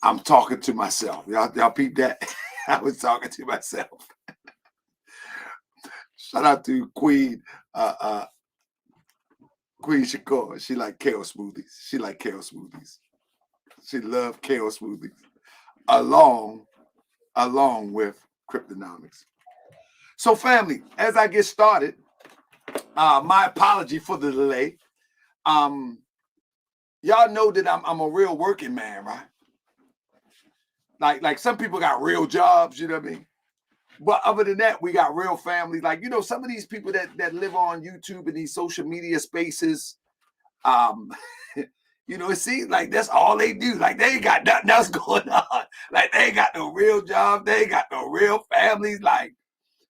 I'm talking to myself. Y'all peep that? I was talking to myself. Shout out to Queen Queen Shakur. She like kale smoothies. She like kale smoothies. She loved kale smoothies. Along with cryptonomics. So family, as I get started, my apology for the delay. Y'all know that I'm a real working man, right? Like some people got real jobs, you know what I mean? But other than that, we got real families. Like, you know, some of these people that live on YouTube and these social media spaces, you know, it seems like that's all they do. Like they ain't got nothing else going on. Like they ain't got no real job. They ain't got no real families. Like,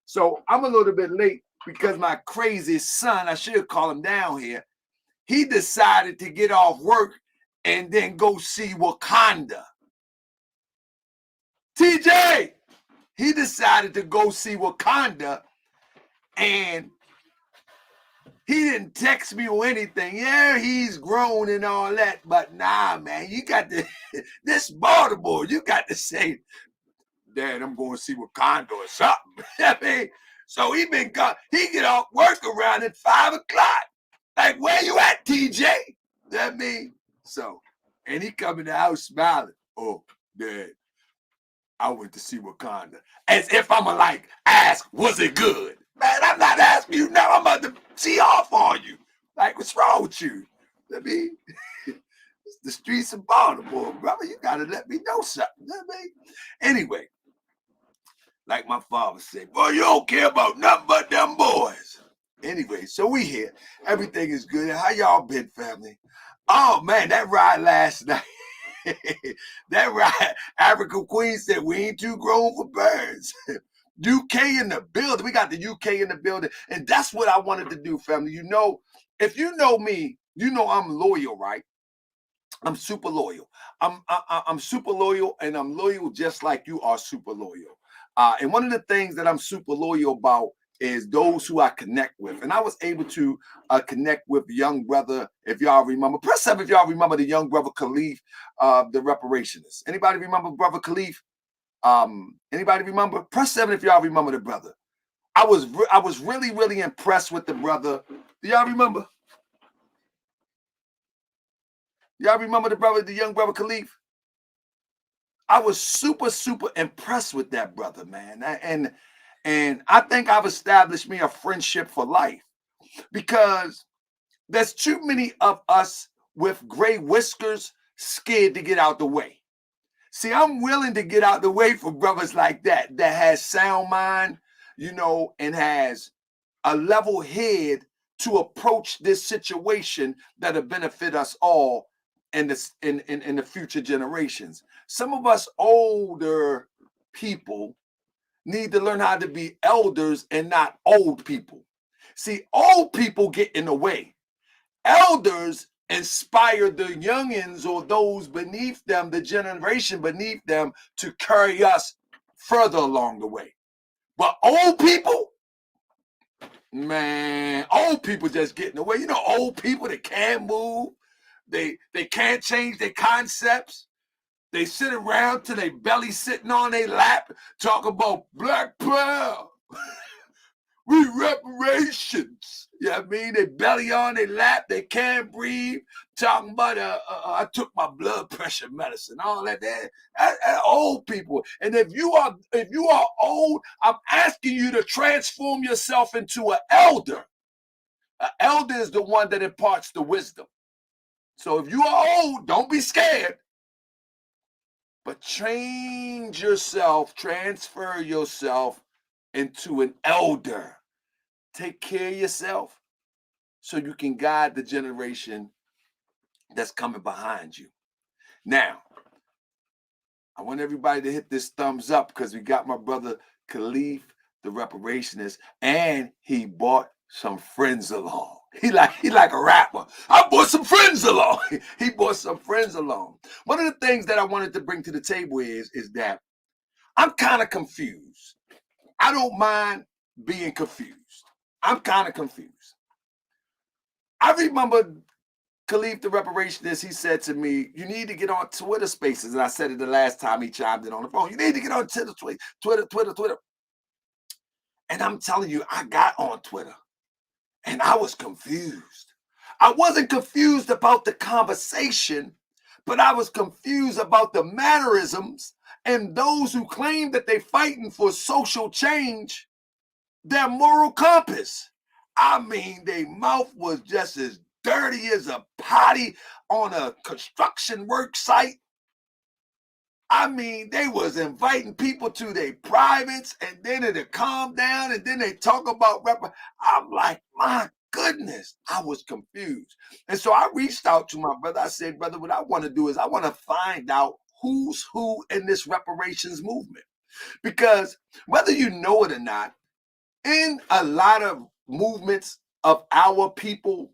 so I'm a little bit late because my crazy son, I should call him down here, he decided to get off work and then go see Wakanda. TJ, he decided to go see Wakanda, and he didn't text me or anything. Yeah, he's grown and all that, but nah, man, you got to, this Baltimore, you got to say, Dad, I'm going to see Wakanda or something. I mean, so he get off work around at 5 o'clock. Like, where you at, TJ? That mean, so, and he come in the house smiling. Oh, Dad, I went to see Wakanda. As if I'm going to like ask, was it good? Man, I'm not asking you now. I'm about to see off on you. Like, what's wrong with you? I mean, it's the streets of Baltimore, brother. You got to let me know something. I mean, anyway, like my father said, boy, you don't care about nothing but them boys. Anyway, so we here. Everything is good. How y'all been, family? Oh, man, that ride last night. That ride, African Queen said, we ain't too grown for birds. UK in the building. We got the UK in the building. And that's what I wanted to do, family. You know, if you know me, you know I'm loyal, right? I'm super loyal. I'm super loyal, and I'm loyal just like you are super loyal. And one of the things that I'm super loyal about is those who I connect with. And I was able to connect with young brother, if y'all remember. Press 7 if y'all remember the young brother Khalif, the Reparations. Anybody remember brother Khalif? Anybody remember? Press 7 if y'all remember the brother. I was really, really impressed with the brother. Do y'all remember? Y'all remember the brother, the young brother Khalif? I was super, super impressed with that brother, man. And I think I've established me a friendship for life because there's too many of us with gray whiskers scared to get out the way. See, I'm willing to get out the way for brothers like that has sound mind, you know, and has a level head to approach this situation that'll benefit us all in the future generations. Some of us older people need to learn how to be elders and not old people. See, old people get in the way. Elders inspire the youngins or those beneath them, the generation beneath them, to carry us further along the way. But old people, man, old people just get in the way. You know, old people that can't move, they can't change their concepts. They sit around till they belly sitting on their lap, talk about black power. We reparations. You know what I mean? They belly on their lap, they can't breathe, talking about I took my blood pressure medicine, all that. Old people. And if you are old, I'm asking you to transform yourself into an elder. An elder is the one that imparts the wisdom. So if you are old, don't be scared. But change yourself, transfer yourself into an elder. Take care of yourself so you can guide the generation that's coming behind you. Now, I want everybody to hit this thumbs up because we got my brother Khalif, the reparationist, and he brought some friends along. He like a rapper. I brought some friends along. He brought some friends along. One of the things that I wanted to bring to the table is that I'm kind of confused. I don't mind being confused. I'm kind of confused. I remember Khalif, the reparationist, he said to me, you need to get on Twitter Spaces. And I said it the last time he chimed in on the phone. You need to get on Twitter. And I'm telling you, I got on Twitter and I was confused. I wasn't confused about the conversation, but I was confused about the mannerisms and those who claim that they're fighting for social change, their moral compass. I mean, their mouth was just as dirty as a potty on a construction work site. I mean, they was inviting people to their privates, and then it'd calm down, and then they talk about I'm like, my goodness, I was confused. And so I reached out to my brother. I said, brother, what I want to do is I want to find out who's who in this reparations movement. Because whether you know it or not, in a lot of movements of our people,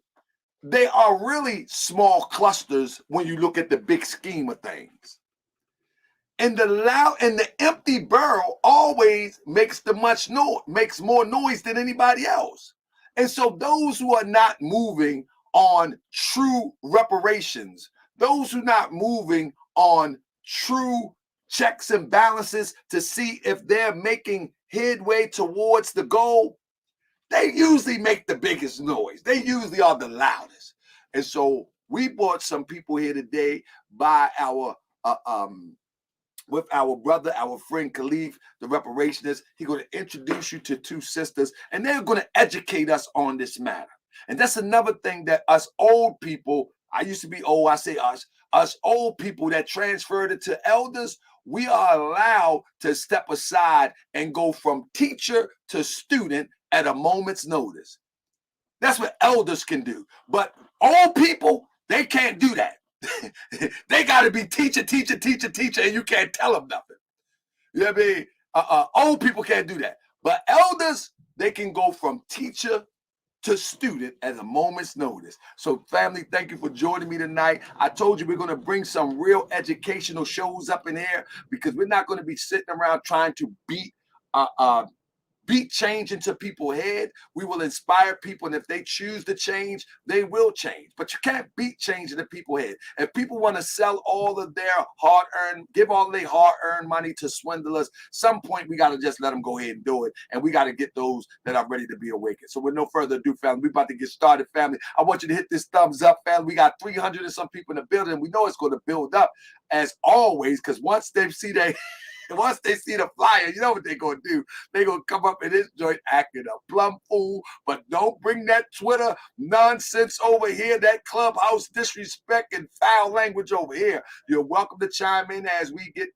they are really small clusters when you look at the big scheme of things. And the empty barrel always makes makes more noise than anybody else. And so those who are not moving on true reparations, those who are not moving on true checks and balances to see if they're making headway towards the goal, they usually make the biggest noise. They usually are the loudest. And so we brought some people here today by our with our brother, our friend Khalif, the reparationist. He's going to introduce you to two sisters, and they're going to educate us on this matter. And that's another thing that us old people, I used to be old, I say us old people that transferred it to elders, we are allowed to step aside and go from teacher to student at a moment's notice. That's what elders can do. But old people, they can't do that. They got to be teacher, and you can't tell them nothing. You know what I mean? Old people can't do that. But elders, they can go from teacher to student at a moment's notice. So family, thank you for joining me tonight. I told you we're going to bring some real educational shows up in here, because we're not going to be sitting around trying to beat change into people's head. We will inspire people, and if they choose to change, they will change. But you can't beat change into people's head. If people want to sell all of their give all their hard-earned money to swindlers, some point we got to just let them go ahead and do it, and we got to get those that are ready to be awakened. So with no further ado, family, we're about to get started, family. I want you to hit this thumbs up, family. We got 300 and some people in the building, and we know it's going to build up as always, because once they see the flyer, you know what they're going to do. They're going to come up in this joint acting a plumb fool, but don't bring that Twitter nonsense over here, that clubhouse disrespect and foul language over here. You're welcome to chime in as we get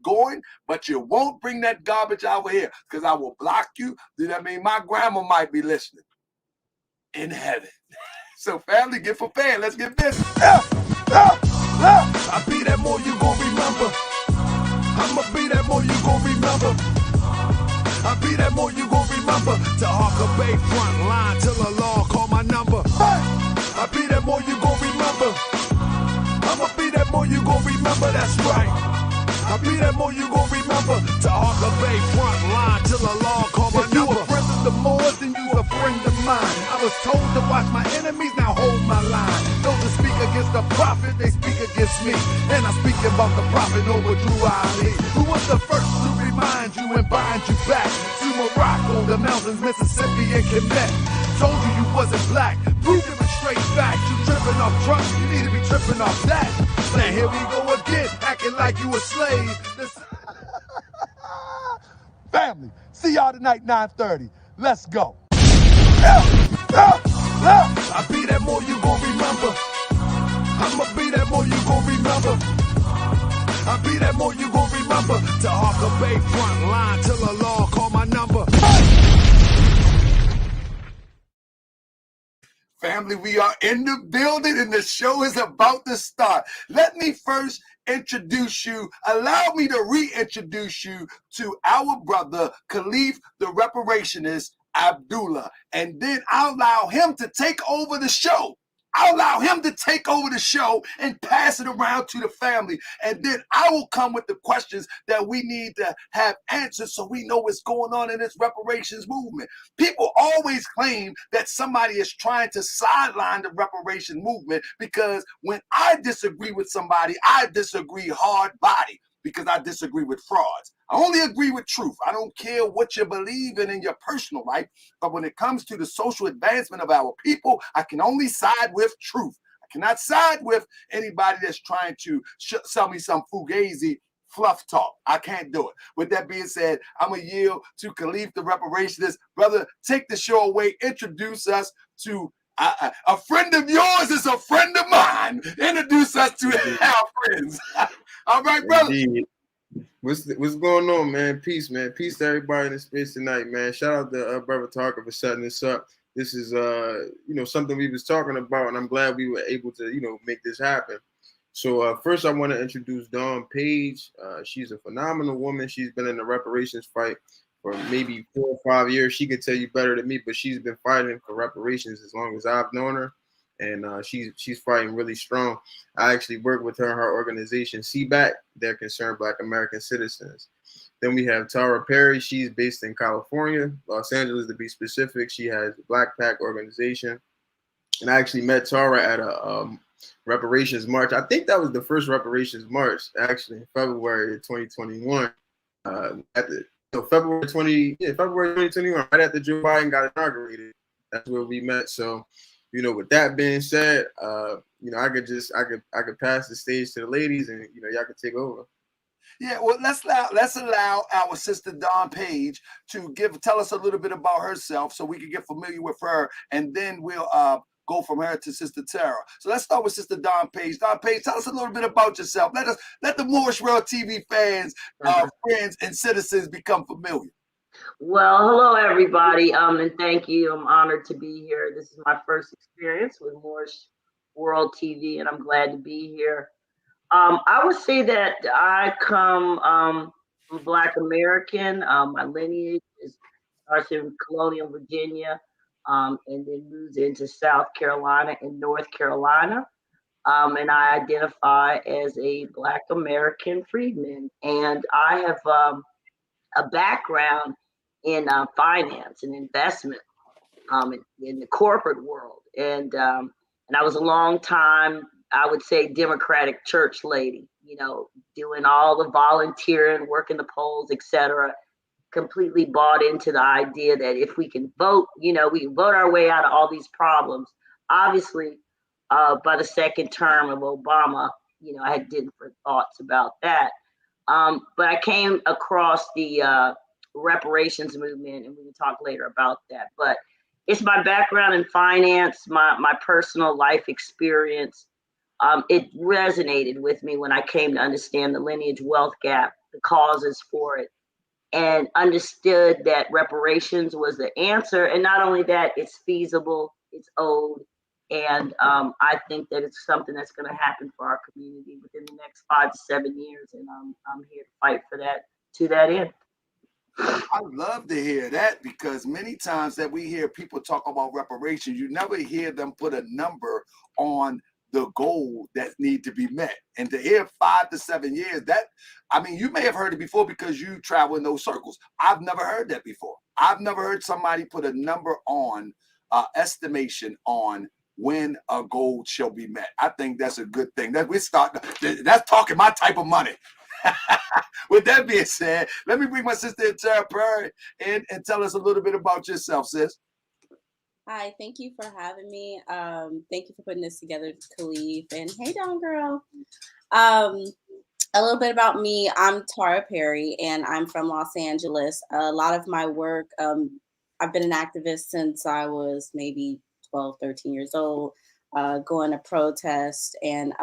going, but you won't bring that garbage over here, because I will block you. You know what I mean? My grandma might be listening in heaven. So family, get prepared. Let's get busy. I be that more you gon' remember. I'ma be that more you gon' remember. I be that more you gon' remember. To Harker Bay front line till the law call my number. I be that more you gon' remember. I'ma be that more you gon' remember. That's right. I be that more you gon' remember. To Harker Bay front line till the law call my number. You a friend of the Moors, then you a friend of mine. I was told to watch my enemies, now hold my line. Those that speak against the prophet, they speak against me. And I'm speaking about the prophet over Drew Ali, who was the first to remind you and bind you back to Morocco, the mountains, Mississippi, and Quebec. Told you wasn't black, proved it with straight facts. You tripping off trucks, you need to be tripping off that. Now here we go again, acting like you a slave. Family, see y'all tonight, 9:30. Let's go. I be that more you gon' remember. I'ma be that more you gon' remember. I be that more you gon' remember. To Harker Bay front line till the law call my number. Family, we are in the building and the show is about to start. Let me first introduce you, allow me to reintroduce you to our brother, Khalif, the reparationist, Abdullah. And then I'll allow him to take over the show. I'll allow him to take over the show and pass it around to the family. And then I will come with the questions that we need to have answers so we know what's going on in this reparations movement. People always claim that somebody is trying to sideline the reparation movement because when I disagree with somebody, I disagree hard body because I disagree with frauds. I only agree with truth. I don't care what you believe in your personal life, but when it comes to the social advancement of our people, I can only side with truth. I cannot side with anybody that's trying to sell me some fugazi fluff talk. I can't do it. With that being said, I'm going to yield to Khalif, the reparationist. Brother, take the show away. Introduce us to a friend of yours is a friend of mine. Introduce us to our friends. All right, brother. Indeed. What's going on, man? Peace, man. Peace to everybody in the space tonight, man. Shout out to Brother Talker for setting this up. This is, something we was talking about, and I'm glad we were able to, make this happen. So first, I want to introduce Dawn Page. She's a phenomenal woman. She's been in the reparations fight for maybe 4 or 5 years. She could tell you better than me, but she's been fighting for reparations as long as I've known her. And she's fighting really strong. I actually work with her and her organization, CBAC. They're Concerned Black American Citizens. Then we have Tara Perry. She's based in California, Los Angeles to be specific. She has the Black Pack organization. And I actually met Tara at a reparations march. I think that was the first reparations march, actually, in February of 2021. February 2021, right after Joe Biden got inaugurated. That's where we met. So, with that being said, I could pass the stage to the ladies, and y'all could take over. Yeah, well, let's allow our sister Dawn Page to tell us a little bit about herself, so we can get familiar with her, and then we'll go from her to Sister Tara. So let's start with Sister Dawn Page. Dawn Page, tell us a little bit about yourself. Let the Moorish World TV fans, friends, and citizens become familiar. Well, hello everybody, and thank you. I'm honored to be here. This is my first experience with Moorish World TV, and I'm glad to be here. I would say that I come from Black American. My lineage starts in colonial Virginia, and then moves into South Carolina and North Carolina. And I identify as a Black American freedman, and I have a background in finance and investment in the corporate world. And I was a long time, I would say, Democratic church lady, doing all the volunteering, working the polls, etc. Completely bought into the idea that if we can vote, we can vote our way out of all these problems. Obviously, by the second term of Obama, I had different thoughts about that. But I came across the reparations movement, and we can talk later about that. But it's my background in finance, my personal life experience. It resonated with me when I came to understand the lineage wealth gap, the causes for it, and understood that reparations was the answer. And not only that, it's feasible, it's owed. And I think that it's something that's going to happen for our community within the next 5 to 7 years. And I'm here to fight for that, to that end. I love to hear that, because many times that we hear people talk about reparations, you never hear them put a number on the goal that need to be met. And to hear 5 to 7 years, you may have heard it before because you travel in those circles. I've never heard that before. I've never heard somebody put a number on, estimation on when a goal shall be met. I think that's a good thing. That's talking my type of money. With that being said, let me bring my sister Tara Perry in and tell us a little bit about yourself, sis. Hi, thank you for having me. Thank you for putting this together, Khalif. And hey, Dawn girl. A little bit about me. I'm Tara Perry, and I'm from Los Angeles. A lot of my work, I've been an activist since I was maybe 12, 13 years old, going to protest, and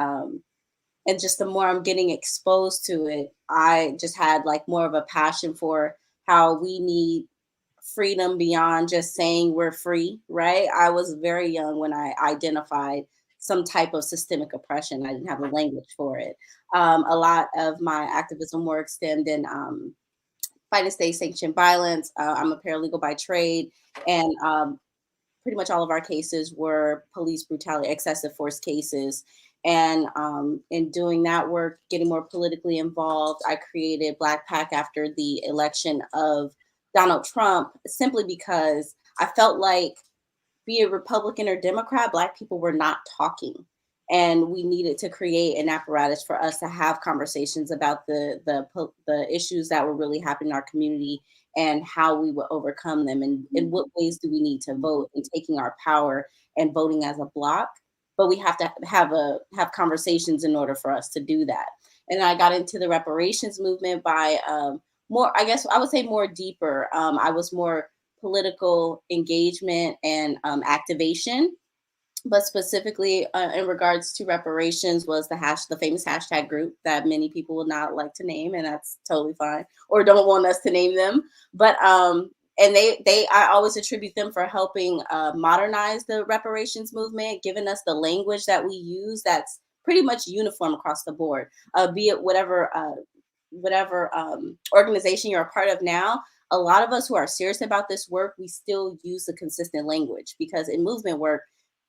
just the more I'm getting exposed to it, I just had like more of a passion for how we need freedom beyond just saying we're free, right? I was very young when I identified some type of systemic oppression. I didn't have a language for it. A lot of my activism work stemmed in fighting state-sanctioned violence. I'm a paralegal by trade, and pretty much all of our cases were police brutality, excessive force cases. And in doing that work, getting more politically involved, I created Black PAC after the election of Donald Trump, simply because I felt like, be it Republican or Democrat, Black people were not talking. And we needed to create an apparatus for us to have conversations about the issues that were really happening in our community and how we would overcome them, and in what ways do we need to vote and taking our power and voting as a block. But we have to have conversations in order for us to do that. And I got into the reparations movement by more, I guess I would say, more deeper. I was more political engagement and activation, but specifically in regards to reparations was the famous hashtag group that many people will not like to name, and that's totally fine, or don't want us to name them. But and I always attribute them for helping modernize the reparations movement, giving us the language that we use that's pretty much uniform across the board, be it whatever organization you're a part of now. A lot of us who are serious about this work, we still use the consistent language, because in movement work,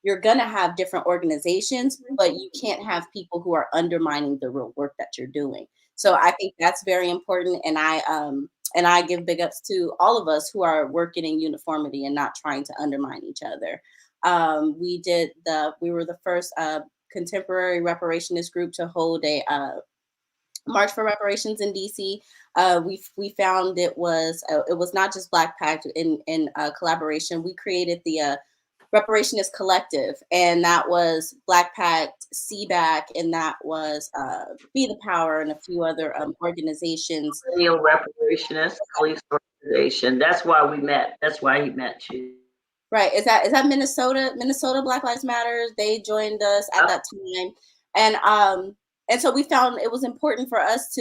you're going to have different organizations, but you can't have people who are undermining the real work that you're doing. So I think that's very important. And I give big ups to all of us who are working in uniformity and not trying to undermine each other. We were the first contemporary reparationist group to hold a March for Reparations in DC. We found it was not just Black PAC in collaboration. We created the Reparationist Collective, and that was Black PAC, CBAC, and that was Be the Power, and a few other organizations. Real reparationist police organization. That's why we met. That's why he met you. Right? Is that Minnesota? Minnesota Black Lives Matter. They joined us at that time, and so we found it was important for us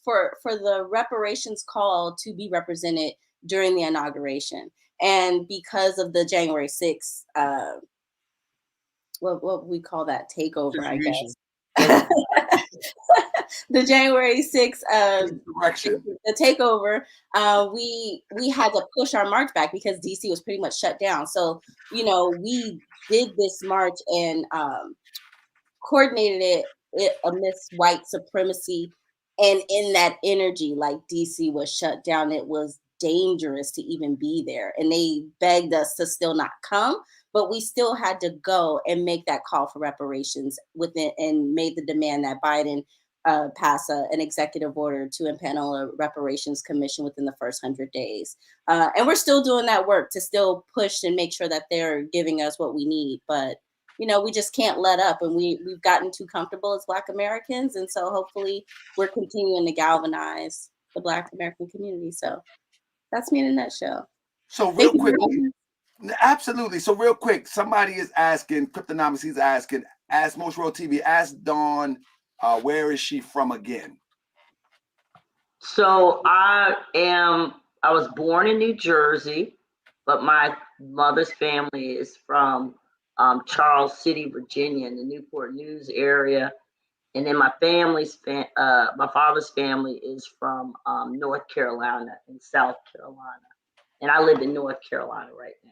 for the reparations call to be represented during the inauguration. And because of the January 6th, what we call that, takeover, I guess. The January 6th, the takeover, we had to push our march back because DC was pretty much shut down. So, we did this march and coordinated it amidst white supremacy. And in that energy, like, DC was shut down. It was dangerous to even be there. And they begged us to still not come, but we still had to go and make that call for reparations within, and made the demand that Biden pass an executive order to impanel a reparations commission within the first 100 days. And we're still doing that work to still push and make sure that they're giving us what we need. But we just can't let up, and we've gotten too comfortable as Black Americans. And so hopefully we're continuing to galvanize the Black American community. So that's me in a nutshell. So real quick, absolutely. So real quick, somebody is asking, Cryptonomics, he's asking, ask Most World TV, ask Dawn, where is she from again? So I was born in New Jersey, but my mother's family is from Charles City, Virginia, in the Newport News area. And then my father's family is from North Carolina and South Carolina. And I live in North Carolina right now.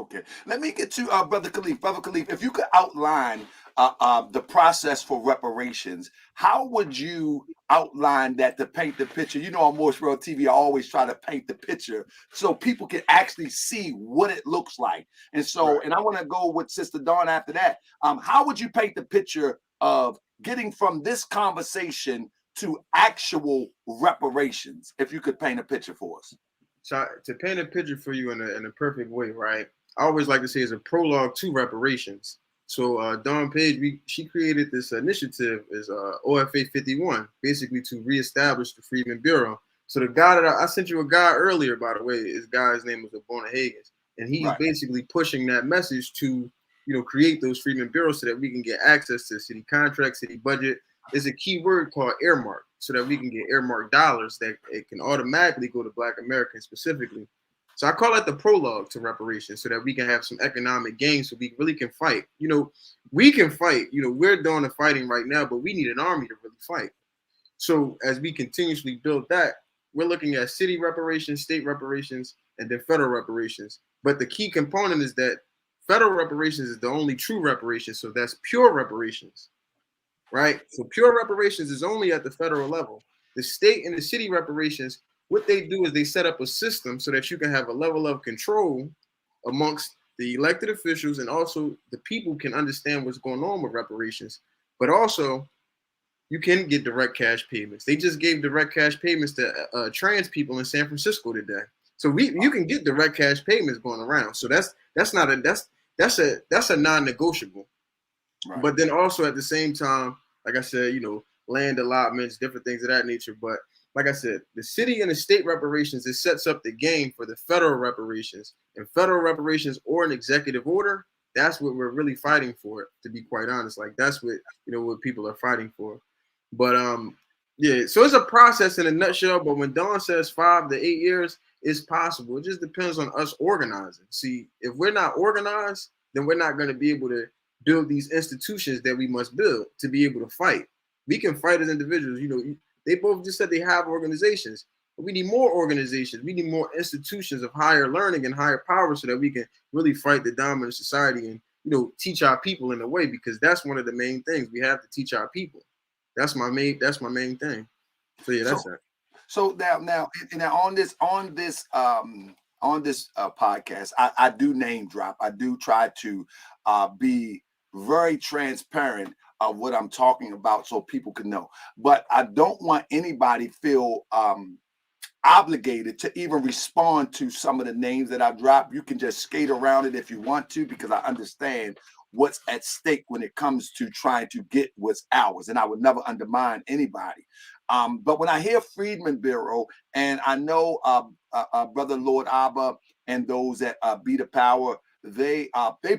Okay. Let me get to Brother Khalif. Brother Khalif, if you could outline the process for reparations, how would you outline that to paint the picture? On Most World TV, I always try to paint the picture so people can actually see what it looks like. And so, right. And I want to go with Sister Dawn after that. How would you paint the picture of getting from this conversation to actual reparations, if you could paint a picture for us? So to paint a picture for you in a perfect way, right? I always like to say it's a prologue to reparations. So Dawn Page, she created this initiative as OFA 51, basically to reestablish the Freedman Bureau. So the guy that I sent you a guy earlier, by the way, his guy's name was Abona Higgins, and he's right. Basically pushing that message to create those Freedman Bureaus so that we can get access to city contracts, city budget. There's a key word called earmark, so that we can get earmarked dollars that it can automatically go to Black Americans specifically. So I call it the prologue to reparations, so that we can have some economic gains, so we really can fight. We can fight. We're doing the fighting right now, but we need an army to really fight. So as we continuously build that, we're looking at city reparations, state reparations, and then federal reparations. But the key component is that federal reparations is the only true reparations. So that's pure reparations, right? So pure reparations is only at the federal level. The state and the city reparations, what they do is they set up a system so that you can have a level of control amongst the elected officials, and also the people can understand what's going on with reparations. But also, you can get direct cash payments. They just gave direct cash payments to trans people in San Francisco today. So you can get direct cash payments going around. So that's a non-negotiable. Right. But then also at the same time, like I said, land allotments, different things of that nature. But like I said, the city and the state reparations, it sets up the game for the federal reparations. And federal reparations or an executive order, that's what we're really fighting for, to be quite honest. Like that's what what people are fighting for. But yeah, so it's a process in a nutshell. But when Dawn says 5 to 8 years, it's possible. It just depends on us organizing. See, if we're not organized, then we're not going to be able to build these institutions that we must build to be able to fight. We can fight as individuals. They both just said they have organizations, but we need more organizations. We need more institutions of higher learning and higher power so that we can really fight the dominant society and, teach our people in a way, because that's one of the main things. We have to teach our people. That's my main thing. So yeah, that's it. So now on this podcast, I do name drop. I do try to be very transparent of what I'm talking about so people can know. But I don't want anybody feel obligated to even respond to some of the names that I drop. You can just skate around it if you want to, because I understand what's at stake when it comes to trying to get what's ours. And I would never undermine anybody. But when I hear Freedman Bureau, and I know Brother Lord Abba and those that Be the Power, they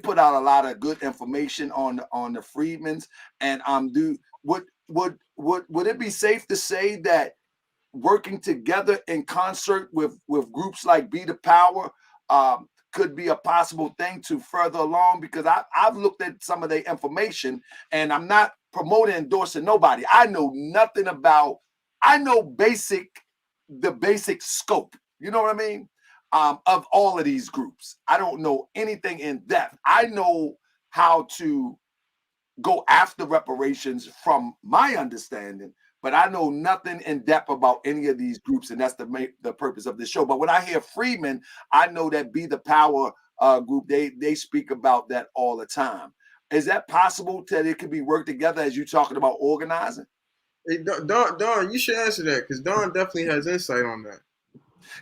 put out a lot of good information on the Freedmans. And would it be safe to say that working together in concert with groups like Be the Power could be a possible thing to further along? Because I've looked at some of their information, and I'm not promoting, endorsing nobody. I know nothing about. I know the basic scope. You know what I mean? Of all of these groups, I don't know anything in depth. I know how to go after reparations from my understanding, but I know nothing in depth about any of these groups, and that's the purpose of this show. But when I hear Freedman, I know that Be the Power group, they speak about that all the time. Is that possible that it could be worked together as you're talking about organizing? Hey, Dawn, you should answer that, because Dawn definitely has insight on that.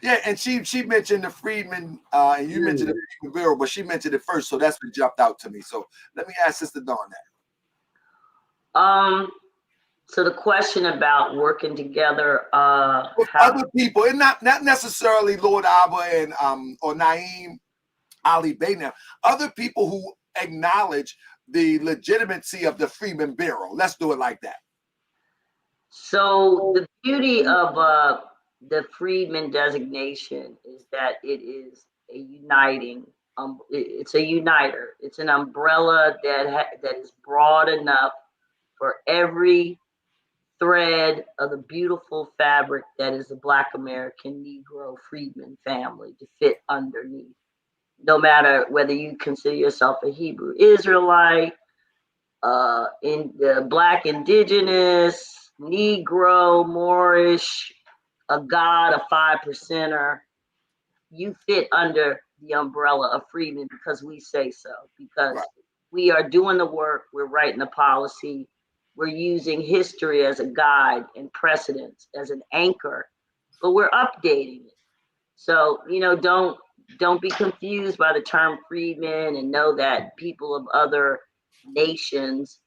Yeah, and she mentioned the Freedman, and you mentioned the Freedman Bureau, but she mentioned it first, so that's what jumped out to me. So let me ask Sister Dawn that. So the question about working together with other people, and not necessarily Lord Abba and or Naeem Ali Bey, now other people who acknowledge the legitimacy of the Freedman Bureau. Let's do it like that. So the beauty of the Freedman designation is that it is a uniting. It's a uniter. It's an umbrella that is broad enough for every thread of the beautiful fabric that is the Black American Negro Freedman family to fit underneath. No matter whether you consider yourself a Hebrew Israelite, in the Black Indigenous, Negro, Moorish, a God, a 5%er, you fit under the umbrella of Freedman because we say so, because we are doing the work, we're writing the policy, we're using history as a guide and precedents as an anchor, but we're updating it. So, don't be confused by the term Freedman, and know that people of other nations,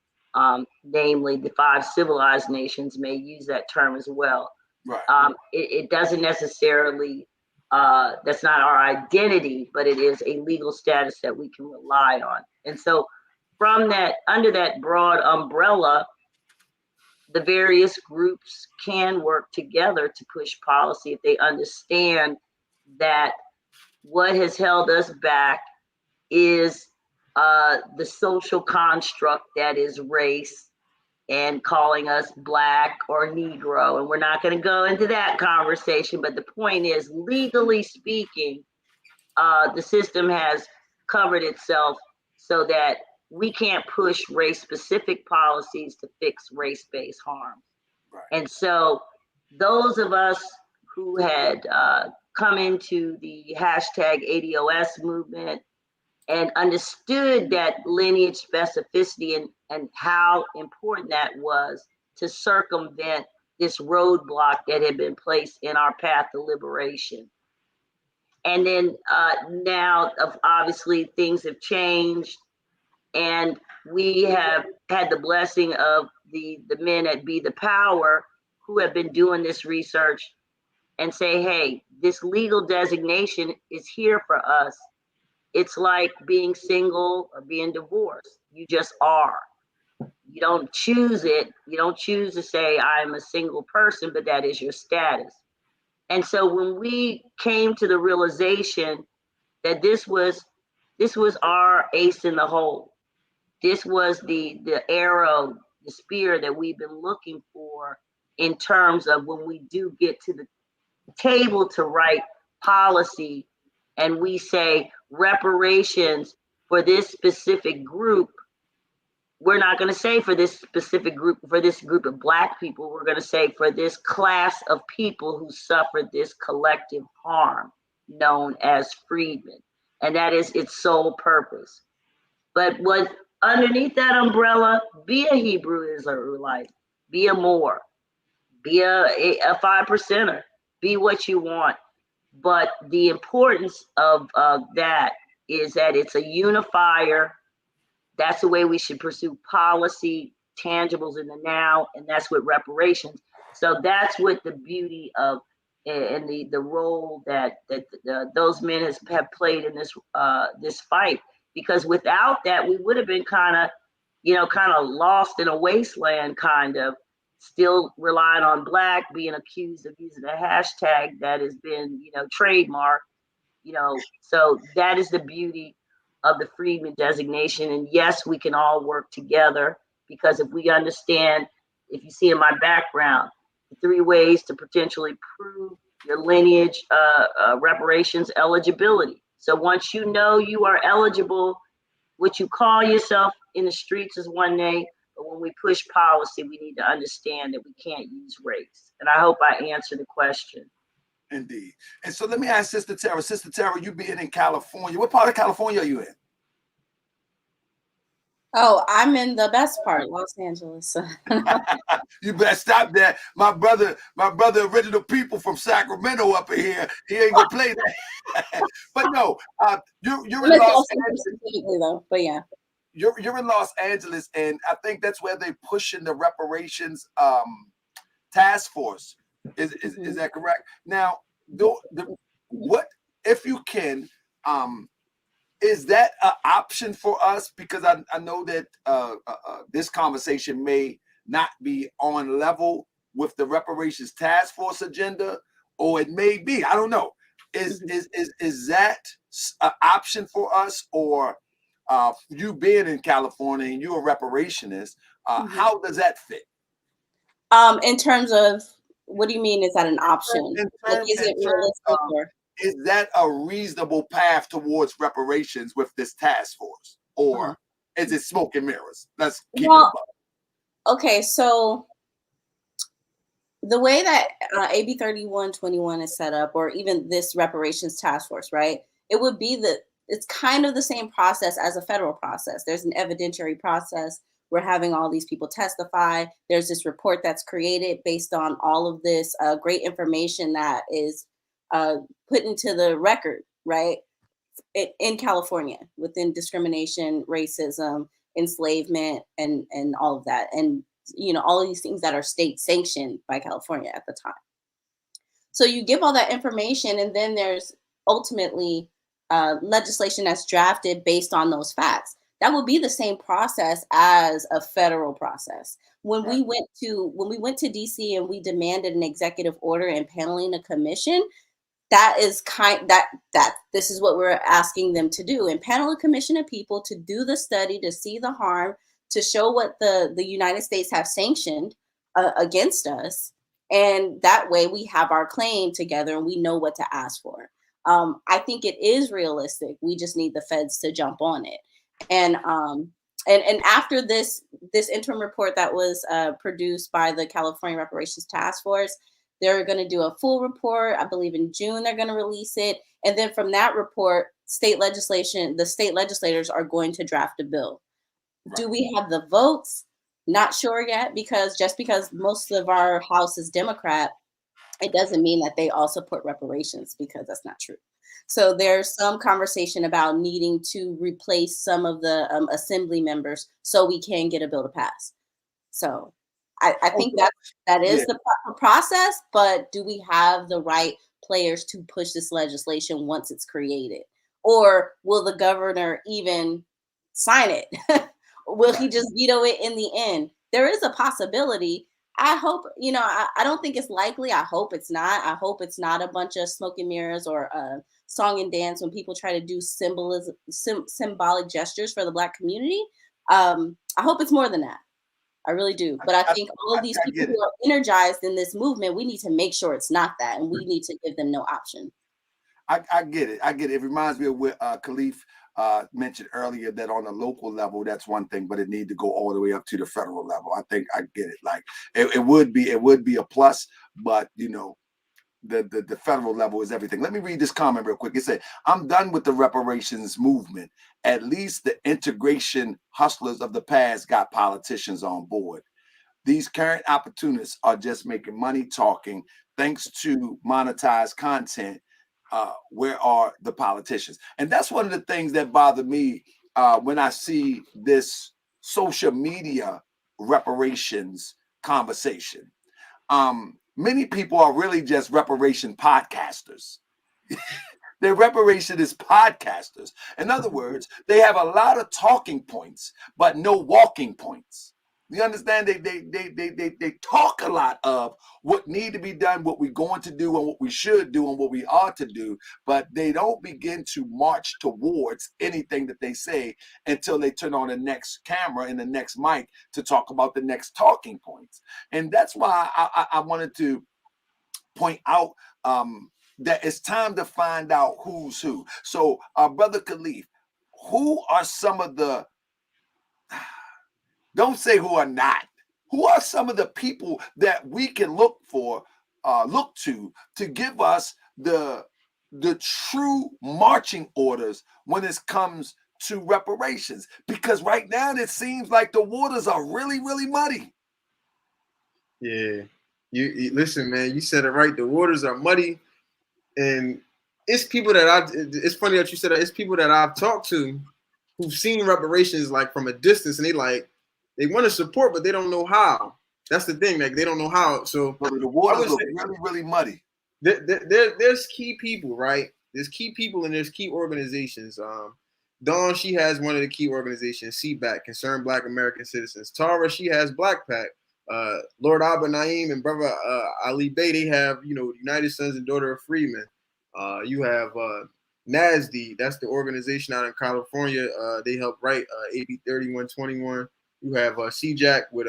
namely the 5 civilized nations, may use that term as well. Right. It doesn't necessarily, that's not our identity, but it is a legal status that we can rely on. And so from that, under that broad umbrella, the various groups can work together to push policy if they understand that what has held us back is the social construct that is race and calling us Black or Negro. And we're not going to go into that conversation, but the point is, legally speaking, the system has covered itself so that we can't push race-specific policies to fix race-based harm. Right. And so those of us who had come into the hashtag ADOS movement and understood that lineage specificity and how important that was to circumvent this roadblock that had been placed in our path to liberation. And then now, obviously, things have changed, and we have had the blessing of the men at Be the Power who have been doing this research and say, hey, this legal designation is here for us. It's like being single or being divorced. You just are. You don't choose it. You don't choose to say, I'm a single person, but that is your status. And so when we came to the realization that this was our ace in the hole, this was the arrow, the spear that we've been looking for in terms of when we do get to the table to write policy and we say reparations for this specific group, we're not going to say for this specific group, for this group of Black people, we're going to say for this class of people who suffered this collective harm known as Freedman. And that is its sole purpose. But what underneath that umbrella, be a Hebrew Israelite, be a Moor, be a 5%er, be what you want. But the importance of that is that it's a unifier. That's the way we should pursue policy, tangibles in the now, and that's what reparations. So that's what the beauty of and the role that those men have played in this fight. Because without that, we would have been kind of lost in a wasteland, kind of still relying on Black, being accused of using a hashtag that has been trademarked. So that is the beauty of the Freedman designation. And yes, we can all work together, because if we understand, if you see in my background, the 3 ways to potentially prove your lineage reparations eligibility. So once you know you are eligible, what you call yourself in the streets is one thing, but when we push policy, we need to understand that we can't use race. And I hope I answered the question. Indeed. And so let me ask Sister Tara. Sister Tara, you being in California, what part of California are you in? Oh, I'm in the best part, Los Angeles. You better stop that. My brother, original people from Sacramento up in here, he ain't gonna play that. But no, you're in Los Angeles. Though, but yeah. You're in Los Angeles, and I think that's where they pushing the reparations task force. Is that correct? Now, what if you can? Is that an option for us? Because I know that this conversation may not be on level with the reparations task force agenda, or it may be. I don't know. Is that an option for us, or you being in California and you're a reparationist? How does that fit? In terms of, what do you mean? Is that an option? Is it realistic? Is that a reasonable path towards reparations with this task force, or is it smoke and mirrors? Let's keep it above. Okay, so the way that AB 3121 is set up, or even this reparations task force, right? It would be it's kind of the same process as a federal process. There's an evidentiary process. We're having all these people testify. There's this report that's created based on all of this great information that is put into the record, right? In California, within discrimination, racism, enslavement, and all of that. And, all of these things that are state sanctioned by California at the time. So you give all that information, and then there's ultimately legislation that's drafted based on those facts. That would be the same process as a federal process. When we went to DC and we demanded an executive order impaneling a commission, that is this is what we're asking them to do. Impanel a commission of people to do the study, to see the harm, to show what the United States have sanctioned against us. And that way we have our claim together and we know what to ask for. I think it is realistic. We just need the feds to jump on it. And after this interim report that was produced by the California Reparations Task Force, they're going to do a full report. I believe in June they're going to release it, and then from that report, the state legislators are going to draft a bill. Right. Do we have the votes? Not sure yet, because just because most of our House is Democrat, it doesn't mean that they all support reparations, because that's not true. So there's some conversation about needing to replace some of the assembly members so we can get a bill to pass. So I think that is the proper process, but do we have the right players to push this legislation once it's created? Or will the governor even sign it? Will he just veto it in the end? There is a possibility. I hope, I don't think it's likely. I hope it's not. I hope it's not a bunch of smoke and mirrors or song and dance when people try to do symbolic gestures for the Black community. I hope it's more than that. I really do. But I think all of these people who are energized in this movement, we need to make sure it's not that, and we need to give them no option. I get it. It reminds me of what Khalif mentioned earlier, that on the local level, that's one thing, but it need to go all the way up to the federal level. I think I get it. Like it would be a plus, but the federal level is everything. Let me read this comment real quick. It said, "I'm done with the reparations movement. At least the integration hustlers of the past got politicians on board. These current opportunists are just making money talking. Thanks to monetized content. Where are the politicians?" And that's one of the things that bother me when I see this social media reparations conversation. Many people are really just reparation podcasters. They're reparationist podcasters. In other words, they have a lot of talking points, but no walking points. You understand? They talk a lot of what need to be done, what we're going to do, and what we should do, and what we ought to do, but they don't begin to march towards anything that they say until they turn on the next camera and the next mic to talk about the next talking points. And that's why I wanted to point out that it's time to find out who's who. So, Brother Khalif, who are some of the, don't say who are not, who are some of the people that we can look to give us the true marching orders when it comes to reparations? Because right now it seems like the waters are really, really muddy. Yeah. You listen, man, you said it right. The waters are muddy, and it's people that it's funny that you said that. It's people that I've talked to who've seen reparations like from a distance, and they want to support, but they don't know how. That's the thing, like they don't know how. So the waters look really, really muddy. There's key people, right? There's key people and there's key organizations. Dawn, she has one of the key organizations, CBAC, Concerned Black American Citizens. Tara, she has Black Pact. Lord Abba Naeem and Brother Ali Bey, they have, United Sons and Daughter of Freedman. You have NASD, that's the organization out in California. They help write AB 3121. You have CJack with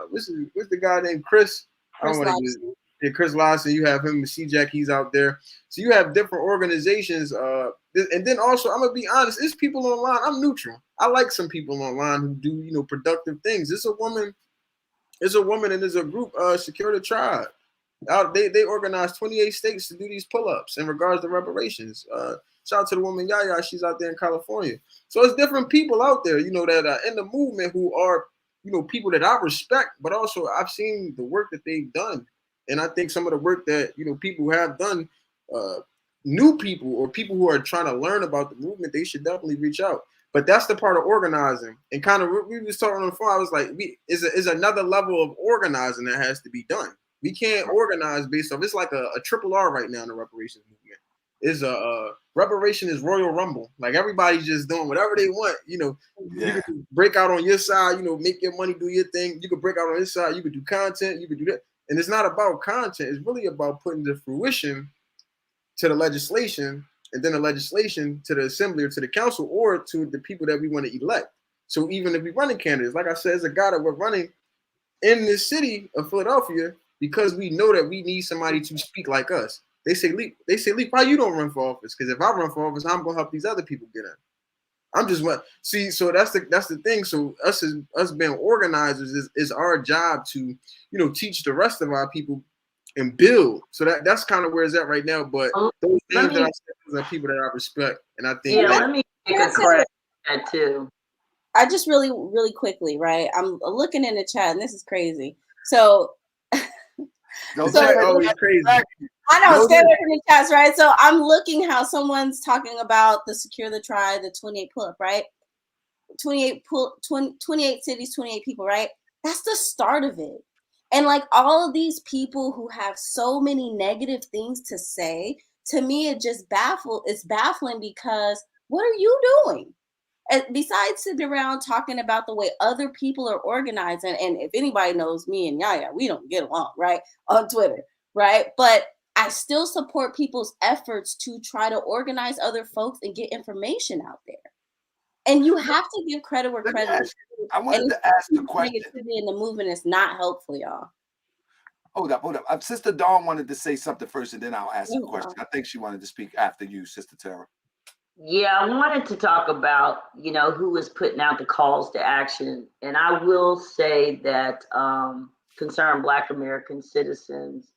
what's the guy named Chris? I don't want to get Chris Lawson. You have him with CJack, he's out there. So you have different organizations. And then also, I'm gonna be honest, there's people online. I'm neutral. I like some people online who do, productive things. There's a woman and there's a group, Secure the Tribe. They organized 28 states to do these pull-ups in regards to reparations. Shout out to the woman Yaya, she's out there in California. So it's different people out there, that are in the movement who are, people that I respect, but also I've seen the work that they've done. And I think some of the work that, people have done, new people or people who are trying to learn about the movement, they should definitely reach out. But that's the part of organizing. And kind of we was talking on the phone, I was like, is another level of organizing that has to be done. We can't organize based off, it's like a triple R right now in the reparations movement. Is reparation is Royal Rumble. Like everybody's just doing whatever they want. You can break out on your side, make your money, do your thing. You could break out on this side, you could do content, you could do that. And it's not about content, it's really about putting the fruition to the legislation, and then the legislation to the assembly or to the council or to the people that we want to elect. So even if we running candidates, like I said, it's a guy that we're running in this city of Philadelphia because we know that we need somebody to speak like us. They say, Lee, why you don't run for office? Because if I run for office, I'm gonna help these other people get in. I'm just what see. So that's the thing. So us being organizers is our job to teach the rest of our people and build. So that's kind of where it's at right now. But those things that I said are people that I respect, and I think let me take a crack at that too. I just really quickly, right? I'm looking in the chat, and this is crazy. So, always crazy. I know, stand up in the chats, right? So I'm looking how someone's talking about the Secure the Tribe, the 28 pull-up, right? 28 cities, 28 people, right? That's the start of it. And like all of these people who have so many negative things to say, to me, it's baffling because what are you doing? And besides sitting around talking about the way other people are organizing, and if anybody knows me and Yaya, we don't get along, right? On Twitter, right? But I still support people's efforts to try to organize other folks and get information out there. And you have to give credit where credit is due. I wanted to ask the question. Negativity in the movement is not helpful, y'all. Hold up. Sister Dawn wanted to say something first, and then I'll ask the question. I think she wanted to speak after you, Sister Tara. Yeah, I wanted to talk about, who is putting out the calls to action. And I will say that Concerned Black American Citizens,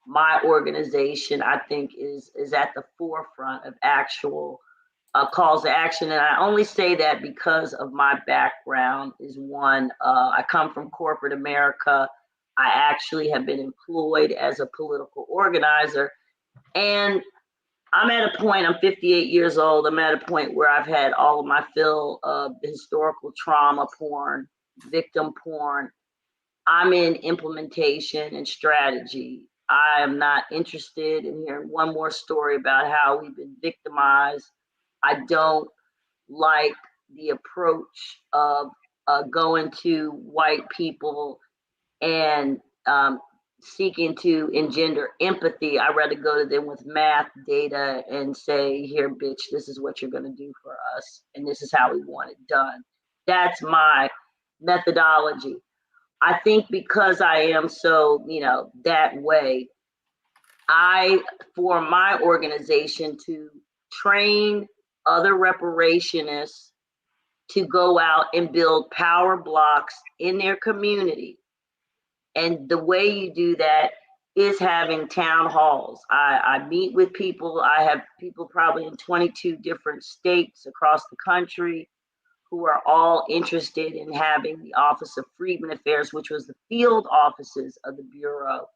my organization, I think is at the forefront of actual calls to action. And I only say that because of my background is one, I come from corporate America. I actually have been employed as a political organizer. And I'm at a point, I'm 58 years old. I'm at a point where I've had all of my fill of historical trauma porn, victim porn. I'm in implementation and strategy. I am not interested in hearing one more story about how we've been victimized. I don't like the approach of going to white people and seeking to engender empathy. I'd rather go to them with math data and say, here, bitch, this is what you're going to do for us. And this is how we want it done. That's my methodology. I think because I am so, that way, I form my organization to train other reparationists to go out and build power blocks in their community. And the way you do that is having town halls. I meet with people. I have people probably in 22 different states across the country who are all interested in having the Office of Freedman Affairs, which was the field offices of the Bureau,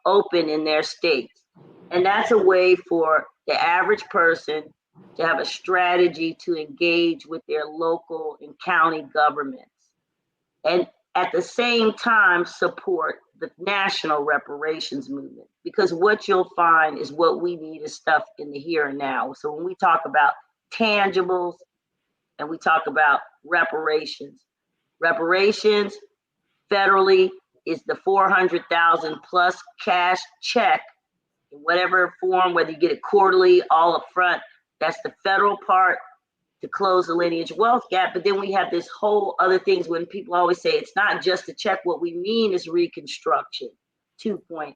open in their states. And that's a way for the average person to have a strategy to engage with their local and county governments. And at the same time, support the national reparations movement. Because what you'll find is what we need is stuff in the here and now. So when we talk about tangibles and we talk about reparations federally is the 400,000 plus cash check in whatever form, whether you get it quarterly, all up front. That's the federal part to close the lineage wealth gap. But then we have this whole other things when people always say it's not just a check. What we mean is Reconstruction 2.0.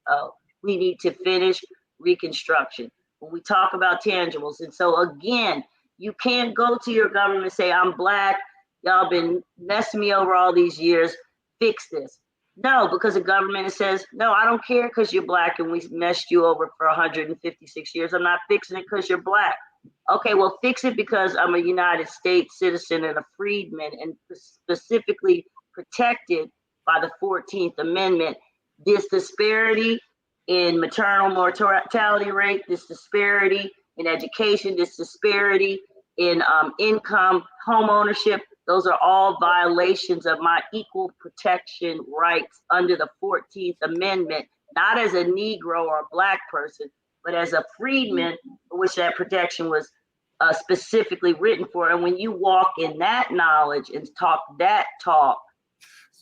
We need to finish Reconstruction when we talk about tangibles. And so again, you can't go to your government and say, I'm Black, y'all been messing me over all these years, fix this. No, because the government says, no, I don't care because you're Black and we messed you over for 156 years. I'm not fixing it because you're Black. Okay, well, fix it because I'm a United States citizen and a freedman and specifically protected by the 14th Amendment. This disparity in maternal mortality rate, this disparity in education, this disparity in income, home ownership, those are all violations of my equal protection rights under the 14th Amendment, not as a Negro or a Black person, but as a freedman, which that protection was specifically written for. And when you walk in that knowledge and talk that talk,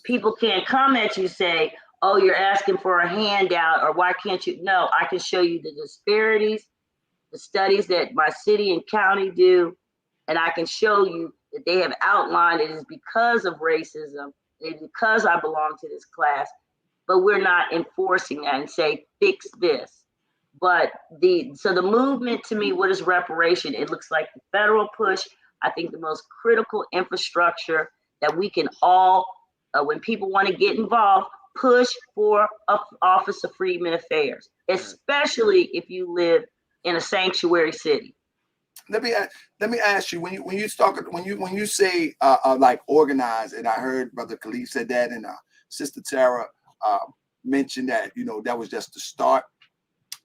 people can't come at you and say, oh, you're asking for a handout, or why can't you? No, I can show you the disparities, the studies that my city and county do, and I can show you that they have outlined it is because of racism, it's because I belong to this class, but we're not enforcing that and say, fix this. But the movement to me, what is reparation? It looks like the federal push. I think the most critical infrastructure that we can all, when people want to get involved, push for an Office of Freedmen Affairs, especially if you live in a sanctuary city. Let me ask you, when you say like organize, and I heard Brother Khalif said that, and Sister Tara mentioned that, you know, that was just the start.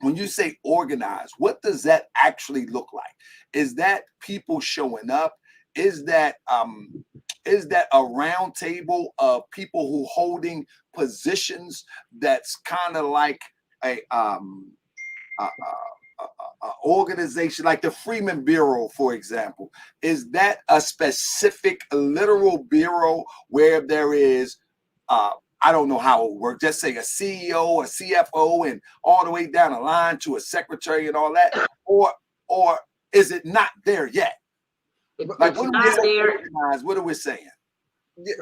When you say organize, what does that actually look like? Is that people showing up? Is that a round table of people who holding positions that's kind of like a organization like the Freedman Bureau, for example? Is that a specific literal bureau where there is I don't know how it works, just say a CEO, a CFO, and all the way down the line to a secretary and all that, or is it not there yet? Like, what are we saying?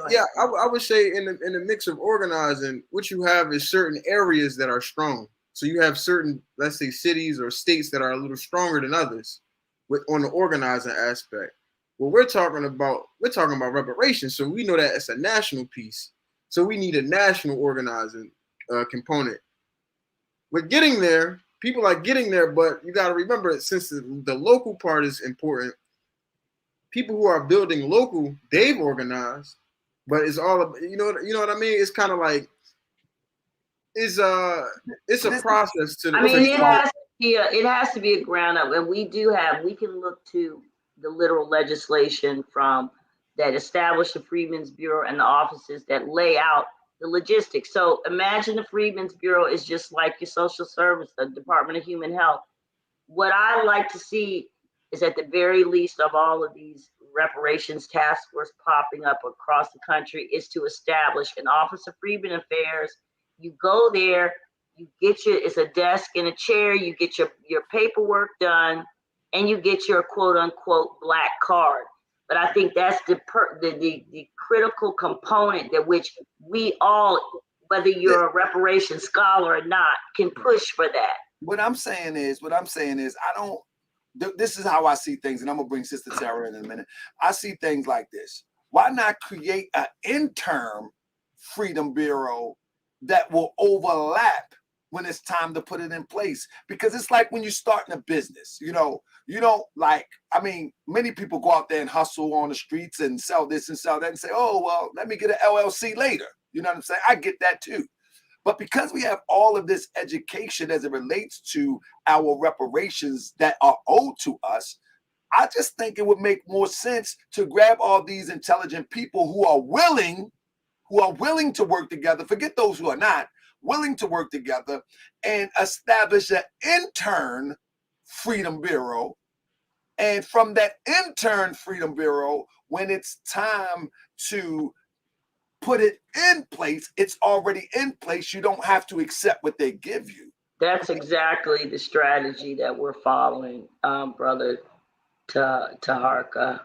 Yeah, I would say in the mix of organizing, what you have is certain areas that are strong. So you have certain, let's say, cities or states that are a little stronger than others on the organizing aspect. What we're talking about reparations. So we know that it's a national piece. So we need a national organizing component. We're getting there. People are getting there, but you got to remember, since the local part is important, people who are building local, they've organized, but it's all, you know what I mean? It's kind of like, it's a process to. I mean, it has to be a ground up, and we can look to the literal legislation from that establish the Freedmen's Bureau and the offices that lay out the logistics. So imagine the Freedmen's Bureau is just like your social service, the Department of Human Health. What I like to see is, at the very least, of all of these reparations task force popping up across the country, is to establish an Office of Freedmen Affairs. You go there, it's a desk and a chair, you get your paperwork done, and you get your quote unquote black card. But I think that's the critical component that which we all, whether you're a reparations scholar or not, can push for that. What I'm saying is, this is how I see things, and I'm gonna bring Sister Tara in a minute. I see things like this. Why not create an interim Freedom Bureau that will overlap when it's time to put it in place? Because it's like when you're starting a business, you don't like, I mean, many people go out there and hustle on the streets and sell this and sell that and say, oh, well, let me get an LLC later. You know what I'm saying? I get that too. But because we have all of this education as it relates to our reparations that are owed to us, I just think it would make more sense to grab all these intelligent people who are willing to work together, forget those who are not, willing to work together, and establish an intern Freedom Bureau. And from that intern Freedom Bureau, when it's time to put it in place, it's already in place. You don't have to accept what they give you. That's exactly the strategy that we're following, Brother Taharka. Right.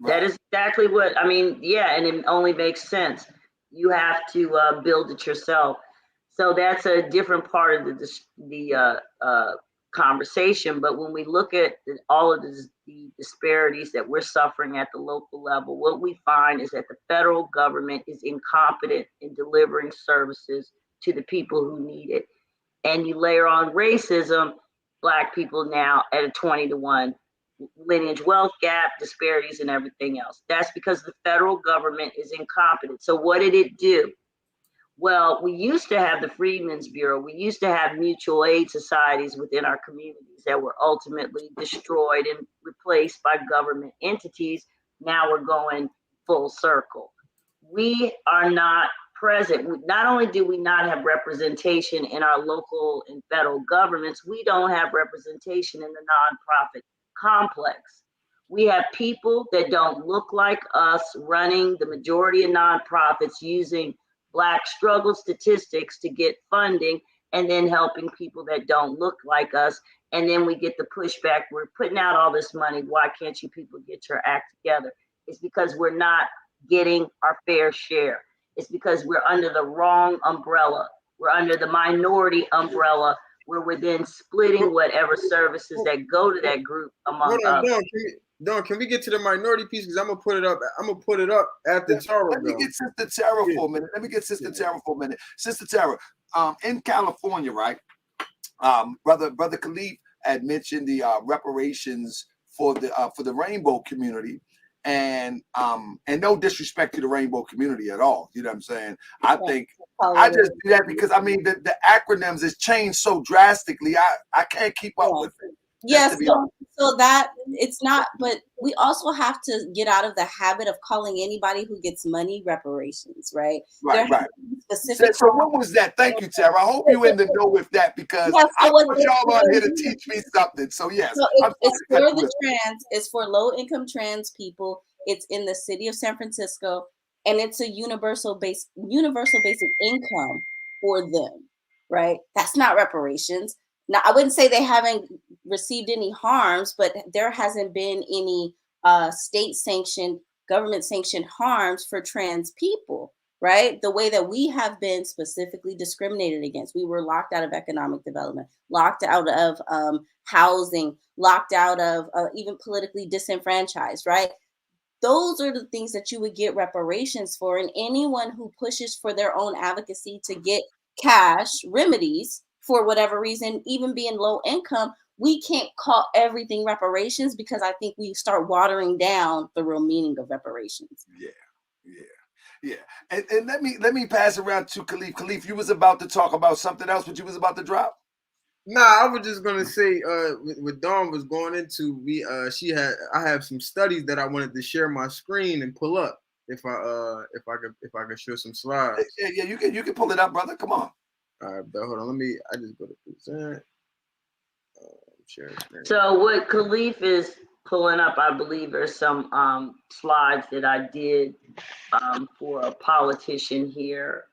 That is exactly what, I mean, yeah, and it only makes sense. You have to build it yourself. So that's a different part of the conversation. But when we look at all of the disparities that we're suffering at the local level, what we find is that the federal government is incompetent in delivering services to the people who need it. And you layer on racism, Black people now at a 20-to-1 lineage wealth gap, disparities, and everything else. That's because the federal government is incompetent. So what did it do? Well, we used to have the Freedmen's Bureau. We used to have mutual aid societies within our communities that were ultimately destroyed and replaced by government entities. Now we're going full circle. We are not present. Not only do we not have representation in our local and federal governments, we don't have representation in the nonprofit complex. We have people that don't look like us running the majority of nonprofits, using Black struggle statistics to get funding, and then helping people that don't look like us. And then we get the pushback, we're putting out all this money, why can't you people get your act together? It's because we're not getting our fair share. It's because we're under the wrong umbrella. We're under the minority umbrella, where we're then splitting whatever services that go to that group among others. Don, can we get to the minority piece? Because I'm gonna put it up. I'm gonna put it up after Tara. Let me get Sister Tara for a minute. Let me get Sister Tara for a minute. Sister Tara, in California, right? Brother Khalif had mentioned the reparations for the rainbow community, and no disrespect to the rainbow community at all. You know what I'm saying? I think I just do that because I mean the acronyms has changed so drastically. I can't keep up with it. Yes, so that it's not, but we also have to get out of the habit of calling anybody who gets money reparations, right? Right. Specific. So what was that? Thank you, Tara. I hope you in the know with that because I want y'all on here to teach me something. So yes, so it's for the trans. It's for low-income trans people. It's in the city of San Francisco, and it's a universal basic income for them, right? That's not reparations. Now, I wouldn't say they haven't received any harms, but there hasn't been any state-sanctioned, government-sanctioned harms for trans people, right? The way that we have been specifically discriminated against. We were locked out of economic development, locked out of housing, locked out of even politically disenfranchised, right? Those are the things that you would get reparations for. And anyone who pushes for their own advocacy to get cash remedies for whatever reason, even being low income, we can't call everything reparations because I think we start watering down the real meaning of reparations. Yeah. And let me pass around to Khalif. Khalif, you was about to talk about something else, but you was about to drop. Nah, I was just gonna say, what Dawn was going into, I have some studies that I wanted to share my screen and pull up if I could show some slides. Yeah, you can pull it up, brother. Come on. All right, but hold on, I just go to present. Share screen. So what Khalif is pulling up, I believe, are some slides that I did for a politician here,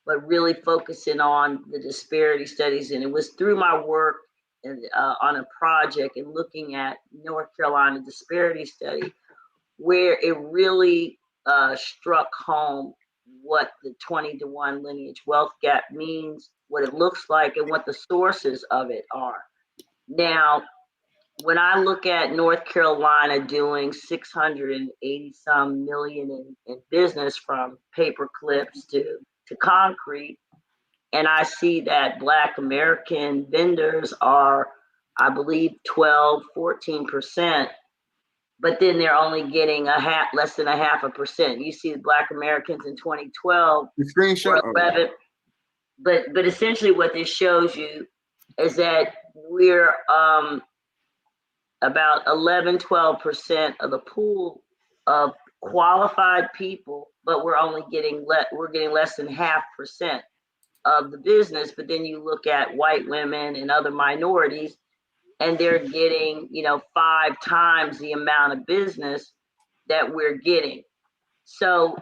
but really focusing on the disparity studies. And it was through my work on a project and looking at North Carolina disparity study, where it really struck home what the 20-to-1 lineage wealth gap means, what it looks like, and what the sources of it are. Now, when I look at North Carolina doing 680 some million in business from paper clips to concrete, and I see that Black American vendors are, I believe, 12-14%, but then they're only getting less than 0.5%. You see the Black Americans in 2012 the screenshot, 11, but essentially what this shows you is that we're about 11-12% of the pool of qualified people, but we're only getting less than 0.5% of the business. But then you look at white women and other minorities, and they're getting 5 times the amount of business that we're getting. So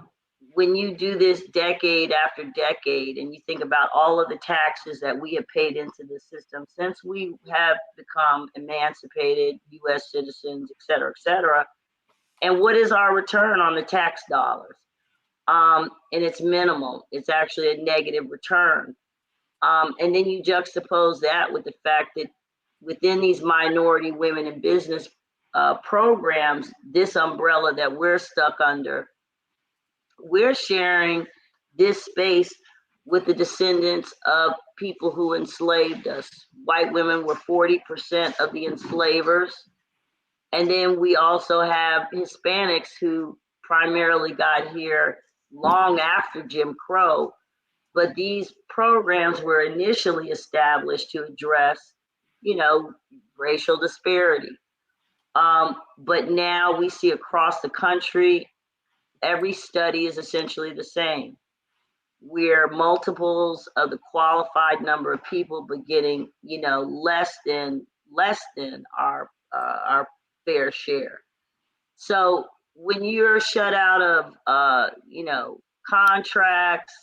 when you do this decade after decade, and you think about all of the taxes that we have paid into the system since we have become emancipated U.S. citizens, et cetera, and what is our return on the tax dollars? And it's minimal. It's actually a negative return. And then you juxtapose that with the fact that within these minority women in business programs, this umbrella that we're stuck under, we're sharing this space with the descendants of people who enslaved us. White women were 40% of the enslavers. And then we also have Hispanics who primarily got here long after Jim Crow. But these programs were initially established to address, racial disparity. But now we see across the country, every study is essentially the same. We're multiples of the qualified number of people, but getting, less than our fair share. So when you're shut out of, contracts,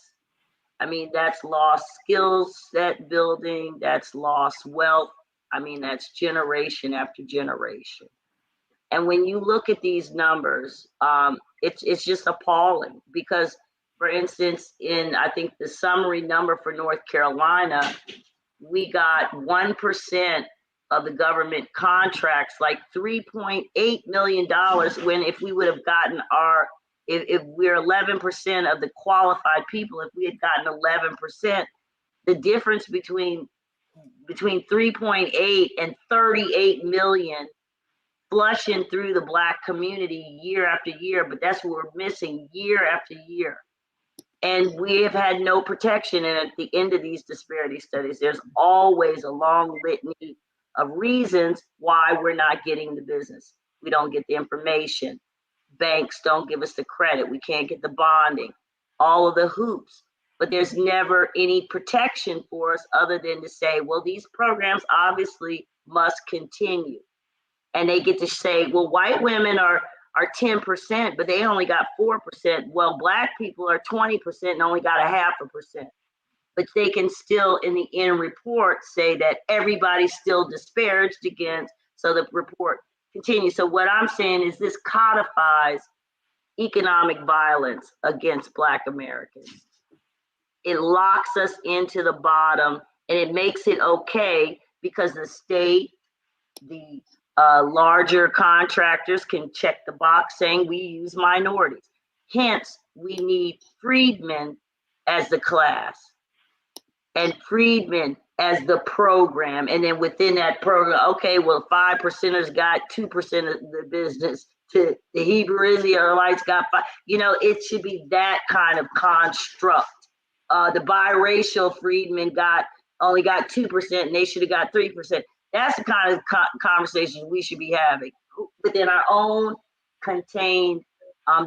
I mean, that's lost skill set building, that's lost wealth. I mean, that's generation after generation. And when you look at these numbers, it's just appalling because, for instance, I think the summary number for North Carolina, we got 1% of the government contracts, like $3.8 million, when if we would have gotten if we're 11% of the qualified people, if we had gotten 11%, the difference between 3.8 and 38 million flushing through the Black community year after year, but that's what we're missing year after year. And we have had no protection. And at the end of these disparity studies, there's always a long litany of reasons why we're not getting the business. We don't get the information. Banks don't give us the credit. We can't get the bonding, all of the hoops. But there's never any protection for us other than to say, well, these programs obviously must continue. And they get to say, well, white women are 10%, but they only got 4%. Well, Black people are 20% and only got 0.5%. But they can still, in the end report, say that everybody's still disparaged against, so the report continues. So what I'm saying is this codifies economic violence against Black Americans. It locks us into the bottom, and it makes it okay because the state, the larger contractors can check the box saying we use minorities. Hence, we need freedmen as the class and freedmen as the program. And then within that program, okay, well, 5%ers got 2% of the business. To the Hebrew Israelites got 5%. You know, it should be that kind of construct. The biracial freedmen only got 2%, and they should have got 3%. That's the kind of conversation we should be having within our own contained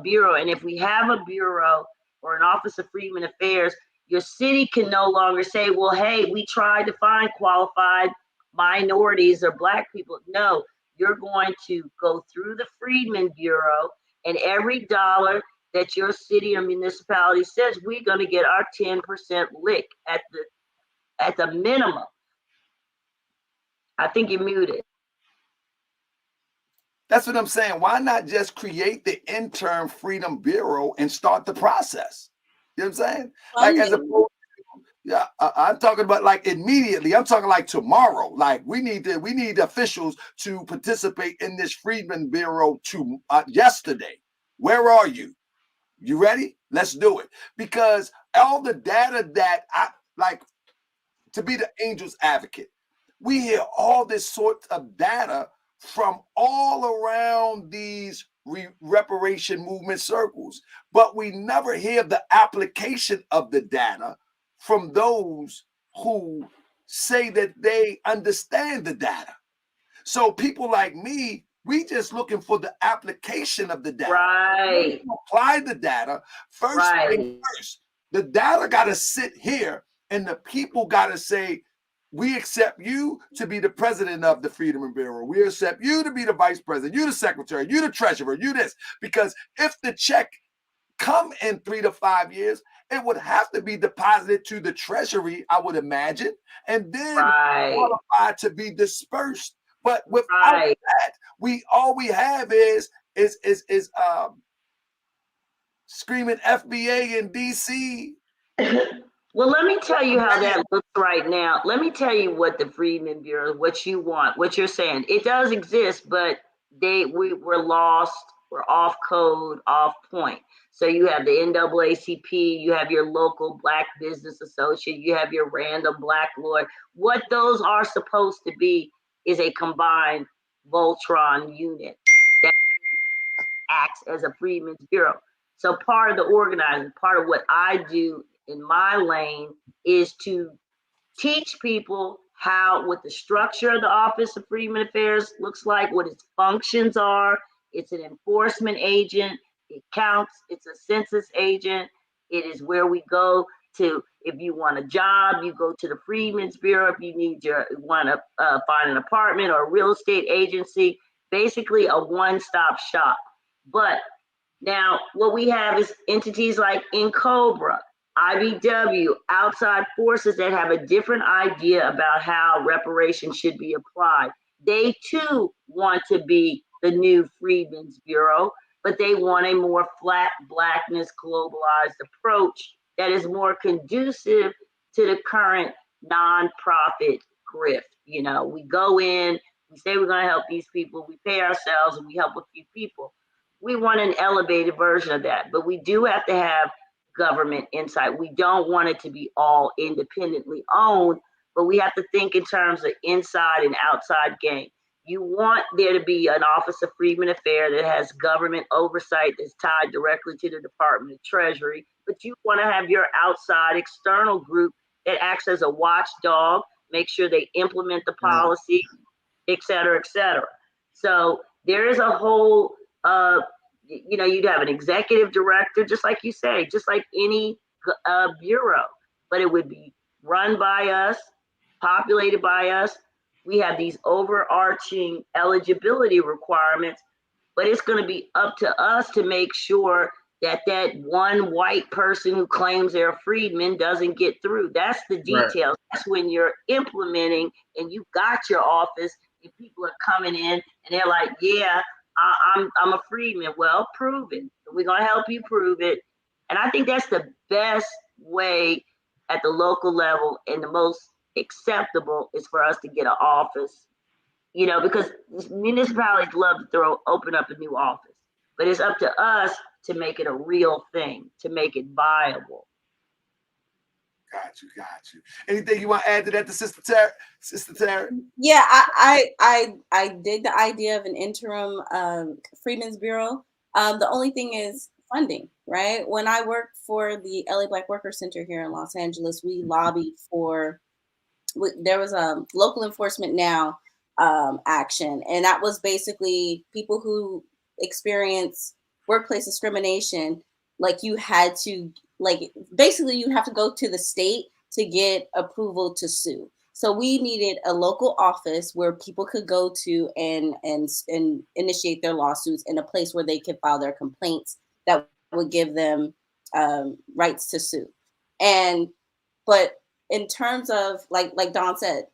bureau. And if we have a bureau or an Office of Freedmen Affairs, your city can no longer say, well, hey, we tried to find qualified minorities or Black people. No, you're going to go through the Freedmen Bureau, and every dollar that your city or municipality says, we're going to get our 10% lick at the minimum. I think you're muted. That's what I'm saying. Why not just create the intern Freedom Bureau and start the process? You know what I'm saying? Like, as opposed to, yeah, I'm talking about like immediately. I'm talking like tomorrow. Like we need officials to participate in this Freedmen Bureau to yesterday. Where are you? You ready? Let's do it. Because all the data that I like, to be the angel's advocate, we hear all this sort of data from all around these reparation movement circles, but we never hear the application of the data from those who say that they understand the data. So people like me, we just looking for the application of the data. Right. Apply the data first. Right. First, the data got to sit here, and the people got to say, we accept you to be the president of the Freedom Bureau. We accept you to be the vice president. You the secretary. You the treasurer. You this. Because if the check come in 3 to 5 years, it would have to be deposited to the treasury, I would imagine, and then qualified to be dispersed. But without that, all we have is screaming FBA in DC. Well, let me tell you how that looks right now. Let me tell you what the Freedmen Bureau, what you want, what you're saying. It does exist, but we're lost, we're off code, off point. So you have the NAACP, you have your local Black business associate, you have your random Black lawyer. What those are supposed to be is a combined Voltron unit that acts as a Freedmen's Bureau. So part of the organizing, part of what I do in my lane is to teach people what the structure of the Office of Freedmen Affairs looks like, what its functions are. It's an enforcement agent. It counts. It's a census agent. It is where we go to, if you want a job, you go to the Freedmen's Bureau. If you want to find an apartment or a real estate agency, basically a one-stop shop. But now what we have is entities like INCOBRA, IBW, outside forces that have a different idea about how reparations should be applied. They too want to be the new Freedmen's Bureau, but they want a more flat Blackness globalized approach that is more conducive to the current nonprofit grift. You know, we go in, we say we're going to help these people, we pay ourselves, and we help a few people. We want an elevated version of that, but we do have to have government insight. We don't want it to be all independently owned, but we have to think in terms of inside and outside game. You want there to be an Office of Freedmen Affairs that has government oversight that's tied directly to the Department of Treasury, but you want to have your outside external group that acts as a watchdog, make sure they implement the policy, et cetera, et cetera. So there is a whole, you know, you'd have an executive director, just like you say, just like any bureau, but it would be run by us, populated by us. We have these overarching eligibility requirements, but it's going to be up to us to make sure that that one white person who claims they're a freedman doesn't get through. That's the details. Right. That's when you're implementing and you got your office and people are coming in and they're like, yeah, I'm a freedman. Well, prove it. We're going to help you prove it. And I think that's the best way at the local level, and the most acceptable is for us to get an office, you know, because municipalities love to open up a new office, but it's up to us to make it a real thing, to make it viable. Got you. Anything you want to add to that, Sister Tara? Yeah, I dig the idea of an interim Freedmen's Bureau. The only thing is funding, right? When I worked for the LA Black Workers Center here in Los Angeles, we lobbied for, there was a local enforcement now action, and that was basically people who experience workplace discrimination. Like you had to, basically you have to go to the state to get approval to sue. So we needed a local office where people could go to and initiate their lawsuits, in a place where they could file their complaints that would give them rights to sue. But in terms of, like Dawn said,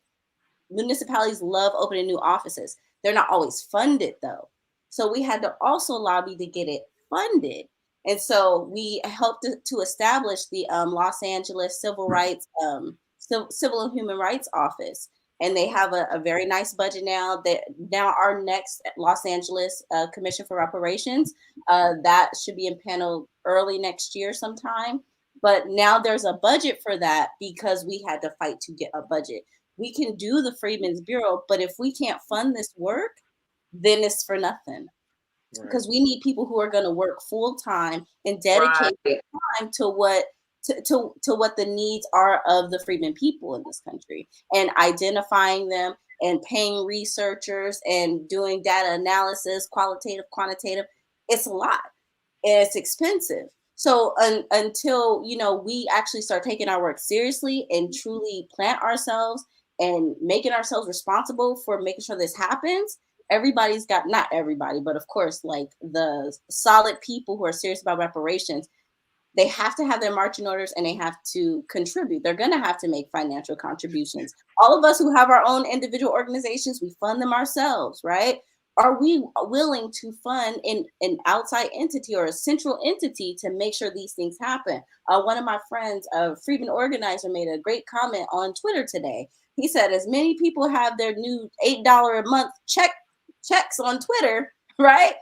municipalities love opening new offices. They're not always funded though. So we had to also lobby to get it funded. And so we helped to establish the Los Angeles Civil Rights, Civil and Human Rights Office. And they have a very nice budget now. Now our next Los Angeles Commission for Reparations, that should be impaneled early next year sometime. But now there's a budget for that because we had to fight to get a budget. We can do the Freedmen's Bureau, but if we can't fund this work, then it's for nothing. Because we need people who are going to work full time and dedicate their time to what the needs are of the freedmen people in this country, and identifying them and paying researchers and doing data analysis, qualitative, quantitative. It's a lot and it's expensive. So until, you know, we actually start taking our work seriously and truly plant ourselves and making ourselves responsible for making sure this happens, everybody's got, not everybody, but of course, like the solid people who are serious about reparations, they have to have their marching orders and they have to contribute. They're going to have to make financial contributions. All of us who have our own individual organizations, we fund them ourselves, right? Are we willing to fund an outside entity or a central entity to make sure these things happen? One of my friends, a Freedman organizer, made a great comment on Twitter today. He said, as many people have their new $8 a month checks on Twitter, right?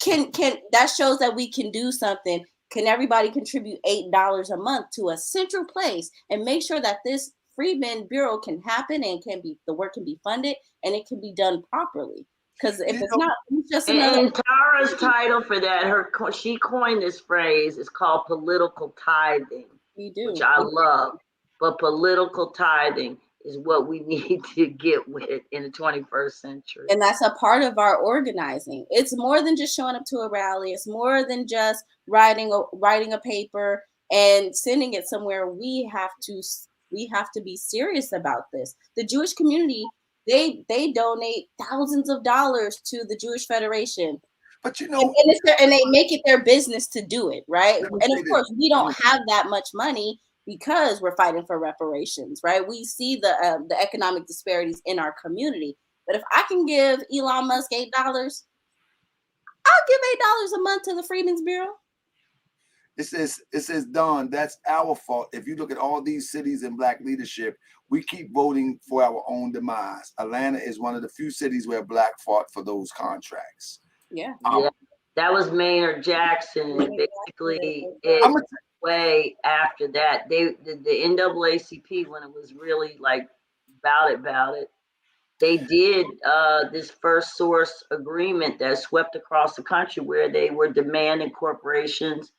Can that shows that we can do something. Can everybody contribute $8 a month to a central place and make sure that this Freedmen Bureau can happen and the work can be funded and it can be done properly? Because if it's not, it's just another. And Tara's title for that, she coined this phrase. It's called political tithing, which I love. But political tithing is what we need to get with in the 21st century. And that's a part of our organizing. It's more than just showing up to a rally. It's more than just writing a paper and sending it somewhere. We have to be serious about this. The Jewish community, they donate thousands of dollars to the Jewish Federation. But you know, and they make it their business to do it, right? And of course, we don't have that much money because we're fighting for reparations, right? We see the economic disparities in our community. But if I can give Elon Musk $8, I'll give $8 a month to the Freedmen's Bureau. It says, Don, that's our fault. If you look at all these cities in Black leadership, we keep voting for our own demise. Atlanta is one of the few cities where Black fought for those contracts. Yeah. Yeah, that was Maynard Jackson, and basically it I'm gonna way after that. The NAACP, when it was really like about it, they did this first source agreement that swept across the country where they were demanding corporations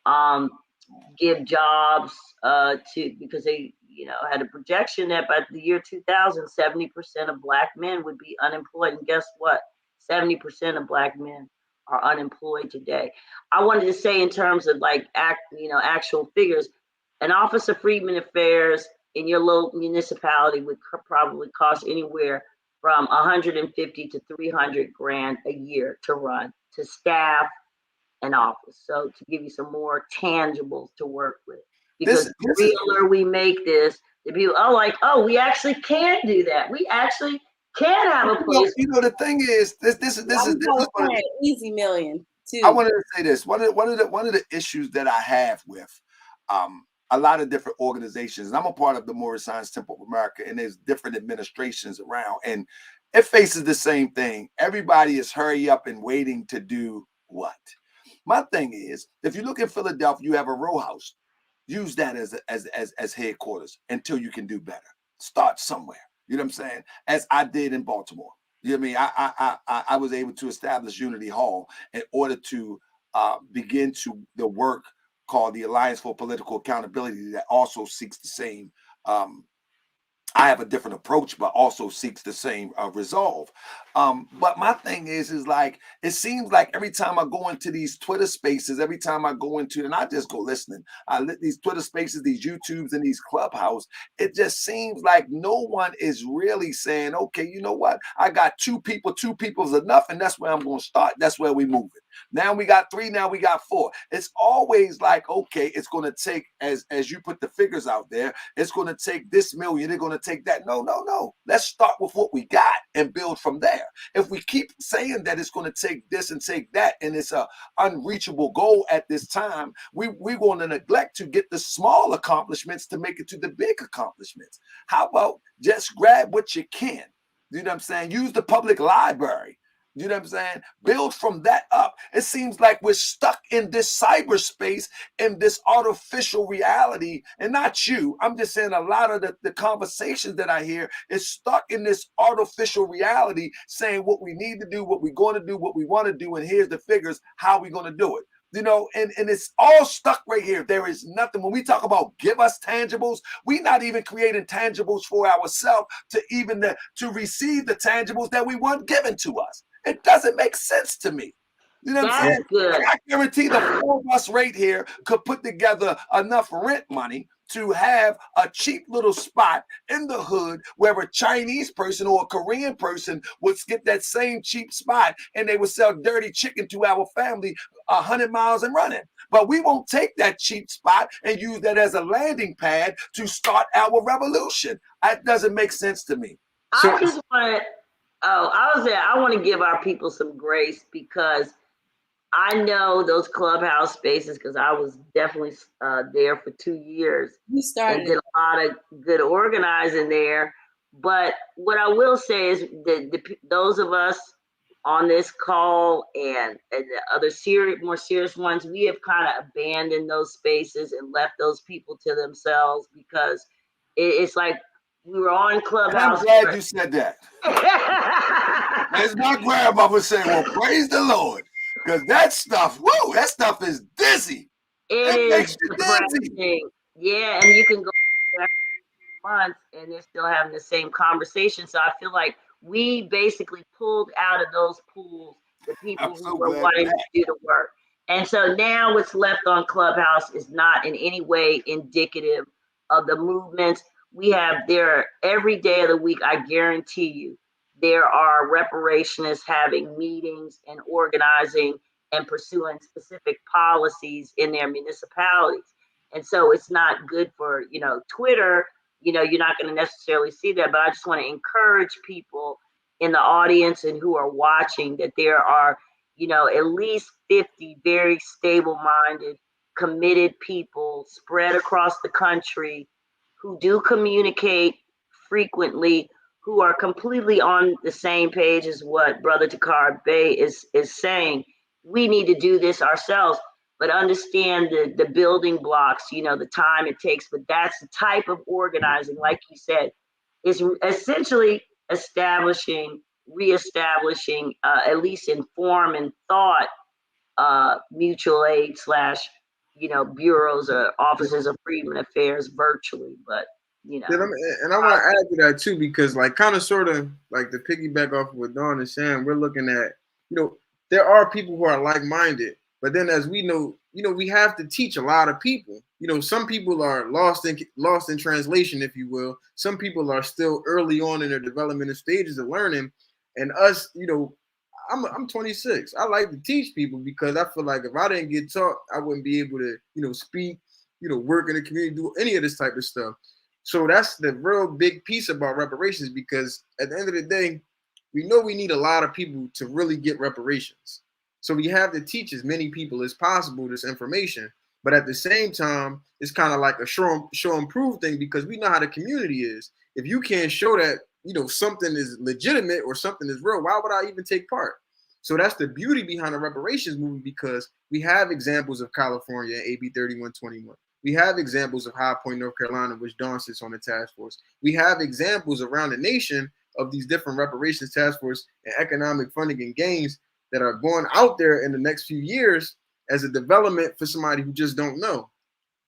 um, give jobs to, because they had a projection that by the year 2000, 70% of Black men would be unemployed. And guess what? 70% of Black men are unemployed today. I wanted to say in terms of like actual figures, an Office of Freedman Affairs in your local municipality would probably cost anywhere from 150 to 300 grand a year to run, to staff an office. So to give you some more tangibles to work with, because the realer we make this, the people we actually can do that. We actually can have a place. The thing is, this is easy million too. I wanted to say this. One of the issues that I have with a lot of different organizations, and I'm a part of the Moorish Science Temple of America, and there's different administrations around, and it faces the same thing. Everybody is hurry up and waiting to do what? My thing is, if you look at Philadelphia, you have a row house. Use that as headquarters until you can do better. Start somewhere. You know what I'm saying? As I did in Baltimore. You know what I mean? I was able to establish Unity Hall in order to begin the work called the Alliance for Political Accountability that also seeks the same. I have a different approach, but also seeks the same resolve. But my thing is like, it seems like every time I go into these Twitter spaces, every time I go into, and I just go listening, these Twitter spaces, these YouTubes, and these Clubhouse, it just seems like no one is really saying, okay, you know what? I got two people is enough, and that's where I'm going to start. That's where we move it. Now we got 3, now we got 4. It's always like, okay, it's going to take, as you put the figures out there, it's going to take this million, they're going to take that. No. Let's start with what we got and build from there. If we keep saying that it's going to take this and take that, and it's a unreachable goal at this time, we're going to neglect to get the small accomplishments to make it to the big accomplishments. How about just grab what you can? You know what I'm saying? Use the public library. You know what I'm saying? Build from that up. It seems like we're stuck in this cyberspace, in this artificial reality, and not you. I'm just saying a lot of the conversations that I hear is stuck in this artificial reality, saying what we need to do, what we're going to do, what we want to do, and here's the figures, how we're going to do it. And it's all stuck right here. There is nothing. When we talk about give us tangibles, we're not even creating tangibles for ourselves to receive the tangibles that we want given to us. It doesn't make sense to me. You know what I'm saying? Good. I guarantee the 4 of us right here could put together enough rent money to have a cheap little spot in the hood where a Chinese person or a Korean person would get that same cheap spot, and they would sell dirty chicken to our family 100 miles and running. But we won't take that cheap spot and use that as a landing pad to start our revolution. That doesn't make sense to me. I just want to, I want to give our people some grace, because I know those Clubhouse spaces, because I was definitely there for 2 years. You started and did a lot of good organizing there. But what I will say is that those of us on this call and the other more serious ones, we have kind of abandoned those spaces and left those people to themselves, because it's like we were on Clubhouse. And I'm glad you said that. As my grandmother said, well, praise the Lord. Because that stuff is dizzy. It makes is you dizzy. Yeah, and you can go months and they're still having the same conversation. So I feel like we basically pulled out of those pools the people who were wanting to do the work. And so now what's left on Clubhouse is not in any way indicative of the movements we have there. Every day of the week, I guarantee you, there are reparationists having meetings and organizing and pursuing specific policies in their municipalities. And so it's not good for, Twitter. You're not going to necessarily see that, but I just want to encourage people in the audience and who are watching that there are, at least 50 very stable-minded committed people spread across the country who do communicate frequently, who are completely on the same page as what Brother Takar Bey is saying. We need to do this ourselves, but understand the building blocks, you know, the time it takes. But that's the type of organizing, like you said, is essentially reestablishing, at least in form and thought, mutual aid / bureaus or offices of Freedman Affairs virtually. But and I want to add to that too, because like kind of sort of like to piggyback off of what Dawn is saying, we're looking at, there are people who are like-minded, but then as we know, we have to teach a lot of people. Some people are lost in translation, if you will. Some people are still early on in their developmental stages of learning, and us, I'm 26. I like to teach people because I feel like if I didn't get taught, I wouldn't be able to, speak, work in the community, do any of this type of stuff. So that's the real big piece about reparations, because at the end of the day, we know we need a lot of people to really get reparations. So we have to teach as many people as possible this information. But at the same time, it's kind of like a show and prove thing, because we know how the community is. If you can't show that, something is legitimate or something is real, why would I even take part? So that's the beauty behind the reparations movement, because we have examples of California, AB 3121. We have examples of High Point, North Carolina, which Dawn sits on the task force. We have examples around the nation of these different reparations task force and economic funding and gains that are going out there in the next few years as a development for somebody who just don't know.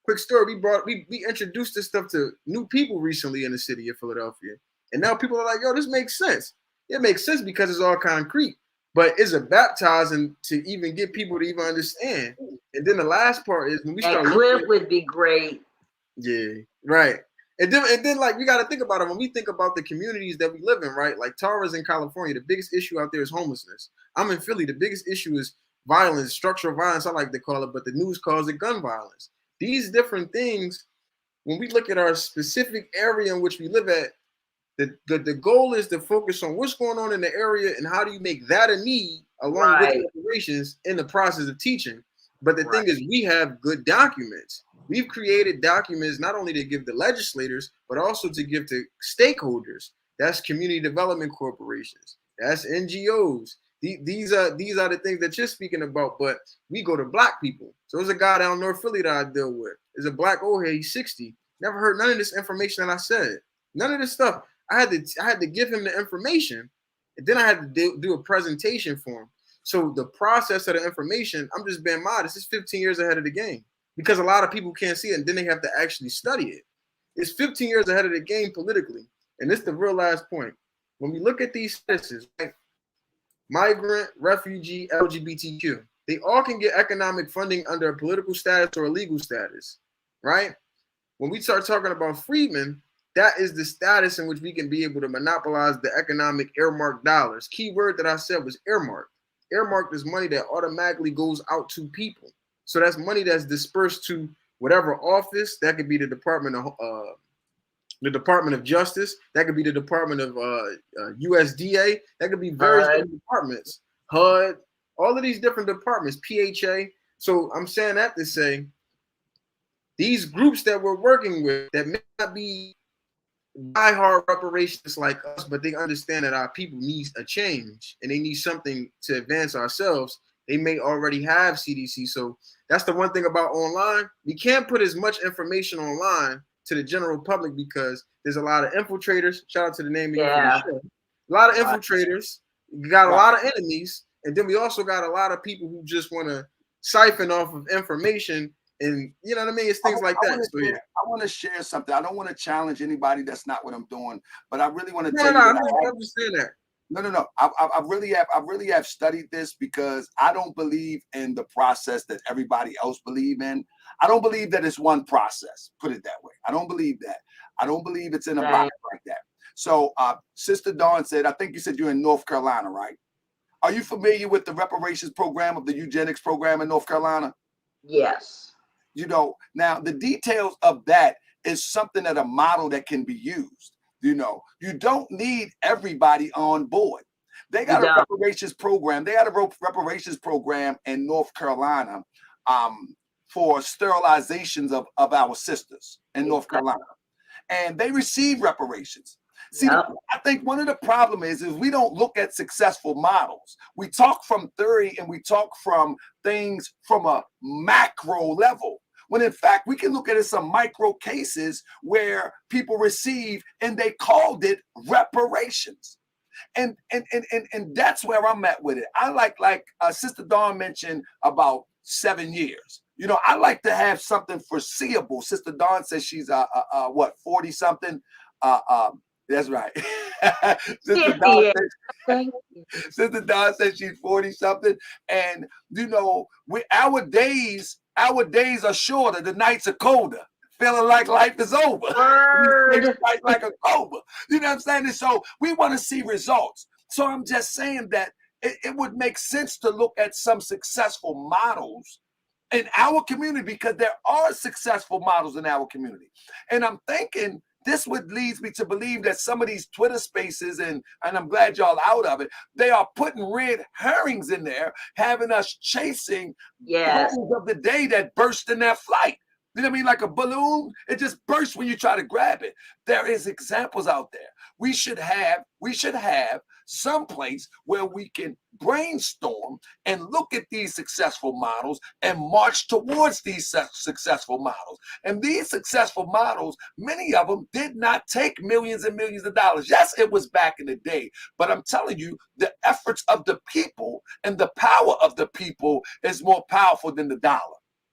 Quick story, we introduced this stuff to new people recently in the city of Philadelphia. And now people are like, yo, this makes sense. It makes sense because it's all concrete. But is it baptizing to even get people to even understand? And then the last part is when we start. That clip would be great. Yeah, right. And then like we got to think about it when we think about the communities that we live in, right? Like Tara's in California, the biggest issue out there is homelessness. I'm in Philly, the biggest issue is violence, structural violence, I like to call it, but the news calls it gun violence. These different things, when we look at our specific area in which we live at, the goal is to focus on what's going on in the area and how do you make that a need along with reparations in the process of teaching. But the thing is, we have good documents. We've created documents not only to give to legislators, but also to give to stakeholders. That's community development corporations. That's NGOs. These are the things that you're speaking about, but we go to black people. So there's a guy down North Philly that I deal with. There's a black old head, he's 60. Never heard none of this information that I said. None of this stuff. I had to give him the information, and then I had to do a presentation for him. So the process of the information, I'm just being modest, it's 15 years ahead of the game, because a lot of people can't see it, and then they have to actually study it. It's 15 years ahead of the game politically, and this is the real last point. When we look at these statuses, like migrant, refugee, LGBTQ, they all can get economic funding under a political status or a legal status, right? When we start talking about Freedman, that is the status in which we can be able to monopolize the economic earmarked dollars. Key word that I said was earmarked. Earmarked is money that automatically goes out to people. So that's money that's dispersed to whatever office. That could be the Department of Justice. That could be the Department of USDA. That could be various different departments. HUD, all of these different departments, PHA. So I'm saying that to say these groups that we're working with that may not be diehard reparations like us, but they understand that our people need a change and they need something to advance ourselves. They may already have CDC. So that's the one thing about online. We can't put as much information online to the general public because there's a lot of infiltrators. Shout out to the name of you for the show. A lot of infiltrators. You got a lot of enemies. And then we also got a lot of people who just want to siphon off of information. And you know what I mean? It's things like that. I want to share something. I don't want to challenge anybody. That's not what I'm doing. But I really want to tell you. I'm just saying that. No. I really have studied this because I don't believe in the process that everybody else believe in. I don't believe that it's one process. Put it that way. I don't believe that. I don't believe it's in a box like that. So Sister Dawn said, I think you said you're in North Carolina, right? Are you familiar with the reparations program of the eugenics program in North Carolina? Yes. You know, now the details of that is something that a model that can be used. You know, you don't need everybody on board. They got a reparations program. They had a reparations program in North Carolina for sterilizations of our sisters in North Carolina. And they received reparations. See, Yep. I think one of the problem is we don't look at successful models. We talk from theory and we talk from things from a macro level, when in fact we can look at some micro cases where people receive and they called it reparations. And that's where I'm at with it. I like Sister Dawn mentioned about 7 years. You know, I like to have something foreseeable. Sister Dawn says she's what, 40 something. That's right. Sister Dawn says, Sister Dawn says she's 40 something, and you know, our days are shorter. The nights are colder. Feeling like life is over. Word. Like a cobra. You know what I'm saying? And so we want to see results. So I'm just saying that it would make sense to look at some successful models in our community, because there are successful models in our community. And I'm thinking this would lead me to believe that some of these Twitter spaces, and I'm glad y'all out of it, they are putting red herrings in there, having us chasing polls of the day that burst in their flight. You know what I mean? Like a balloon, it just bursts when you try to grab it. There is examples out there. We should have some place where we can brainstorm and look at these successful models and march towards these successful models. And these successful models, many of them did not take millions and millions of dollars. Yes, it was back in the day, but I'm telling you, the efforts of the people and the power of the people is more powerful than the dollar.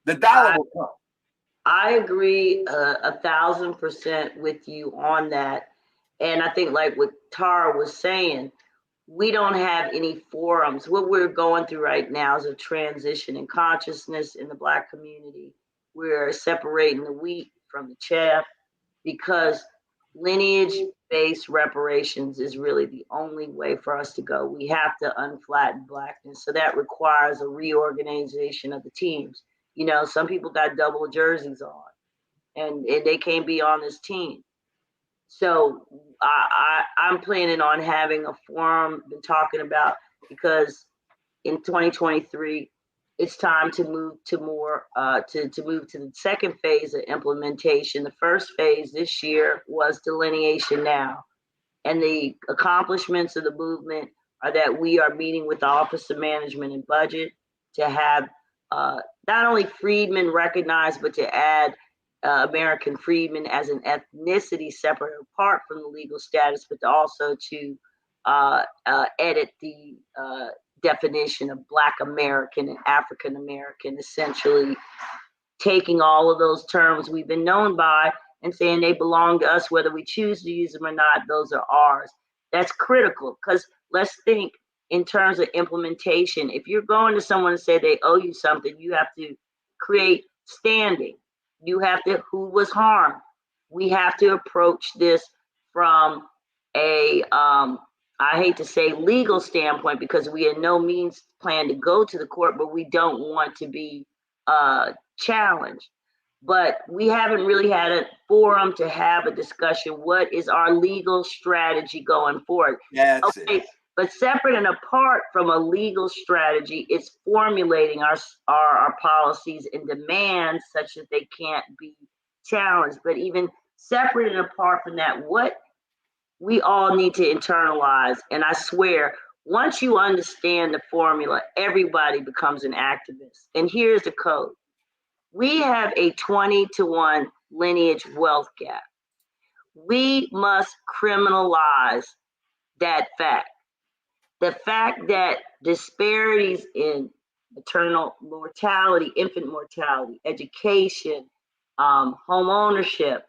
The dollar will come. I agree 1,000% with you on that. And I think like what Tara was saying, we don't have any forums. What we're going through right now is a transition in consciousness in the Black community. We're separating the wheat from the chaff, because lineage-based reparations is really the only way for us to go. We have to unflatten Blackness. So that requires a reorganization of the teams. You know, some people got double jerseys on, and they can't be on this team. So I'm planning on having a forum, been talking about, because in 2023, it's time to move to more, to move to the second phase of implementation. The first phase this year was delineation now. And the accomplishments of the movement are that we are meeting with the Office of Management and Budget to have not only freedmen recognized, but to add American freedmen as an ethnicity separate and apart from the legal status, but also to edit the definition of Black American and African American, essentially taking all of those terms we've been known by and saying they belong to us, whether we choose to use them or not. Those are ours. That's critical, because let's think in terms of implementation. If you're going to someone and say they owe you something, you have to create standing. You have to, who was harmed? We have to approach this from a, I hate to say legal standpoint, because we in no means plan to go to the court, but we don't want to be challenged. But we haven't really had a forum to have a discussion. What is our legal strategy going forward? That's okay, it. But separate and apart from a legal strategy, it's formulating our policies and demands such that they can't be challenged. But even separate and apart from that, what we all need to internalize, and I swear, once you understand the formula, everybody becomes an activist. And here's the code. We have a 20-to-1 lineage wealth gap. We must criminalize that fact. The fact that disparities in maternal mortality, infant mortality, education, home ownership,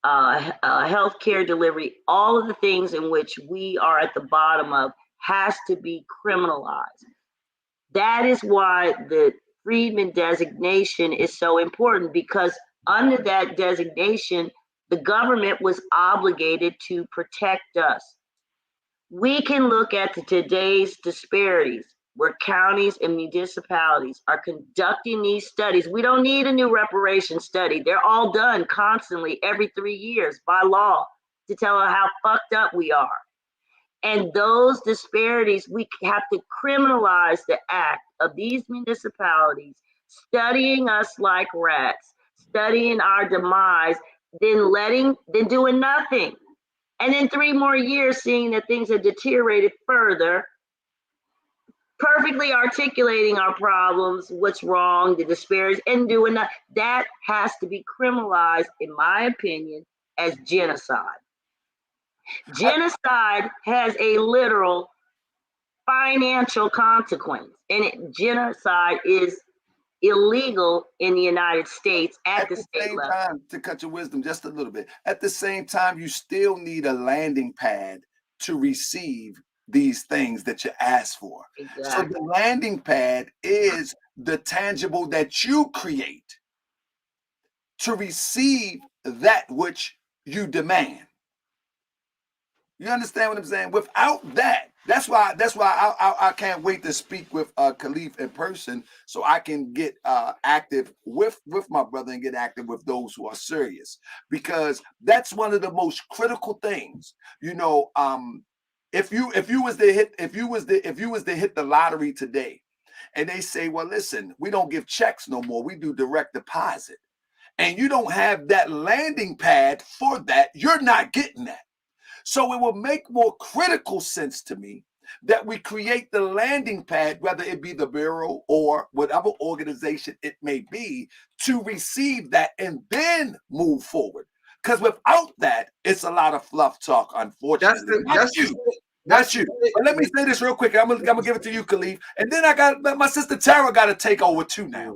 healthcare delivery, all of the things in which we are at the bottom of has to be criminalized. That is why the Freedman designation is so important, because under that designation, the government was obligated to protect us. We can look at today's disparities where counties and municipalities are conducting these studies. We don't need a new reparation study. They're all done constantly every 3 years by law to tell us how fucked up we are. And those disparities, we have to criminalize the act of these municipalities studying us like rats, studying our demise, then doing nothing. And then 3 more years seeing that things have deteriorated further, perfectly articulating our problems, what's wrong, the disparities, and doing that. That has to be criminalized, in my opinion, as genocide. Genocide has a literal financial consequence, and genocide is illegal in the United States at the state same level. time, to cut your wisdom just a little bit, at the same time, you still need a landing pad to receive these things that you ask for. Exactly. So the landing pad is the tangible that you create to receive that which you demand. You understand what I'm saying? Without that, that's why I can't wait to speak with Khalif in person, so I can get active with my brother and get active with those who are serious, because that's one of the most critical things. You know, if you was to hit the lottery today, and they say, well, listen, we don't give checks no more, we do direct deposit, and you don't have that landing pad for that, you're not getting that. So it will make more critical sense to me that we create the landing pad, whether it be the Bureau or whatever organization it may be, to receive that and then move forward. Because without that, it's a lot of fluff talk, unfortunately. That's you. But let me say this real quick. I'm gonna give it to you, Khalif. And then I got my sister Tara got to take over too now.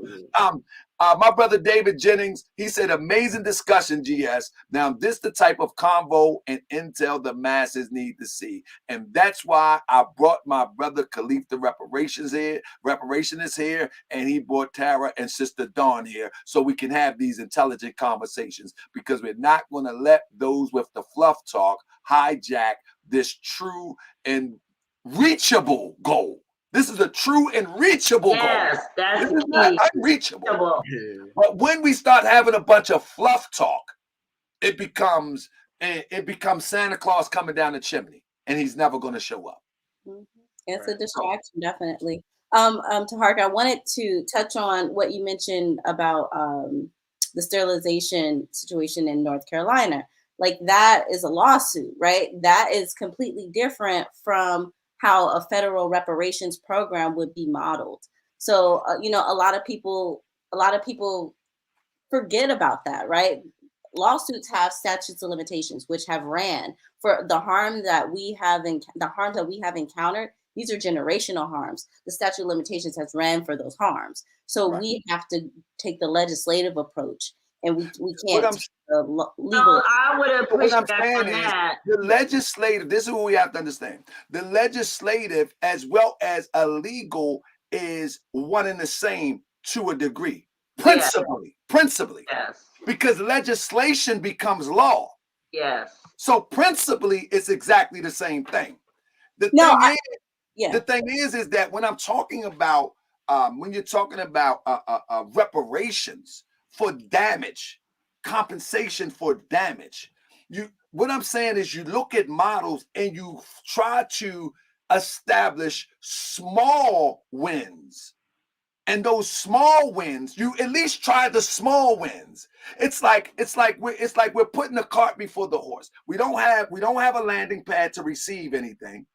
My brother David Jennings, he said, amazing discussion, GS. Now, this the type of convo and intel the masses need to see. And that's why I brought my brother Khalif the reparationist here, and he brought Tara and Sister Dawn here so we can have these intelligent conversations, because we're not going to let those with the fluff talk hijack this true and reachable goal. This is a true and reachable goal. Yes, that's this is not unreachable. Yeah. But when we start having a bunch of fluff talk, it becomes Santa Claus coming down the chimney, and he's never going to show up. It's a distraction, definitely. Tahark, I wanted to touch on what you mentioned about the sterilization situation in North Carolina. Like, that is a lawsuit, right? That is completely different from how a federal reparations program would be modeled. So, a lot of people forget about that, right? Lawsuits have statutes of limitations, which have ran for the harm that we have encountered. These are generational harms. The statute of limitations has ran for those harms. So we have to take the legislative approach, and we can't take the legal. I would have pushed back on that. The legislative, this is what we have to understand. The legislative as well as illegal is one and the same to a degree. Principally. Yes. Because legislation becomes law. Yes. So principally, it's exactly the same thing. The thing is that when I'm talking about, when you're talking about reparations for damage, compensation for damage, what I'm saying is you look at models and you try to establish small wins. And those small wins, you at least try the small wins. It's like we're putting the cart before the horse. We don't have a landing pad to receive anything.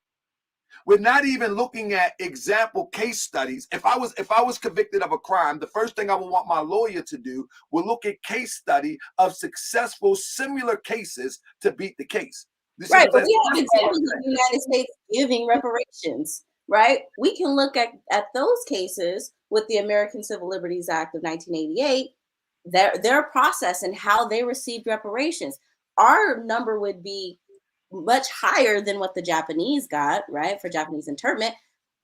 We're not even looking at example case studies. If I was convicted of a crime, the first thing I would want my lawyer to do will look at case study of successful similar cases to beat the case. Right, but we have examples of the United States giving reparations. Right, we can look at those cases with the American Civil Liberties Act of 1988, their process and how they received reparations. Our number would be much higher than what the Japanese got, right, for Japanese internment.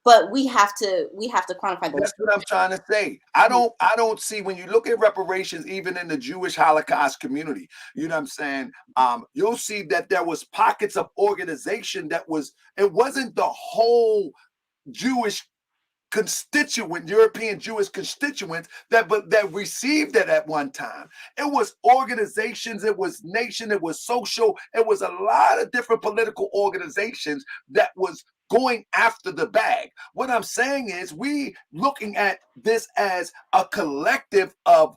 But we have to quantify those. That's what I'm trying to say. I don't see, when you look at reparations, even in the Jewish Holocaust community, you know what I'm saying? You'll see that there was pockets of organization it wasn't the whole Jewish constituent, European Jewish constituents that received it at one time. It was organizations, it was nation, it was social, it was a lot of different political organizations that was going after the bag. What I'm saying is we looking at this as a collective of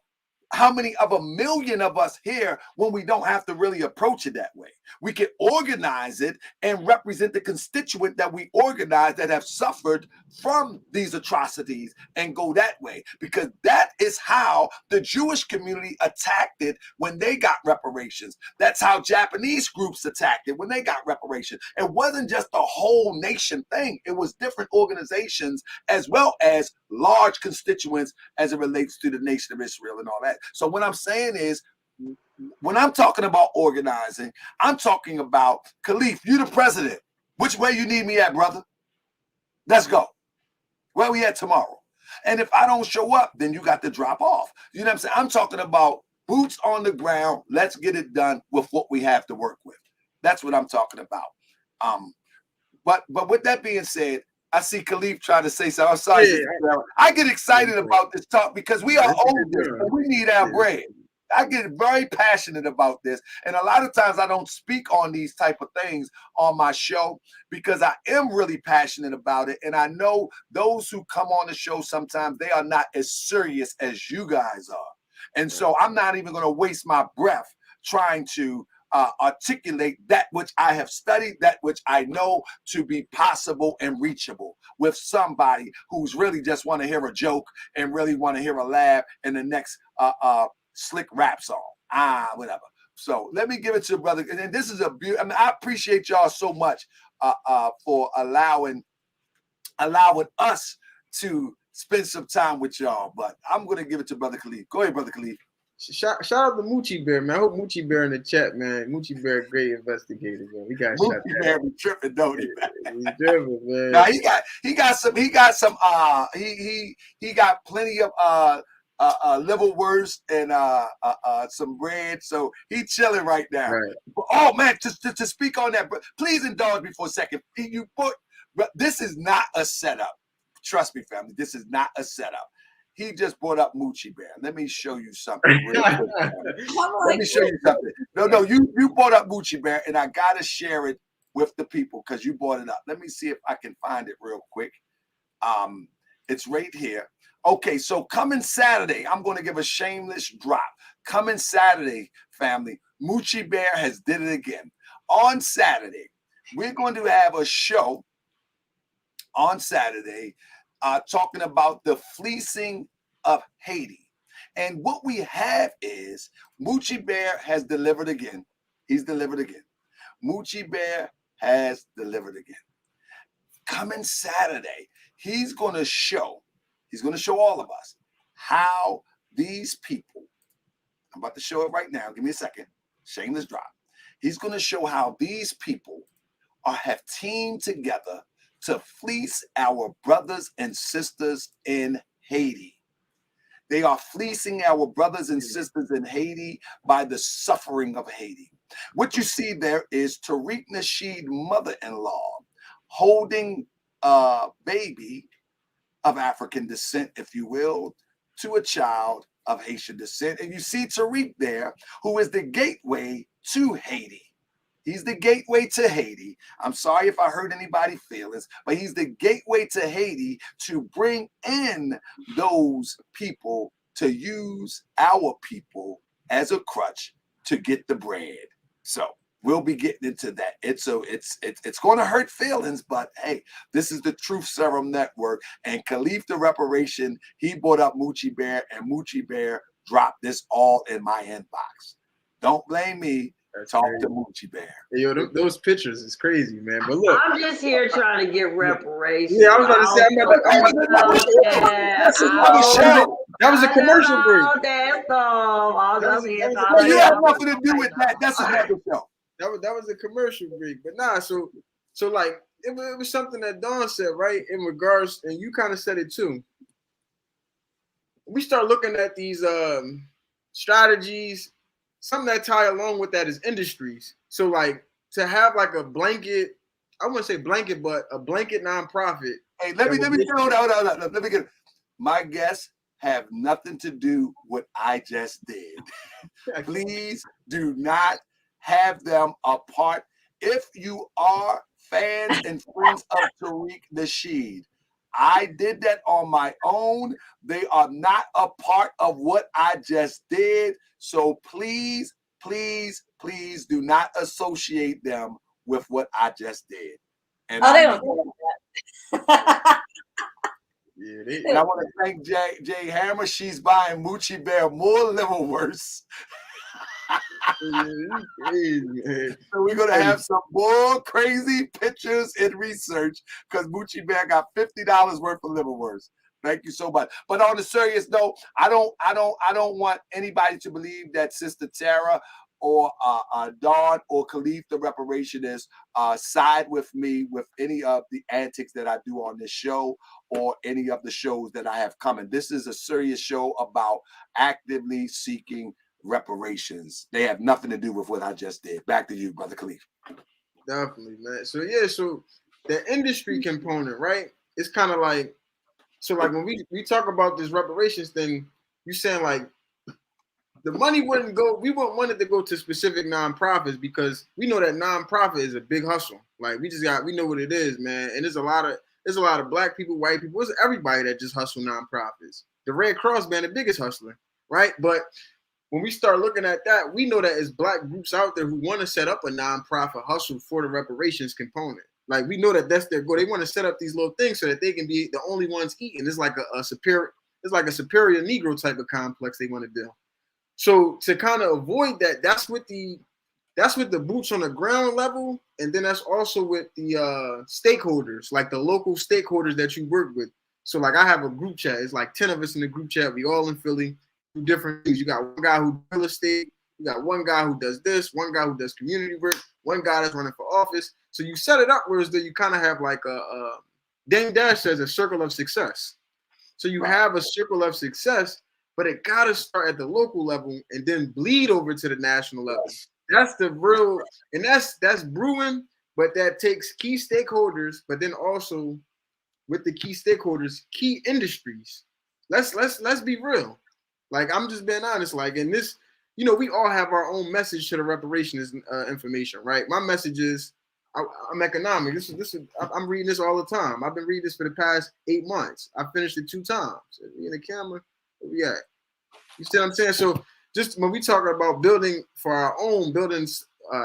how many of a million of us here when we don't have to really approach it that way. We can organize it and represent the constituent that we organize that have suffered from these atrocities and go that way, because that is how the Jewish community attacked it when they got reparations. That's how Japanese groups attacked it when they got reparations. It wasn't just a whole nation thing. It was different organizations as well as large constituents as it relates to the nation of Israel and all that. So what I'm saying is, when I'm talking about organizing, I'm talking about, Khalif, you the president. Which way you need me at, brother? Let's go. Where we at tomorrow? And if I don't show up, then you got to drop off. You know what I'm saying? I'm talking about boots on the ground. Let's get it done with what we have to work with. That's what I'm talking about. But with that being said, I see Khalif trying to say something. I'm sorry. Yeah. I get excited about this talk because we are older and we need our bread. I get very passionate about this. And a lot of times I don't speak on these type of things on my show because I am really passionate about it. And I know those who come on the show sometimes, they are not as serious as you guys are. And so I'm not even going to waste my breath trying to articulate that which I have studied, that which I know to be possible and reachable with somebody who's really just want to hear a joke and really want to hear a laugh in the next slick rap song, whatever. So let me give it to brother. And this is a beautiful. I mean, I appreciate y'all so much for allowing us to spend some time with y'all. But I'm going to give it to brother Khalif. Go ahead, brother Khalif. Shout out to Moochie Bear, man. I hope Moochie Bear in the chat, man. Moochie Bear, great investigator, man. We got Moochie Bear be tripping, don't he? He's tripping, man. Now he got plenty of liverwurst and some bread, so he chilling right now. Right. Oh man, to speak on that, but please indulge me for a second. This is not a setup. Trust me, family. This is not a setup. He just brought up Moochie Bear. Let me show you something real quick. Let me show you something. No, you brought up Moochie Bear, and I gotta share it with the people because you brought it up. Let me see if I can find it real quick. It's right here. Okay, so coming Saturday, I'm going to give a shameless drop. Coming Saturday, family, Moochie Bear has did it again. On Saturday, we're going to have a show on Saturday talking about the fleecing of Haiti. And what we have is Moochie Bear has delivered again. He's delivered again. Moochie Bear has delivered again. Coming Saturday, he's going to show all of us how these people, I'm about to show it right now. Give me a second. Shameless drop. He's going to show how these people have teamed together to fleece our brothers and sisters in Haiti. They are fleecing our brothers and sisters in Haiti by the suffering of Haiti. What you see there is Tariq Nasheed, mother-in-law, holding a baby of African descent, if you will, to a child of Haitian descent. And you see Tariq there, who is the gateway to Haiti. He's the gateway to Haiti. I'm sorry if I hurt anybody's feelings, but he's the gateway to Haiti to bring in those people to use our people as a crutch to get the bread. So we'll be getting into that. It's going to hurt feelings, but hey, this is the Truth Serum Network. And Khalif the Reparation, he brought up Moochie Bear, and Moochie Bear dropped this all in my inbox. Don't blame me. Talk crazy. To Moochie Bear. Hey, yo, those pictures is crazy, man. But look, I'm just here trying to get reparations. Yeah, I was about to say, that was a commercial break. You have nothing to do with that. That's another show. That was a commercial break. But nah, so like it was something that Dawn said, right? In regards, and you kind of said it too. We start looking at these strategies. Something that tie along with that is industries. So like to have like a blanket, I wouldn't say blanket, but a blanket nonprofit. Hey, let me hold on. Let me get my guests have nothing to do with what I just did. Please do not have them a part if you are fans and friends of Tariq Nasheed, I did that on my own. They are not a part of what I just did. So please, please, please do not associate them with what I just did. And Oh, I they mean, don't do Yeah, and I want to thank Jay Hammer. She's buying Moochie Bear more liverwurst. So we're gonna have some more crazy pictures and research because Moochie Bear got $50 worth of liverwurst. Thank you so much. But on a serious note, I don't want anybody to believe that Sister Tara or Dawn or Khalif, the reparationist, side with me with any of the antics that I do on this show or any of the shows that I have coming. This is a serious show about actively seeking reparations. They have nothing to do with what I just did. Back to you, Brother Khalif. Definitely, man. So yeah, so the industry component, right? It's kind of like, so like when we talk about this reparations thing, you saying like the money wouldn't go, we wouldn't want it to go to specific nonprofits because we know that nonprofit is a big hustle. Like we know what it is, man. And there's a lot of black people, white people, it's everybody that just hustle nonprofits. The Red Cross being the biggest hustler, right? But when we start looking at that, we know that there's black groups out there who want to set up a nonprofit hustle for the reparations component. Like we know that that's their goal. They want to set up these little things so that they can be the only ones eating. It's like a superior Negro type of complex they want to build. So to kind of avoid that, that's with the boots on the ground level, and then that's also with the stakeholders, like the local stakeholders that you work with. So like I have a group chat. It's like 10 of us in the group chat. We all in Philly, do different things. You got one guy who does real estate. You got one guy who does this. One guy who does community work. One guy that's running for office. So you set it up whereas you kind of have like Dame Dash says a circle of success. So you have a circle of success, but it got to start at the local level and then bleed over to the national level. That's the real, and that's brewing, but that takes key stakeholders, but then also with the key stakeholders, key industries. Let's be real. Like I'm just being honest. Like in this, we all have our own message to the reparations information, right? My message is I'm economic. I'm reading this all the time. I've been reading this for the past 8 months. I finished it 2 times. In the camera, where we at? You see what I'm saying? So just when we talk about building for our own, building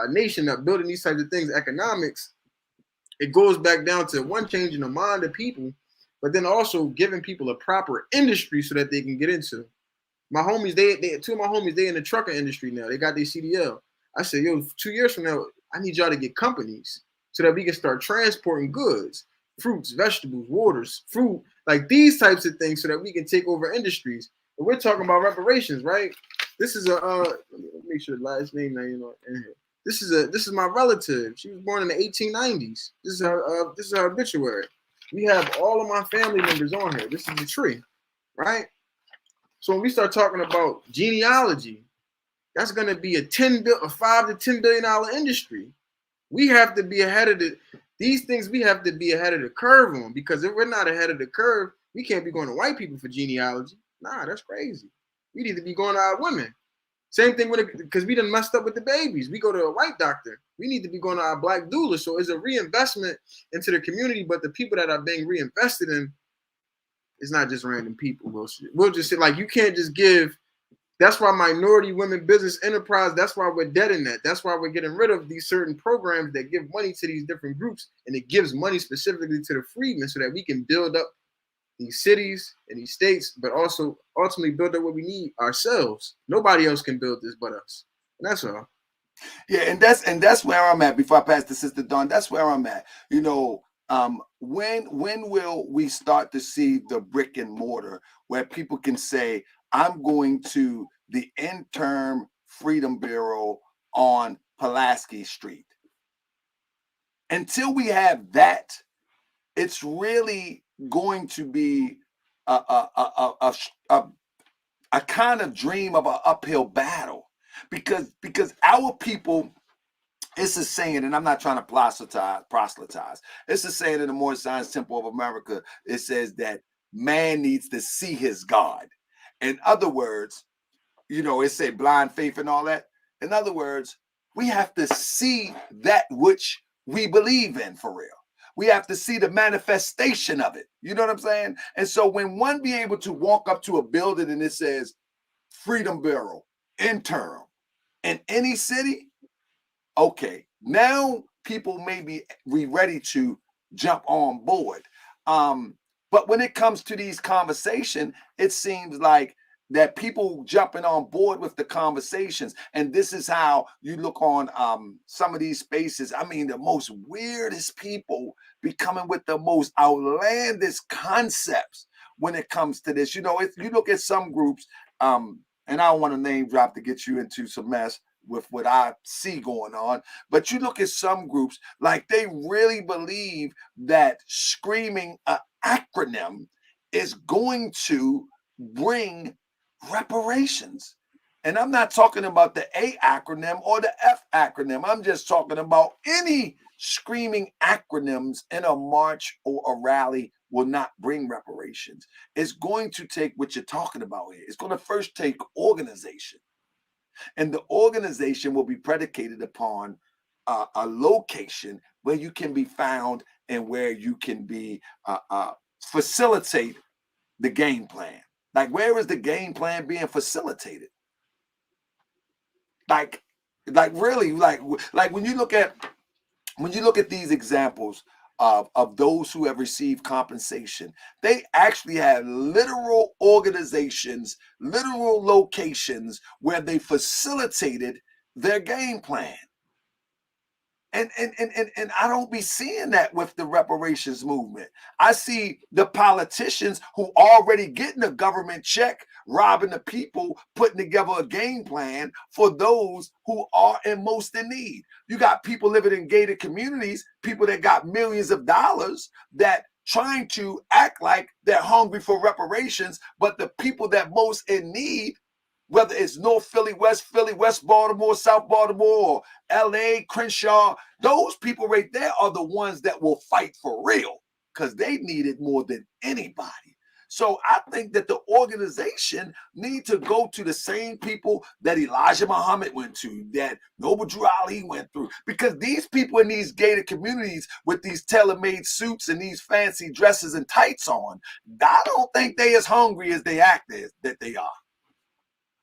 nation up, building these types of things, economics, it goes back down to one, changing the mind of people, but then also giving people a proper industry so that they can get into. My homies, two of my homies, they in the trucking industry now. They got their CDL. I said, yo, 2 years from now, I need y'all to get companies so that we can start transporting goods, fruits, vegetables, waters, fruit, like these types of things so that we can take over industries. And we're talking about reparations, right? This is let me make sure the last name now, in here. This is my relative. She was born in the 1890s. This is her obituary. We have all of my family members on here. This is the tree, right? So when we start talking about genealogy, that's going to be a $5 to $10 billion industry. We have to be ahead of these things. We have to be ahead of the curve on, because if we're not ahead of the curve, we can't be going to white people for genealogy. Nah, that's crazy. We need to be going to our women. Same thing because we done messed up with the babies. We go to a white doctor. We need to be going to our black doula. So it's a reinvestment into the community, but the people that are being reinvested in, it's not just random people. We'll just say, like, you can't just give. That's why minority women business enterprise, that's why we're dead in that. That's why we're getting rid of these certain programs that give money to these different groups, and it gives money specifically to the freedmen so that we can build up these cities and these states, but also ultimately build up what we need ourselves. Nobody else can build this but us. And that's all. Yeah, and that's where I'm at. Before I pass to Sister Dawn, that's where I'm at. When will we start to see the brick and mortar where people can say, I'm going to the Interim Freedom Bureau on Pulaski Street? Until we have that, it's really going to be a kind of dream of an uphill battle, because our people, it's a saying, and I'm not trying to proselytize. It's a saying in the Moorish Science Temple of America. It says that man needs to see his God. In other words, it say blind faith and all that. In other words, we have to see that which we believe in for real. We have to see the manifestation of it. You know what I'm saying? And so when one be able to walk up to a building and it says Freedom Bureau, interim, in any city, okay, now people may be ready to jump on board. But when it comes to these conversations, it seems like that people jumping on board with the conversations, and this is how you look on some of these spaces. I mean, the most weirdest people be coming with the most outlandish concepts when it comes to this. You know, if you look at some groups, and I don't want to name drop to get you into some mess with what I see going on, but you look at some groups like they really believe that screaming an acronym is going to bring reparations. And I'm not talking about the A acronym or the F acronym. I'm just talking about any screaming acronyms in a march or a rally will not bring reparations. It's going to take what you're talking about here. It's going to first take organization. And the organization will be predicated upon a location where you can be found and where you can be facilitate the game plan. Like, where is the game plan being facilitated? Like really, like when you look at these examples of those who have received compensation, they actually have literal organizations, literal locations where they facilitated their game plan. And I don't be seeing that with the reparations movement. I see the politicians who already getting a government check, robbing the people, putting together a game plan for those who are in most in need. You got people living in gated communities, people that got millions of dollars that trying to act like they're hungry for reparations, but the people that most in need, whether it's North Philly, West Baltimore, South Baltimore, or LA, Crenshaw, those people right there are the ones that will fight for real because they need it more than anybody. So I think that the organization need to go to the same people that Elijah Muhammad went to, that Noble Drew Ali went through, because these people in these gated communities with these tailor-made suits and these fancy dresses and tights on, I don't think they as hungry as they act as that they are.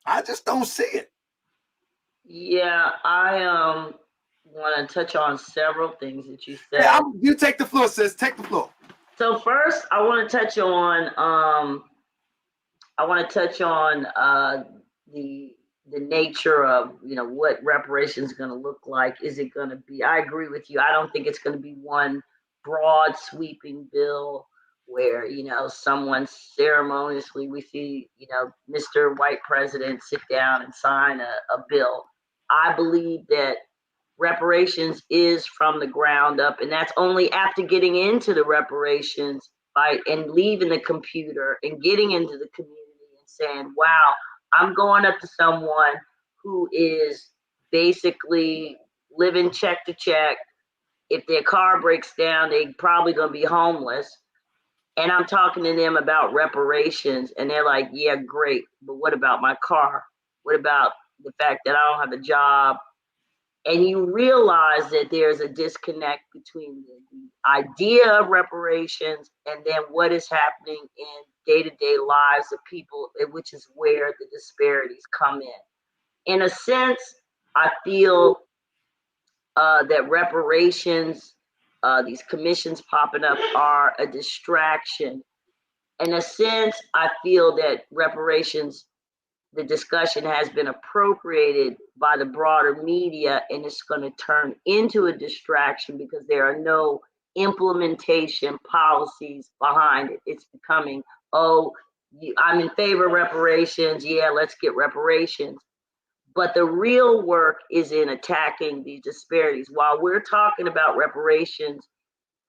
I just don't see it. Yeah, I want to touch on several things that you said. Yeah, you take the floor, sis. Take the floor. So first, I want to touch on the nature of, you know, what reparations is going to look like. Is it going to be? I agree with you. I don't think it's going to be one broad sweeping bill where, you know, someone ceremoniously, we see, you know, Mr. White President sit down and sign a bill. I believe that reparations is from the ground up, and that's only after getting into the reparations, right, and leaving the computer and getting into the community and saying, wow, I'm going up to someone who is basically living check to check. If their car breaks down, they probably gonna be homeless. And I'm talking to them about reparations, and they're like, yeah, great, but what about my car? What about the fact that I don't have a job? And you realize that there's a disconnect between the idea of reparations and then what is happening in day-to-day lives of people, which is where the disparities come in. In a sense, I feel that reparations, these commissions popping up, are a distraction. In a sense, I feel that reparations, the discussion has been appropriated by the broader media, and it's going to turn into a distraction because there are no implementation policies behind it. It's becoming, oh, I'm in favor of reparations. Yeah, let's get reparations. But the real work is in attacking these disparities. While we're talking about reparations,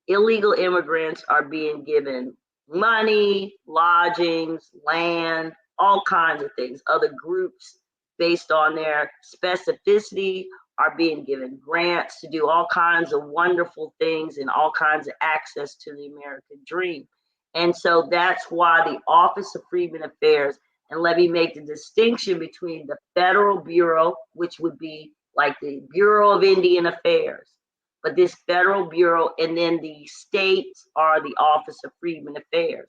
illegal immigrants are being given money, lodgings, land, all kinds of things. Other groups, based on their specificity, are being given grants to do all kinds of wonderful things and all kinds of access to the American dream. And so that's why the Office of Freedmen Affairs, and let me make the distinction between the Federal Bureau, which would be like the Bureau of Indian Affairs, but this federal bureau, and then the states are the Office of Freedmen Affairs.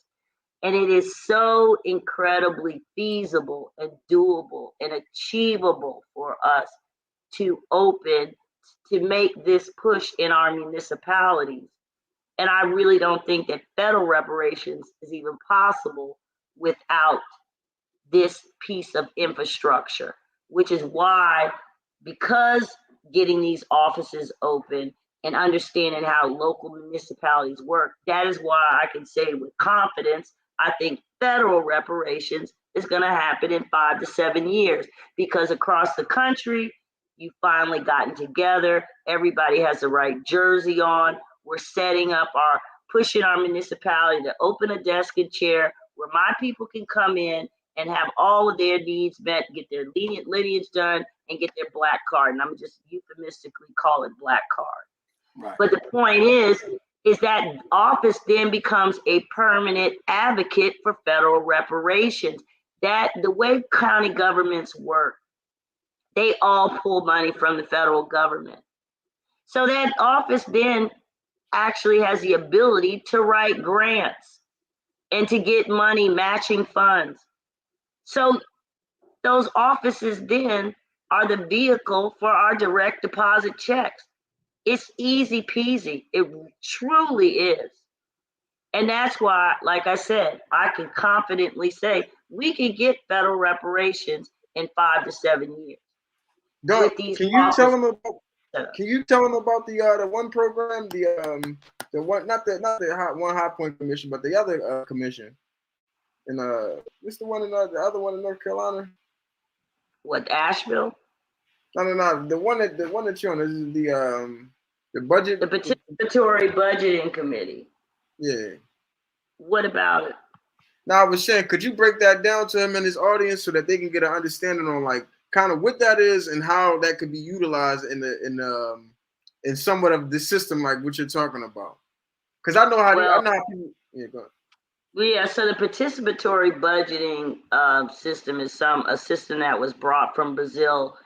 And it is so incredibly feasible and doable and achievable for us to open, to make this push in our municipalities. And I really don't think that federal reparations is even possible without this piece of infrastructure, which is why, because getting these offices open and understanding how local municipalities work, that is why I can say with confidence, I think federal reparations is going to happen in 5 to 7 years, because across the country, you've finally gotten together. Everybody has the right jersey on. We're setting up pushing our municipality to open a desk and chair where my people can come in and have all of their needs met, get their lineage done, and get their black card. And I'm just euphemistically call it black card. Right. But the point is that office then becomes a permanent advocate for federal reparations. That the way county governments work, they all pull money from the federal government. So that office then actually has the ability to write grants and to get money, matching funds. So those offices then are the vehicle for our direct deposit checks. It's easy peasy. It truly is. And that's why, like I said, I can confidently say we can get federal reparations in 5 to 7 years. Doug, With these can you tell them about? setups. Can you tell them about the one program, the one, not the High Point Commission, but the other commission, and what's the one in the other one in North Carolina? What, Asheville? No, the one that you're on is the budget. The Participatory Budgeting Committee. Yeah. What about it? Now I was saying, could you break that down to him and his audience so that they can get an understanding on like kind of what that is and how that could be utilized in somewhat of the system like what you're talking about? Because I know how people. Yeah, go ahead. Yeah, so the participatory budgeting system is a system that was brought from Brazil,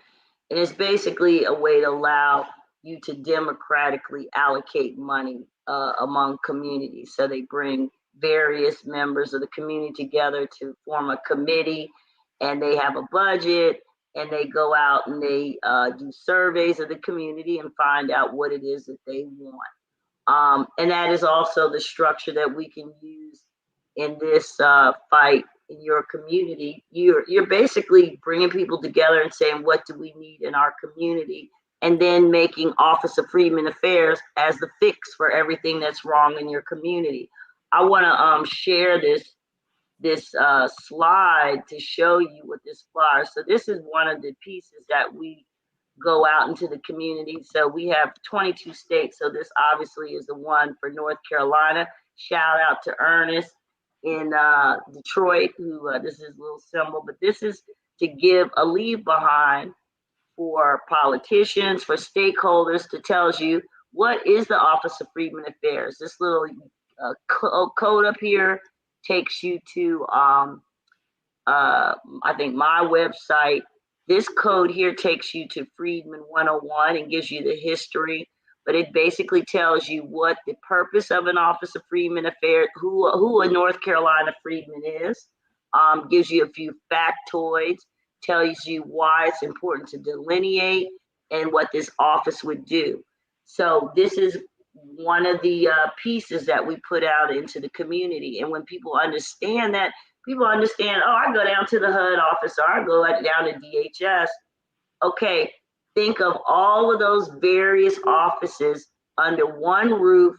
and it's basically a way to allow you to democratically allocate money among communities. So they bring various members of the community together to form a committee, and they have a budget, and they go out and they do surveys of the community and find out what it is that they want. And that is also the structure that we can use in this fight in your community. You're basically bringing people together and saying, what do we need in our community? And then making Office of Freedmen Affairs as the fix for everything that's wrong in your community. I want to share this slide to show you what this flyer. So this is one of the pieces that we go out into the community. So we have 22 states. So this obviously is the one for North Carolina. Shout out to Ernest in Detroit, who this is a little symbol, but this is to give a leave behind for politicians, for stakeholders, to tell you what is the Office of Freedmen Affairs. This little code up here takes you to, I think, my website. This code here takes you to Freedman 101 and gives you the history, but it basically tells you what the purpose of an Office of Freedmen Affairs, who a North Carolina Freedman is, gives you a few factoids, tells you why it's important to delineate and what this office would do. So this is one of the pieces that we put out into the community. And when people understand that, people understand, oh, I go down to the HUD office, or I go down to DHS. Okay, think of all of those various offices under one roof,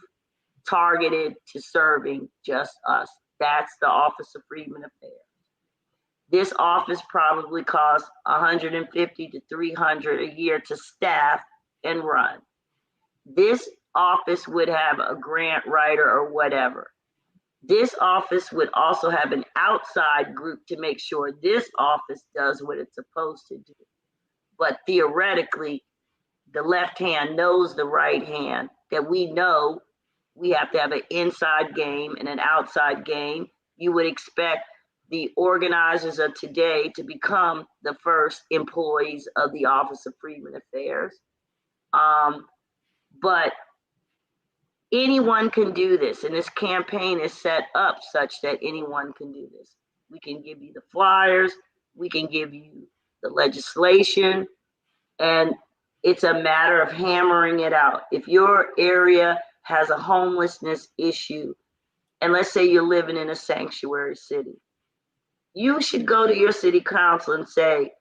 targeted to serving just us. That's the Office of Freedmen Affairs. This office probably costs $150 to $300 a year to staff and run. This office would have a grant writer or whatever. This office would also have an outside group to make sure this office does what it's supposed to do. But theoretically, the left hand knows the right hand, that we know we have to have an inside game and an outside game. You would expect the organizers of today to become the first employees of the Office of Freedmen Affairs. But anyone can do this, and this campaign is set up such that anyone can do this. We can give you the flyers, we can give you the legislation, and it's a matter of hammering it out. If your area has a homelessness issue, and let's say you're living in a sanctuary city, you should go to your city council and say,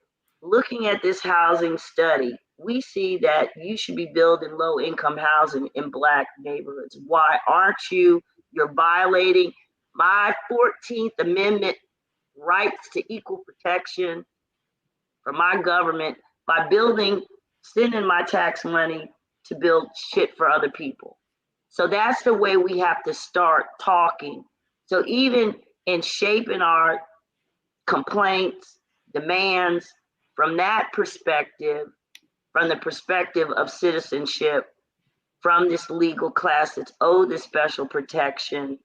looking at this housing study, we see that you should be building low-income housing in Black neighborhoods. Why aren't you? You're violating my 14th Amendment rights to equal protection from my government by sending my tax money to build shit for other people. So that's the way we have to start talking. So even in shaping our complaints, demands, from that perspective, from the perspective of citizenship, from this legal class that's owed this special protection,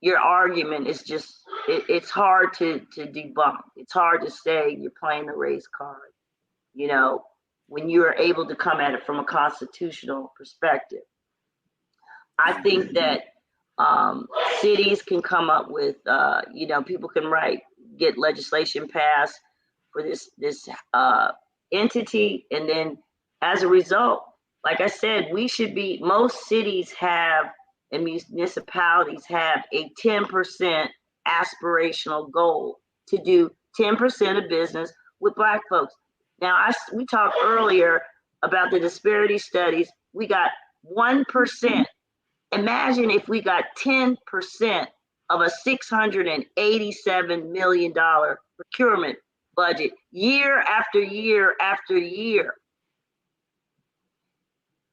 your argument is just, it's hard to debunk. It's hard to say you're playing the race card, you know, when you're able to come at it from a constitutional perspective. I think that cities can come up with, you know, people can get legislation passed for this entity, and then as a result, like I said, most cities have and municipalities have a 10% aspirational goal to do 10% of business with Black folks. Now, we talked earlier about the disparity studies. We got 1%. Imagine if we got 10% of a $687 million procurement budget year after year after year.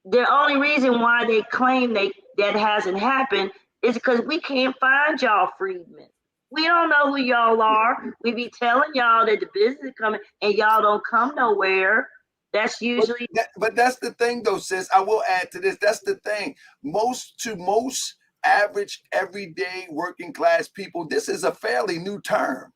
The only reason why they claim that hasn't happened is because we can't find y'all freedmen. We don't know who y'all are. We be telling y'all that the business is coming and y'all don't come nowhere. That's usually. But that's the thing, though, sis. I will add to this. That's the thing. Most average, everyday working class people, this is a fairly new term.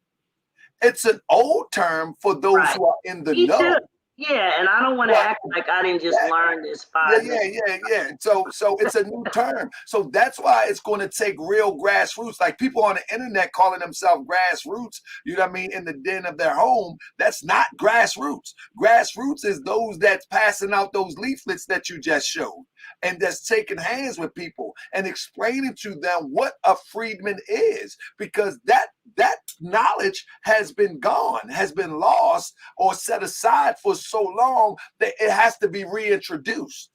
It's an old term for those who are in the know. Too. Yeah, and I don't want to act like I didn't just learn this 5 minutes. Yeah. So it's a new term. So that's why it's going to take real grassroots, like people on the internet calling themselves grassroots, you know what I mean, in the den of their home. That's not grassroots. Grassroots is those that's passing out those leaflets that you just showed, and that's taking hands with people and explaining to them what a freedman is, because that knowledge has been gone, has been lost or set aside for so long that it has to be reintroduced.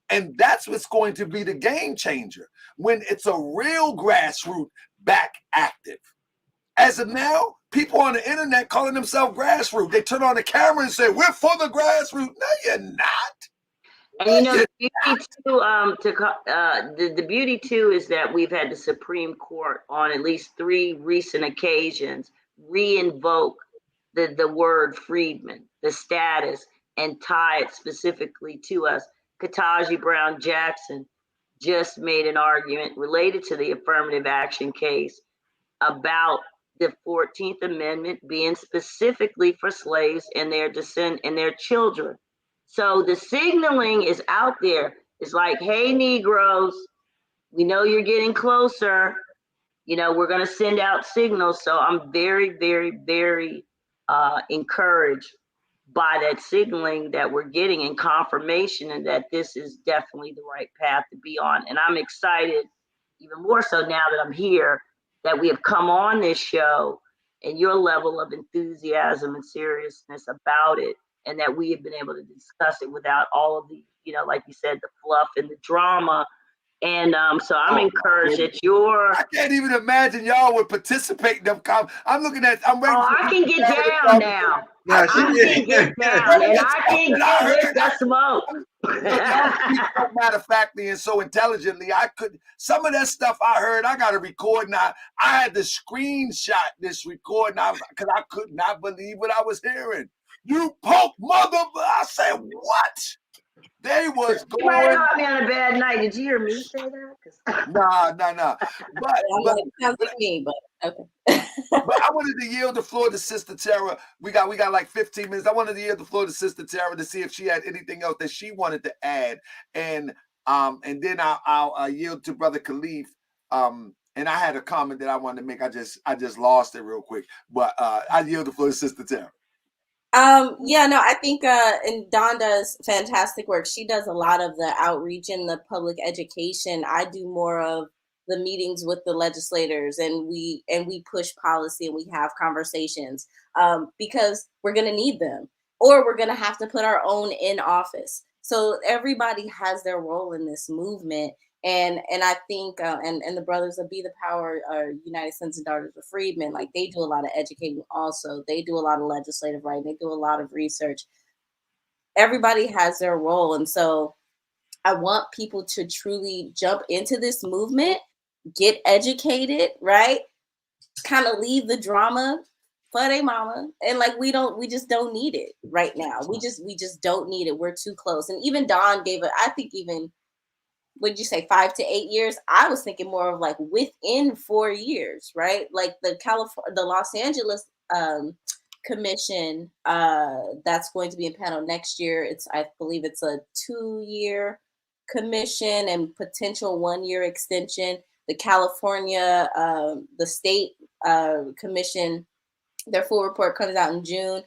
And that's what's going to be the game changer, when it's a real grassroots back active. As of now, people on the internet calling themselves grassroots, they turn on the camera and say, we're for the grassroots. No, you're not. And you know, the beauty too is that we've had the Supreme Court on at least 3 recent occasions re-invoke the word freedman, the status, and tie it specifically to us. Ketanji Brown Jackson just made an argument related to the affirmative action case about the 14th Amendment being specifically for slaves and their descendants and their children. So the signaling is out there. It's like, hey, Negroes, we know you're getting closer. You know, we're going to send out signals. So I'm very, very, very encouraged by that signaling that we're getting, and confirmation, and that this is definitely the right path to be on. And I'm excited even more so now that I'm here, that we have come on this show, and your level of enthusiasm and seriousness about it, and that we have been able to discuss it without all of the, you know, like you said, the fluff and the drama. And so I'm encouraged that I can't even imagine y'all would participate in them. I'm looking at, I'm waiting. I can get down now. I can get down, and I can get with the smoke. Matter of factly and so intelligently, some of that stuff I heard, I got to record now. I had to screenshot this recording because I could not believe what I was hearing. You punk mother! I said, what? They was You might have going. got me on a bad night. Did you hear me say that? Nah. But I'm like, sounds like me, but okay. But I wanted to yield the floor to Sister Tara. We got like 15 minutes. I wanted to yield the floor to Sister Tara to see if she had anything else that she wanted to add, and then I'll yield to Brother Khalif. And I had a comment that I wanted to make. I just lost it real quick, but I yield the floor to Sister Tara. Yeah, no, I think and Dawn does fantastic work. She does a lot of the outreach and the public education. I do more of the meetings with the legislators, and we push policy and we have conversations because we're going to need them, or we're going to have to put our own in office. So everybody has their role in this movement. And I think and the brothers of Be the Power, United Sons and Daughters of Freedman, like they do a lot of educating. Also, they do a lot of legislative writing. They do a lot of research. Everybody has their role, and so I want people to truly jump into this movement, get educated, right? Kind of leave the drama for their mama, and like we just don't need it right now. We just don't need it. We're too close. And even Dawn gave it. I think even. Would you say 5 to 8 years? I was thinking more of like within 4 years, right? Like the Los Angeles commission that's going to be impaneled next year. I believe it's a 2-year commission and potential 1-year extension. The California, the state commission, their full report comes out in June.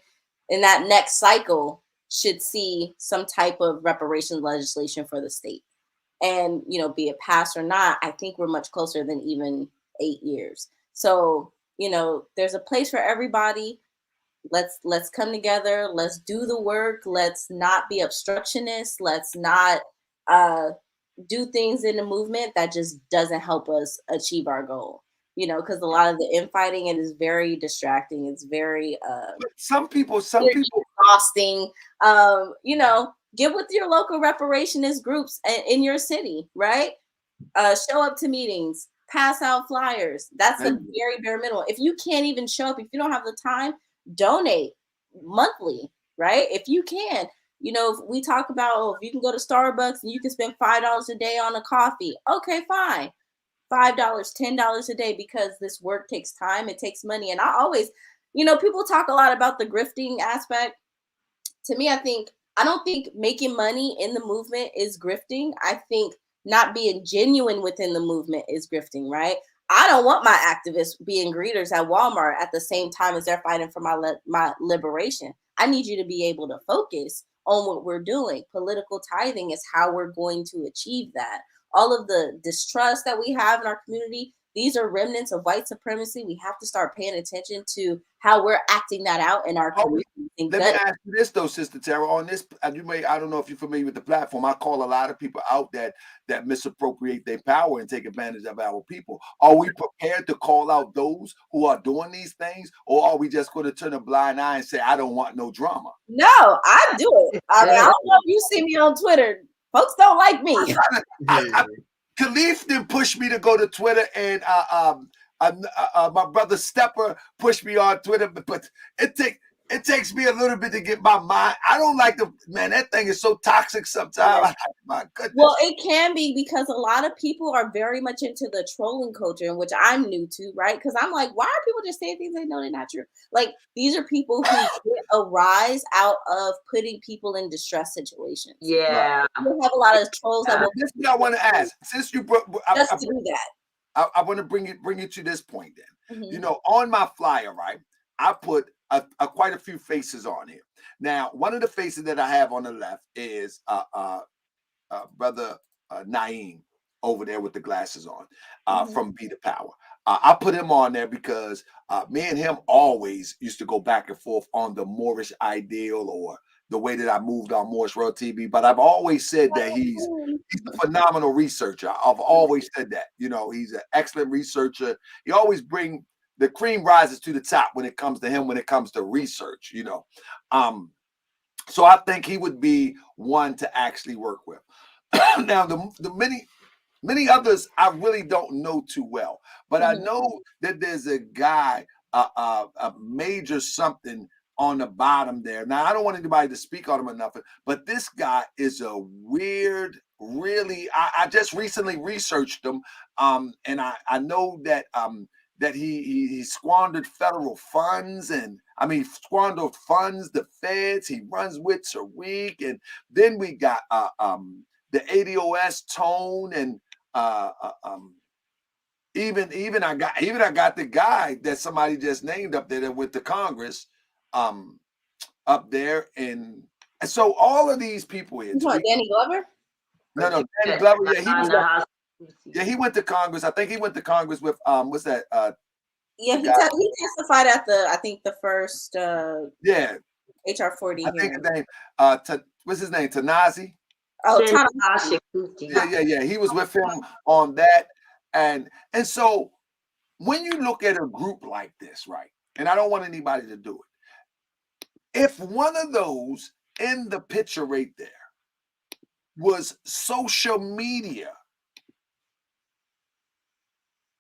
And that next cycle should see some type of reparations legislation for the state. And be it passed or not, I think we're much closer than even 8 years. So there's a place for everybody. Let's come together. Let's do the work. Let's not be obstructionists. Let's not do things in the movement that just doesn't help us achieve our goal. Because a lot of the infighting, it is very distracting. It's very some people exhausting. Get with your local reparationist groups in your city, right? Show up to meetings, pass out flyers. That's the very bare minimum. If you can't even show up, if you don't have the time, donate monthly, right? If you can. If we talk about, if you can go to Starbucks and you can spend $5 a day on a coffee, okay, fine. $5, $10 a day, because this work takes time, it takes money. And I always, people talk a lot about the grifting aspect. To me, I don't think making money in the movement is grifting. I think not being genuine within the movement is grifting, right? I don't want my activists being greeters at Walmart at the same time as they're fighting for my liberation. I need you to be able to focus on what we're doing. Political tithing is how we're going to achieve that. All of the distrust that we have in our community, these are remnants of white supremacy. We have to start paying attention to how we're acting that out in our community. Let me ask you this though, Sister Tara. On this, I don't know if you're familiar with the platform. I call a lot of people out that misappropriate their power and take advantage of our people. Are we prepared to call out those who are doing these things, or are we just going to turn a blind eye and say, "I don't want no drama"? No, I do it. I mean, I don't know if you see me on Twitter. Folks don't like me. Khalif didn't push me to go to Twitter, and my brother Stepper pushed me on Twitter, but it takes me a little bit to get my mind. I don't like that thing is so toxic sometimes. My goodness. Well, it can be, because a lot of people are very much into the trolling culture, in which I'm new to, right? Because I'm like, why are people just saying things they know they're not true? Like, these are people who get a rise out of putting people in distress situations. Yeah. We have a lot of trolls that will. This is what I want to ask. Since you brought, just to do that. I want to bring you to this point then. Mm-hmm. On my flyer, right, I put quite a few faces on here. Now, one of the faces that I have on the left is Brother Naeem over there with the glasses on from Be the Power. I put him on there because me and him always used to go back and forth on the Moorish ideal, or the way that I moved on Moorish World TV. But I've always said that he's a phenomenal researcher. I've always said that. He's an excellent researcher. He always brings the cream rises to the top when it comes to him, when it comes to research, So I think he would be one to actually work with. Now, the many others I really don't know too well, but I know that there's a guy, a major something on the bottom there. Now, I don't want anybody to speak on him or nothing, but this guy is a weird, really, I just recently researched him, and I know that that he squandered federal funds, and I mean squandered funds, the feds. He runs wits a week, and then we got the ADOS tone, and even I got the guy that somebody just named up there that went to Congress, up there, and so all of these people here. Danny Glover? No, Danny Glover. Yeah, he went to Congress. I think he went to Congress with what's that? Yeah, he testified at the first yeah HR 40 I hearing. think his name what's his name? Tanazi. Oh, Yeah. He was with him on that, and so when you look at a group like this, right? And I don't want anybody to do it. If one of those in the picture right there was social media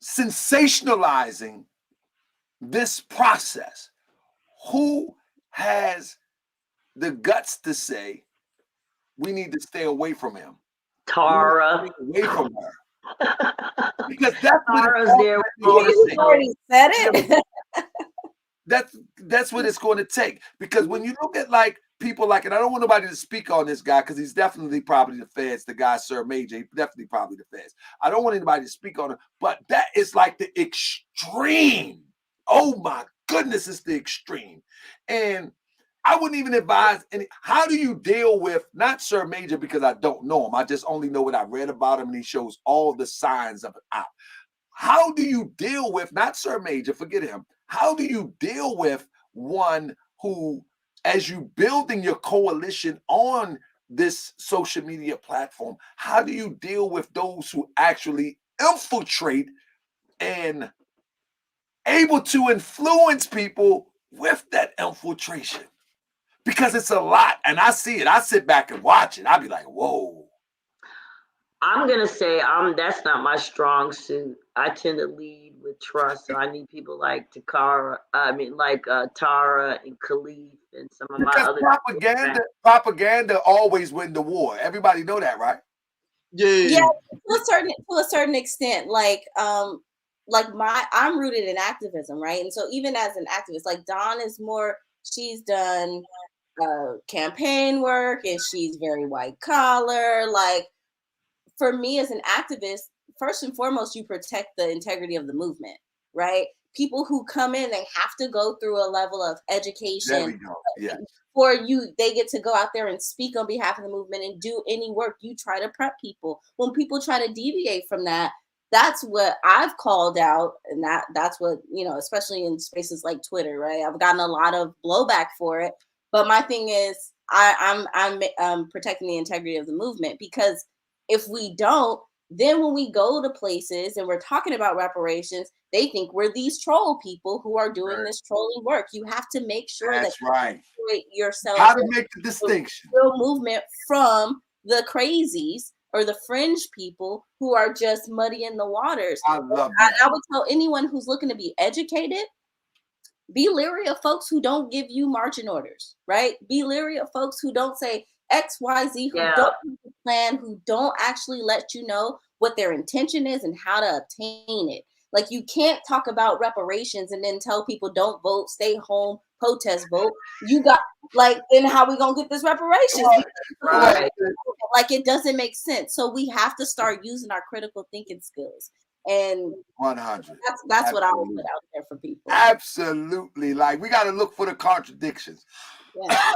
sensationalizing this process, who has the guts to say we need to stay away from him? Tara. Away from her. Because that's Tara's what there. You already said it. That's what it's going to take. Because when you look at like people like, and I don't want nobody to speak on this guy because he's definitely probably the feds, the guy Sir Major, he's definitely probably the feds. I don't want anybody to speak on it, but that is like the extreme. Oh my goodness, it's the extreme. And I wouldn't even advise any. How do you deal with not Sir Major, because I don't know him. I just only know what I read about him, and he shows all the signs of it out. How do you deal with not Sir Major, forget him. How do you deal with one who, as you building your coalition on this social media platform, how do you deal with those who actually infiltrate and able to influence people with that infiltration? Because it's a lot, and I see it. I sit back and watch it. I'll be like, whoa. I'm gonna say that's not my strong suit. I tend to lead with trust, so I need people like Tara and Khalif and some of my other propaganda always win the war. Everybody know that, right? Yeah, to a certain extent. I'm rooted in activism, right? And so even as an activist, like Dawn is more, she's done campaign work and she's very white collar. Like, for me as an activist, first and foremost, you protect the integrity of the movement, right? People who come in, they have to go through a level of education. There we go. Yeah. Before they get to go out there and speak on behalf of the movement and do any work. You try to prep people. When people try to deviate from that, that's what I've called out, and that's what, especially in spaces like Twitter, right? I've gotten a lot of blowback for it, but my thing is, I'm protecting the integrity of the movement, because if we don't, then when we go to places and we're talking about reparations, they think we're these troll people who are doing this trolling work. You have to make sure that you separate yourself. How to make the distinction? The real movement from the crazies or the fringe people who are just muddying the waters. I love that. I would tell anyone who's looking to be educated, be leery of folks who don't give you marching orders, right? Be leery of folks who don't say X, Y, Z, who don't have a plan, who don't actually let you know what their intention is and how to obtain it. Like, you can't talk about reparations and then tell people don't vote, stay home, protest, vote. You got, like, then how we gonna get this reparations? Right. Like, it doesn't make sense. So we have to start using our critical thinking skills. And 100. That's what I would put out there for people. Absolutely. Like, we got to look for the contradictions. Yeah.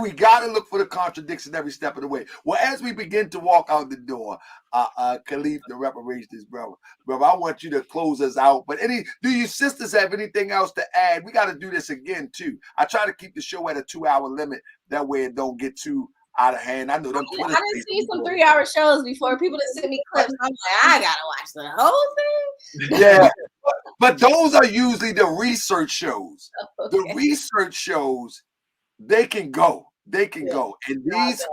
We got to look for the contradiction every step of the way. Well, as we begin to walk out the door, Khalif, the reparations brother, I want you to close us out. But do you sisters have anything else to add? We got to do this again too. I try to keep the show at a 2-hour limit. That way it don't get too out of hand. I know them. I didn't see some 3-hour shows before. People that send me clips. I'm like, I gotta watch the whole thing. Yeah, but those are usually the research shows. Okay. The research shows, they can go. They can go. And these,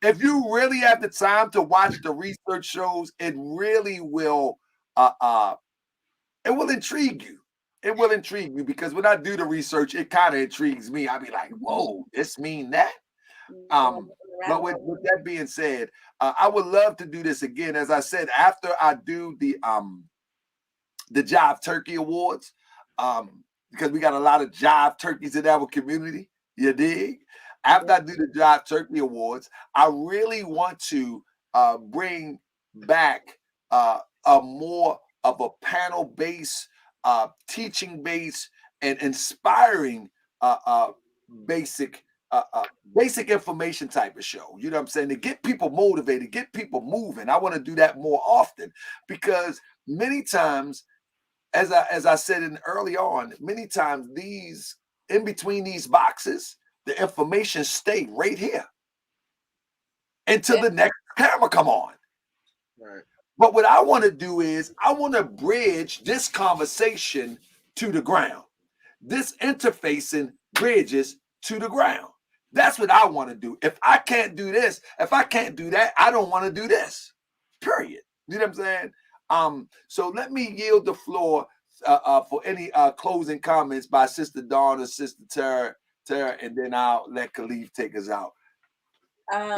if you really have the time to watch the research shows, it really will. It will intrigue you. it will intrigue me, because when I do the research, it kind of intrigues me. I'll be like, whoa, this mean that? But with that being said, I would love to do this again. As I said, after I do the Jive Turkey Awards, because we got a lot of Jive Turkeys in our community. You dig? After I do the Jive Turkey Awards, I really want to bring back a more of a panel-based, teaching-based, and inspiring basic information type of show. You know what I'm saying? To get people motivated, get people moving. I want to do that more often, because many times, as I said in early on, many times these in between these boxes, the information stay right here until the next camera come on. Right. But what I want to do is I want to bridge this conversation to the ground. This interfacing bridges to the ground. That's what I want to do. If I can't do this, if I can't do that, I don't want to do this. Period. You know what I'm saying? So let me yield the floor for any closing comments by Sister Dawn or Sister Tara, and then I'll let Khalif take us out. I'll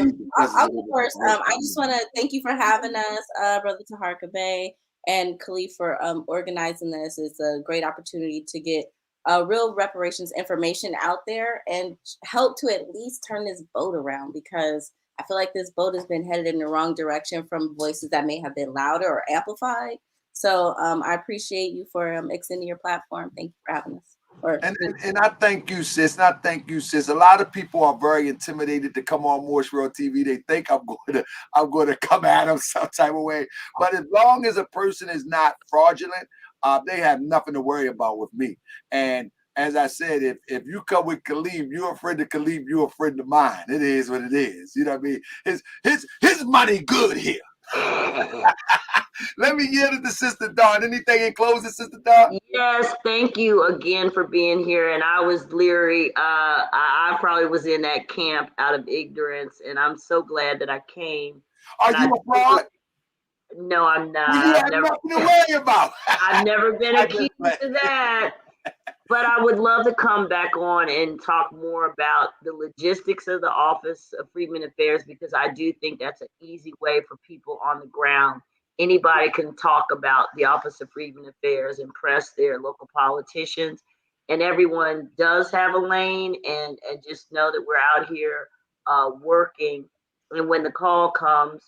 go first. I just want to thank you for having us, Brother Taharka Bey and Khalif, for organizing this. It's a great opportunity to get real reparations information out there and help to at least turn this boat around, because I feel like this boat has been headed in the wrong direction from voices that may have been louder or amplified. So I appreciate you for extending your platform. Thank you for having us. And I thank you, sis. And I thank you, sis. A lot of people are very intimidated to come on Moorish World TV. They think I'm going to come at them some type of way. But as long as a person is not fraudulent, they have nothing to worry about with me. And as I said, if you come with Khalif, you're a friend of Khalif, you're a friend of mine. It is what it is. You know what I mean? His money good here. Let me yield it to Sister Dawn. Anything in closing, Sister Dawn? Yes, thank you again for being here. And I was leery. I probably was in that camp out of ignorance, and I'm so glad that I came. Are you a fraud? No, I'm not. Well, you have nothing to worry about. I've never been accused of that. But I would love to come back on and talk more about the logistics of the Office of Freedman Affairs, because I do think that's an easy way for people on the ground. Anybody can talk about the Office of Freedman Affairs and press their local politicians. And everyone does have a lane, and just know that we're out here working. And when the call comes,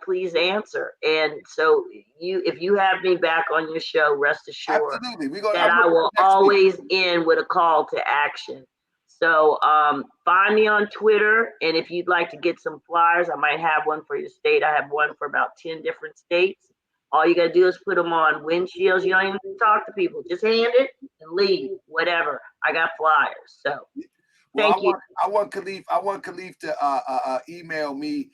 please answer. And so if you have me back on your show, rest assured that I will always end with a call to action. So find me on Twitter. And if you'd like to get some flyers, I might have one for your state. I have one for about 10 different states. All you got to do is put them on windshields. You don't even talk to people. Just hand it and leave, whatever. I got flyers. So thank you. I want Khalif to email me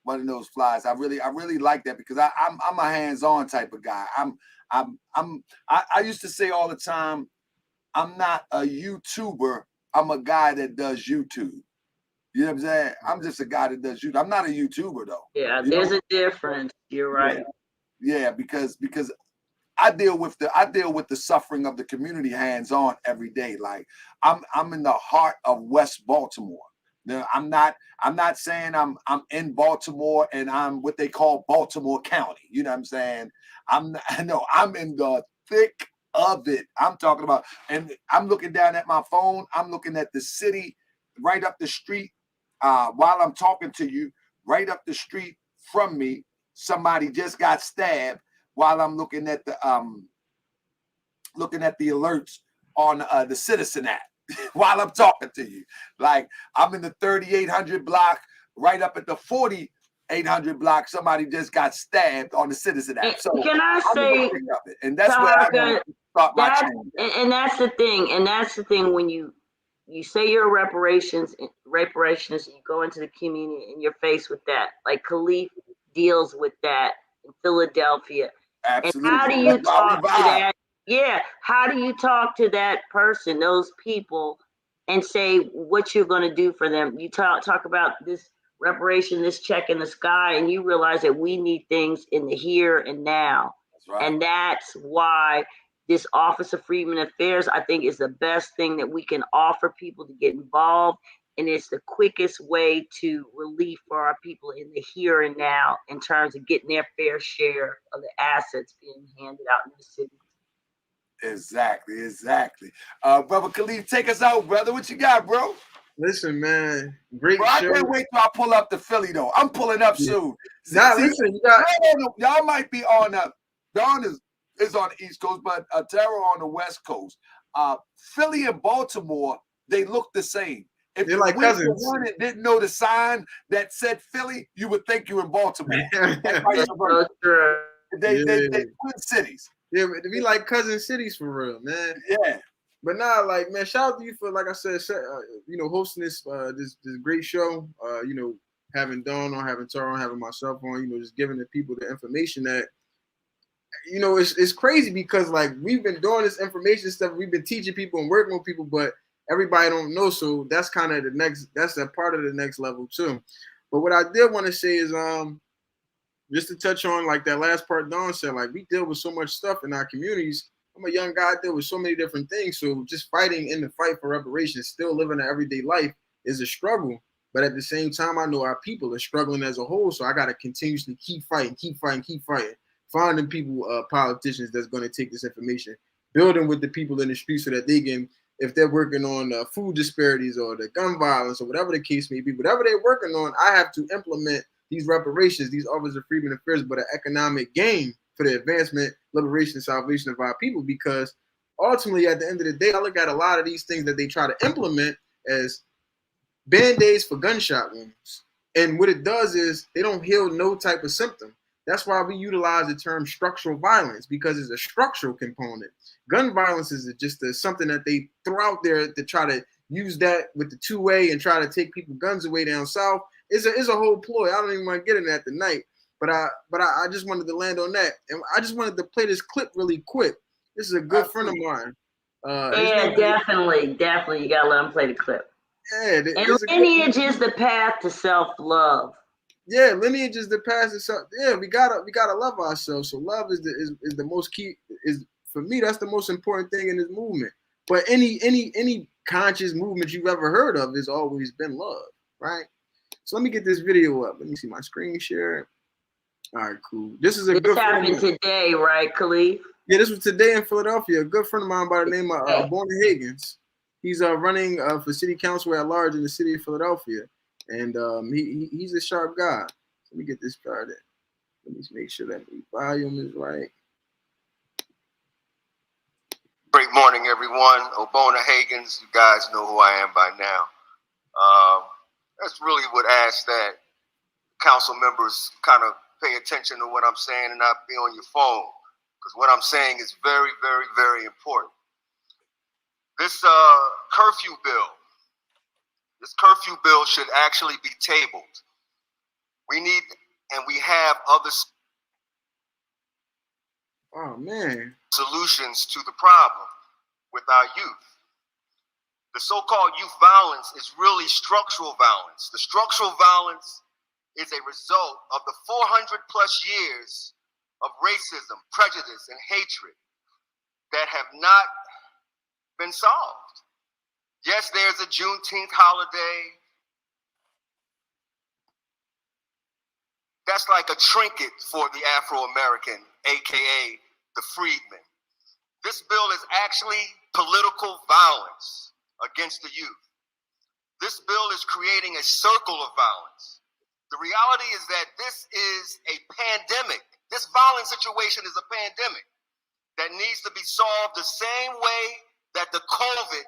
one of those flyers. I really like that, because I'm a hands-on type of guy. I used to say all the time, I'm not a YouTuber. I'm a guy that does YouTube. You know what I'm saying? I'm just a guy that does YouTube. I'm not a YouTuber though. Yeah, there's a difference. You're right. Yeah, because I deal with the suffering of the community hands-on every day. Like I'm in the heart of West Baltimore. Now, I'm not saying I'm in Baltimore and I'm what they call Baltimore County. You know what I'm saying? I'm in the thick of it. I'm talking about, and I'm looking down at my phone. I'm looking at the city right up the street while I'm talking to you. Right up the street from me, somebody just got stabbed while I'm looking at the alerts on the Citizen app while I'm talking to you. Like I'm in the 3800 block, right up at the 4800 block. Somebody just got stabbed on the Citizen app. So can I say, and that's where I want to start my change. And that's the thing. And that's the thing when you say you're a reparationist, you go into the community and you're faced with that. Like Khalif deals with that in Philadelphia. Absolutely. And how do you talk to that? Yeah. How do you talk to that person, those people, and say what you're going to do for them? You talk about this reparation, this check in the sky, and you realize that we need things in the here and now. That's right. And that's why this Office of Freedman Affairs, I think, is the best thing that we can offer people to get involved. And it's the quickest way to relief for our people in the here and now in terms of getting their fair share of the assets being handed out in the city. Exactly. Brother Khalif, take us out, brother. What you got, bro? Listen, man, great Bro, I show. can't wait till I pull up to Philly, though. I'm pulling up soon. Listen, you got y'all might be on Dawn is on the East Coast, but Tara on the West Coast. Philly and Baltimore, they look the same. If they're you like went to cousins. one and didn't know the sign that said Philly, you would think you're in Baltimore. That's so true. They twin cities. Yeah, but to be like cousin cities for real, man. Yeah. But nah, like, man, shout out to you for, like I said, hosting this this great show. Having Dawn on, having Tara on, having myself on, just giving the people the information that, it's crazy because, like, we've been doing this information stuff. We've been teaching people and working with people, but everybody don't know. So that's kind of that's a part of the next level too. But what I did want to say is, just to touch on, like, that last part Dawn said, like, we deal with so much stuff in our communities. I'm a young guy, I deal with so many different things. So just fighting in the fight for reparations, still living an everyday life is a struggle. But at the same time, I know our people are struggling as a whole. So I got to continuously keep fighting. Finding people, politicians that's going to take this information, building with the people in the street so that they can, if they're working on food disparities or the gun violence or whatever the case may be, whatever they're working on, I have to implement these reparations, these Office of Freedman Affairs, but an economic gain for the advancement, liberation, and salvation of our people. Because ultimately, at the end of the day, I look at a lot of these things that they try to implement as Band-Aids for gunshot wounds. And what it does is they don't heal no type of symptom. That's why we utilize the term structural violence, because it's a structural component. Gun violence is just something that they throw out there to try to use that with the two-way and try to take people guns away down south. It's a whole ploy. I don't even want to get into that tonight. But I just wanted to land on that. And I just wanted to play this clip really quick. This is a good friend of mine. Yeah, definitely. You got to let him play the clip. Yeah. And lineage is the path to self-love. Yeah, lineage is the path to self. Yeah, we gotta love ourselves. So love is the most key. Is for me, that's the most important thing in this movement. But any conscious movement you've ever heard of has always been love, right? So let me get this video up. Let me see my screen share. All right, cool. This is This happened today, right, Khalif? Yeah, this was today in Philadelphia. A good friend of mine by the name of Bona Higgins. He's running for city council at large in the city of Philadelphia, and he's a sharp guy. Let me get this started. Let me make sure that the volume is right. Great morning, everyone. Obona Higgins, you guys know who I am by now. That's really what asks that council members kind of pay attention to what I'm saying and not be on your phone, because what I'm saying is very, very, very important. This curfew bill should actually be tabled. We need, and we have other solutions to the problem with our youth. The so-called youth violence is really structural violence. The structural violence is a result of the 400 plus years of racism, prejudice, and hatred that have not been solved. Yes, there's a Juneteenth holiday. That's like a trinket for the Afro-American, AKA the freedmen. This bill is actually political violence against the youth. This bill is creating a circle of violence. The reality is that this is a pandemic. This violent situation is a pandemic that needs to be solved the same way that the COVID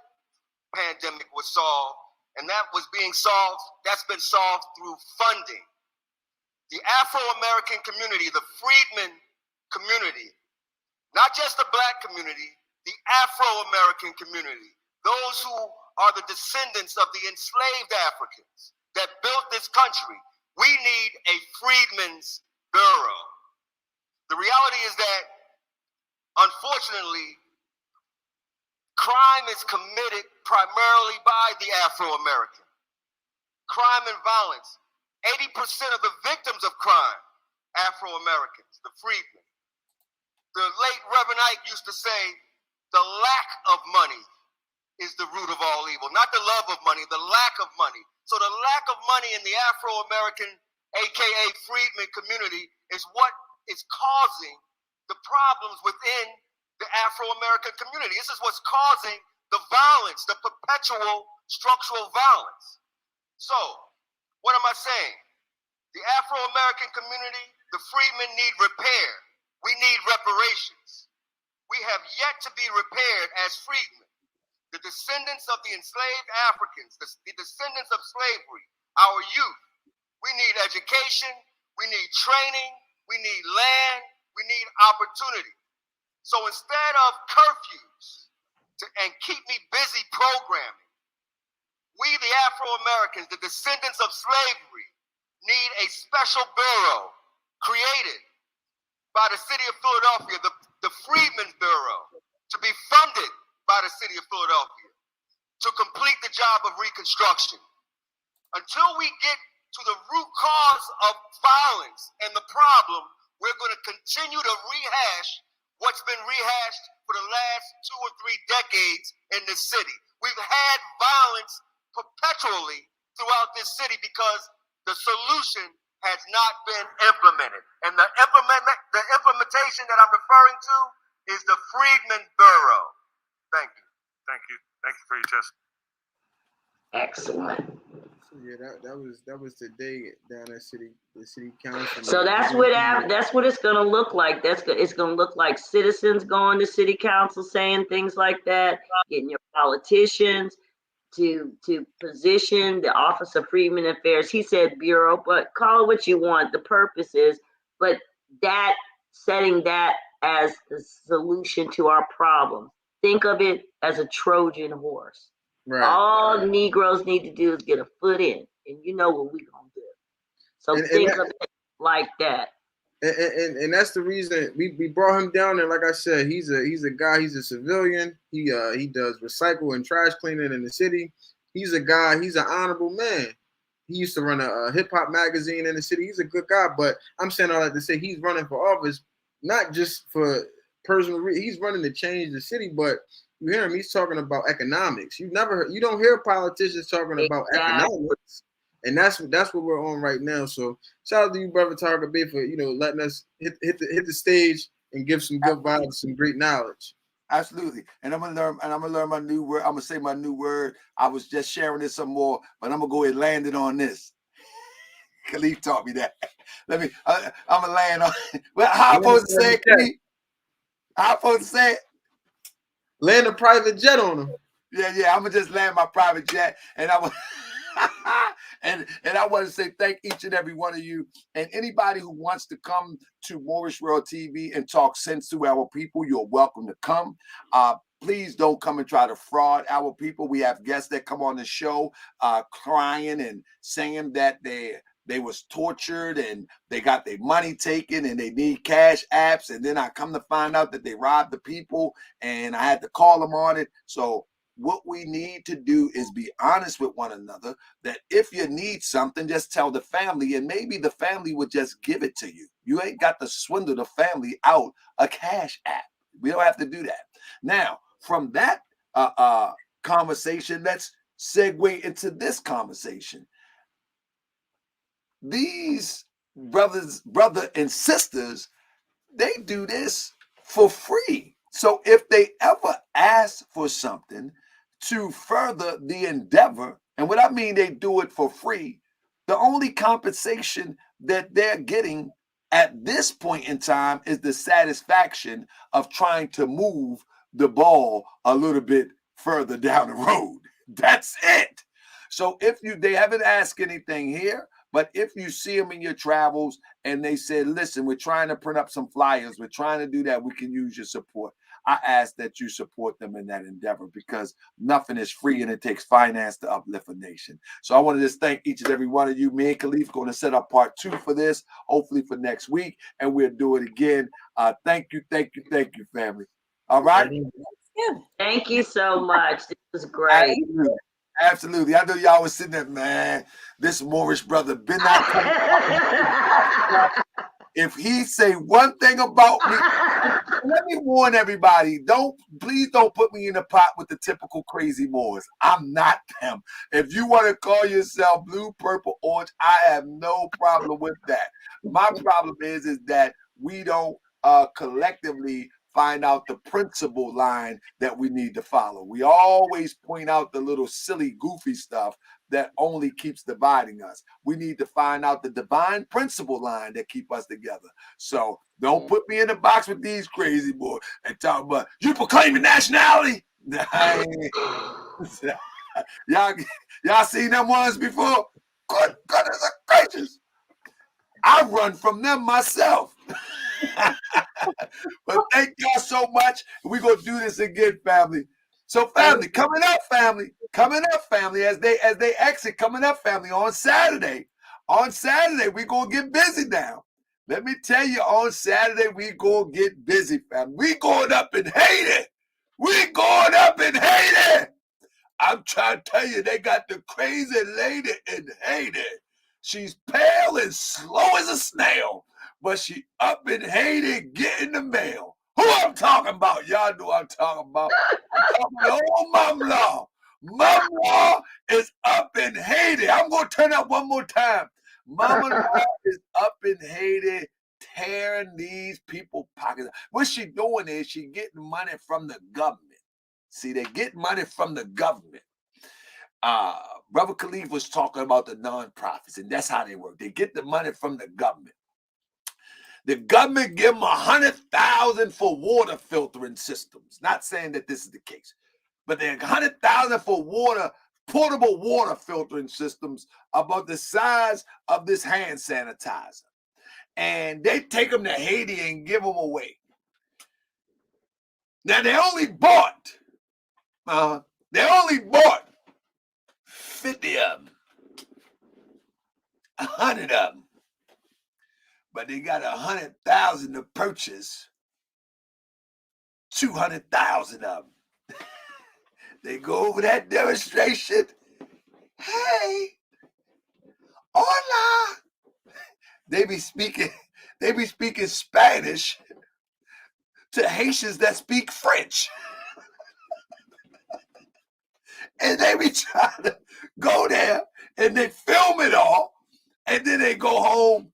pandemic was solved, and that was being solved, that's been solved through funding. The Afro-American community, the freedmen community, not just the Black community, the Afro-American community, those who are the descendants of the enslaved Africans that built this country, we need a Freedmen's Bureau. The reality is that, unfortunately, crime is committed primarily by the Afro-American. Crime and violence. 80% of the victims of crime, Afro-Americans, the freedmen. The late Reverend Ike used to say, the lack of money is the root of all evil. Not the love of money, the lack of money. So the lack of money in the Afro-American, aka Freedman community, is what is causing the problems within the Afro-American community. This is what's causing the violence, the perpetual structural violence. So, what am I saying? The Afro-American community, the freedmen need repair. We need reparations. We have yet to be repaired as freedmen. The descendants of the enslaved Africans, the descendants of slavery, our youth. We need education, we need training, we need land, we need opportunity. So instead of curfews and keep me busy programming, we the Afro-Americans, the descendants of slavery, need a special bureau created by the city of Philadelphia, the Freedmen's Bureau, to be funded by the city of Philadelphia to complete the job of reconstruction. Until we get to the root cause of violence and the problem, we're going to continue to rehash what's been rehashed for the last 2 or 3 decades in this city. We've had violence perpetually throughout this city because the solution has not been implemented. And the implementation that I'm referring to is the Freedman Bureau. Thank you. Thank you. Thank you for your testimony. Excellent. So yeah, that was today down at the city council. So that's what it's gonna look like. It's gonna look like citizens going to city council saying things like that, getting your politicians to position the Office of Freedmen Affairs. He said bureau, but call it what you want. The purpose is, but that setting that as the solution to our problem. Think of it as a Trojan horse. Right. All Negroes need to do is get a foot in, and you know what we're gonna do. So think of it like that. And that's the reason we brought him down there. Like I said, he's a guy. He's a civilian. He does recycle and trash cleaning in the city. He's a guy. He's an honorable man. He used to run a hip hop magazine in the city. He's a good guy. But I'm saying all that to say he's running for office, not just for personal reasons. He's running to change the city. But you hear him. He's talking about economics. You don't hear politicians talking about economics. And that's what we're on right now. So shout out to you, brother Targa B, for letting us hit the stage and give some good vibes, some great knowledge. Absolutely. And I'm gonna learn my new word. I'm gonna say my new word. I was just sharing this some more, but I'm gonna go ahead and land it on this. Khalif taught me that. I'm gonna land on well, how I'm supposed to say it, Khalif? How I'm supposed to say it? Land a private jet on him. Yeah. I'm gonna just land my private jet, and I will. and I want to say thank each and every one of you, and anybody who wants to come to Moorish World TV and talk sense to our people, you're welcome to come. Please don't come and try to fraud our people. We have guests that come on the show crying and saying that they was tortured and they got their money taken and they need cash apps, and then I come to find out that they robbed the people and I had to call them on it. So what we need to do is be honest with one another, that if you need something, just tell the family, and maybe the family would just give it to you. You ain't got to swindle the family out a cash app. We don't have to do that. Now, from that conversation, let's segue into this conversation. These brother and sisters, they do this for free. So if they ever ask for something to further the endeavor, and what I mean they do it for free, the only compensation that they're getting at this point in time is the satisfaction of trying to move the ball a little bit further down the road. That's it. So if they haven't asked anything here, but if you see them in your travels and they said, listen, we're trying to print up some flyers, we're trying to do that, we can use your support. I ask that you support them in that endeavor, because nothing is free and it takes finance to uplift a nation. So I want to just thank each and every one of you. Me and Khalif are going to set up part 2 for this, hopefully for next week, and we'll do it again. Thank you, family. All right? Thank you so much. This was great. Absolutely. I know y'all was sitting there, man, this Moorish brother been not If he say one thing about me, let me warn everybody, please don't put me in the pot with the typical crazy Moors. I'm not them. If you want to call yourself blue, purple, orange, I have no problem with that. My problem is that we don't collectively find out the principle line that we need to follow. We always point out the little silly, goofy stuff that only keeps dividing us. We need to find out the divine principle line that keep us together. So don't put me in the box with these crazy boys and talk about you proclaiming nationality. y'all seen them ones before? Good goodness gracious. I run from them myself. But thank y'all so much. We're gonna do this again, family. So, family, coming up, family, as they exit, coming up, family, on Saturday, we're gonna get busy now. Let me tell you, on Saturday, we gonna get busy, family. We going up in Haiti. I'm trying to tell you, they got the crazy lady in Haiti. She's pale and slow as a snail, but she up in Haiti getting the mail. Who I'm talking about? Y'all know I'm talking about. I'm talking about old Mom Law. Mom Law is up in Haiti. I'm going to turn up one more time. Mama Law is up in Haiti tearing these people pockets. What she doing is she getting money from the government. See, they get money from the government. Brother Khalif was talking about the nonprofits, and that's how they work. They get the money from the government. The government give them $100,000 for water filtering systems. Not saying that this is the case, but they're $100,000 for portable water filtering systems about the size of this hand sanitizer. And they take them to Haiti and give them away. Now they only bought 50 of them, 100 of them, but they got 100,000 to purchase 200,000 of them. They go over that demonstration. Hey, hola. They be speaking Spanish to Haitians that speak French. And they be trying to go there and they film it all. And then they go home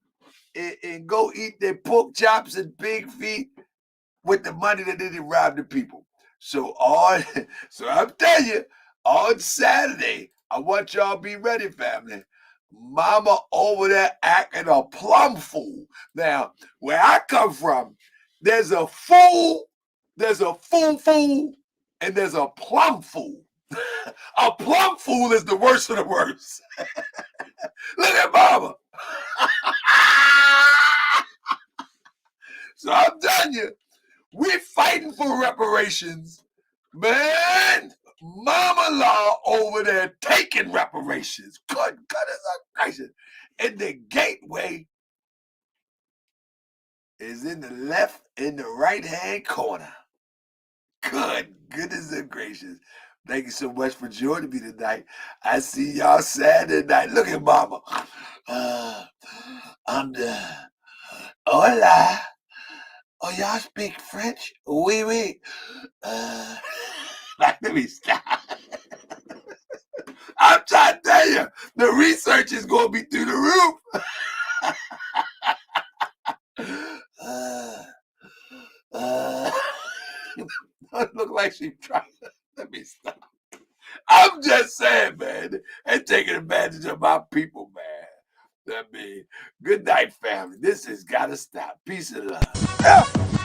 and go eat their pork chops and pig feet with the money that they robbed the people. So I'm telling you, on Saturday, I want y'all to be ready, family. Mama over there acting a plum fool. Now, where I come from, there's a fool, and there's a plum fool. A plum fool is the worst of the worst. Look at Mama. So I'm telling you, we're fighting for reparations. Man, Mama Law over there taking reparations. Good gracious. And the gateway is in the right-hand corner. Good goodness gracious. Thank you so much for joining me tonight. I see y'all Saturday night. Look at Mama. I'm the... Hola. Oh, y'all speak French? Oui, oui. Let me stop. I'm trying to tell you, the research is going to be through the roof. Don't look like she's trying to. Let me stop. I'm just saying, man, and taking advantage of my people, man. I mean, good night, family. This has got to stop. Peace and love.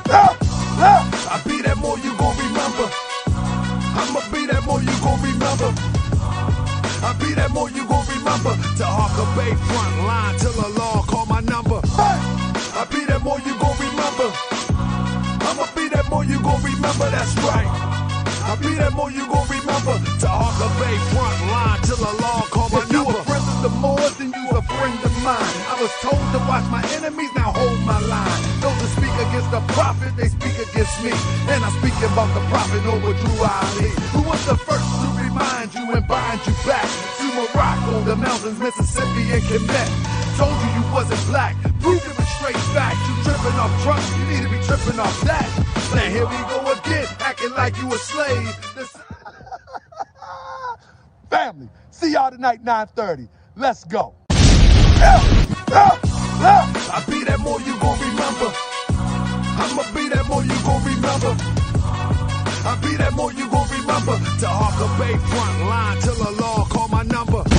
I be that more you gon' remember. I'ma be that more you gon' remember. I be that more you gon' remember. To Harker Bay front line till the law call my number. I be that more you gon' remember. I'ma be that more you gon' remember. That's right. I be that more you gon' remember. To Harker Bay front line till the law call my number. You a friend of the Moors, then you a friend of mine. I was told to watch my enemies, now hold my line. Those that speak against the prophet, they speak against me. And I'm speaking about the prophet over Drew Ali, who was the first to remind you and bind you back to Morocco, the mountains, Mississippi, and Quebec. Told you wasn't black, proved it was straight facts. You tripping off trucks, you need to be tripping off that. Now here we go again, acting like you a slave. Family, see y'all tonight, 9:30. Let's go. I be that more you gon' remember. I'ma be that more you gon' remember. I be that more you gon' remember. To Harker Bay front line till the law call my number.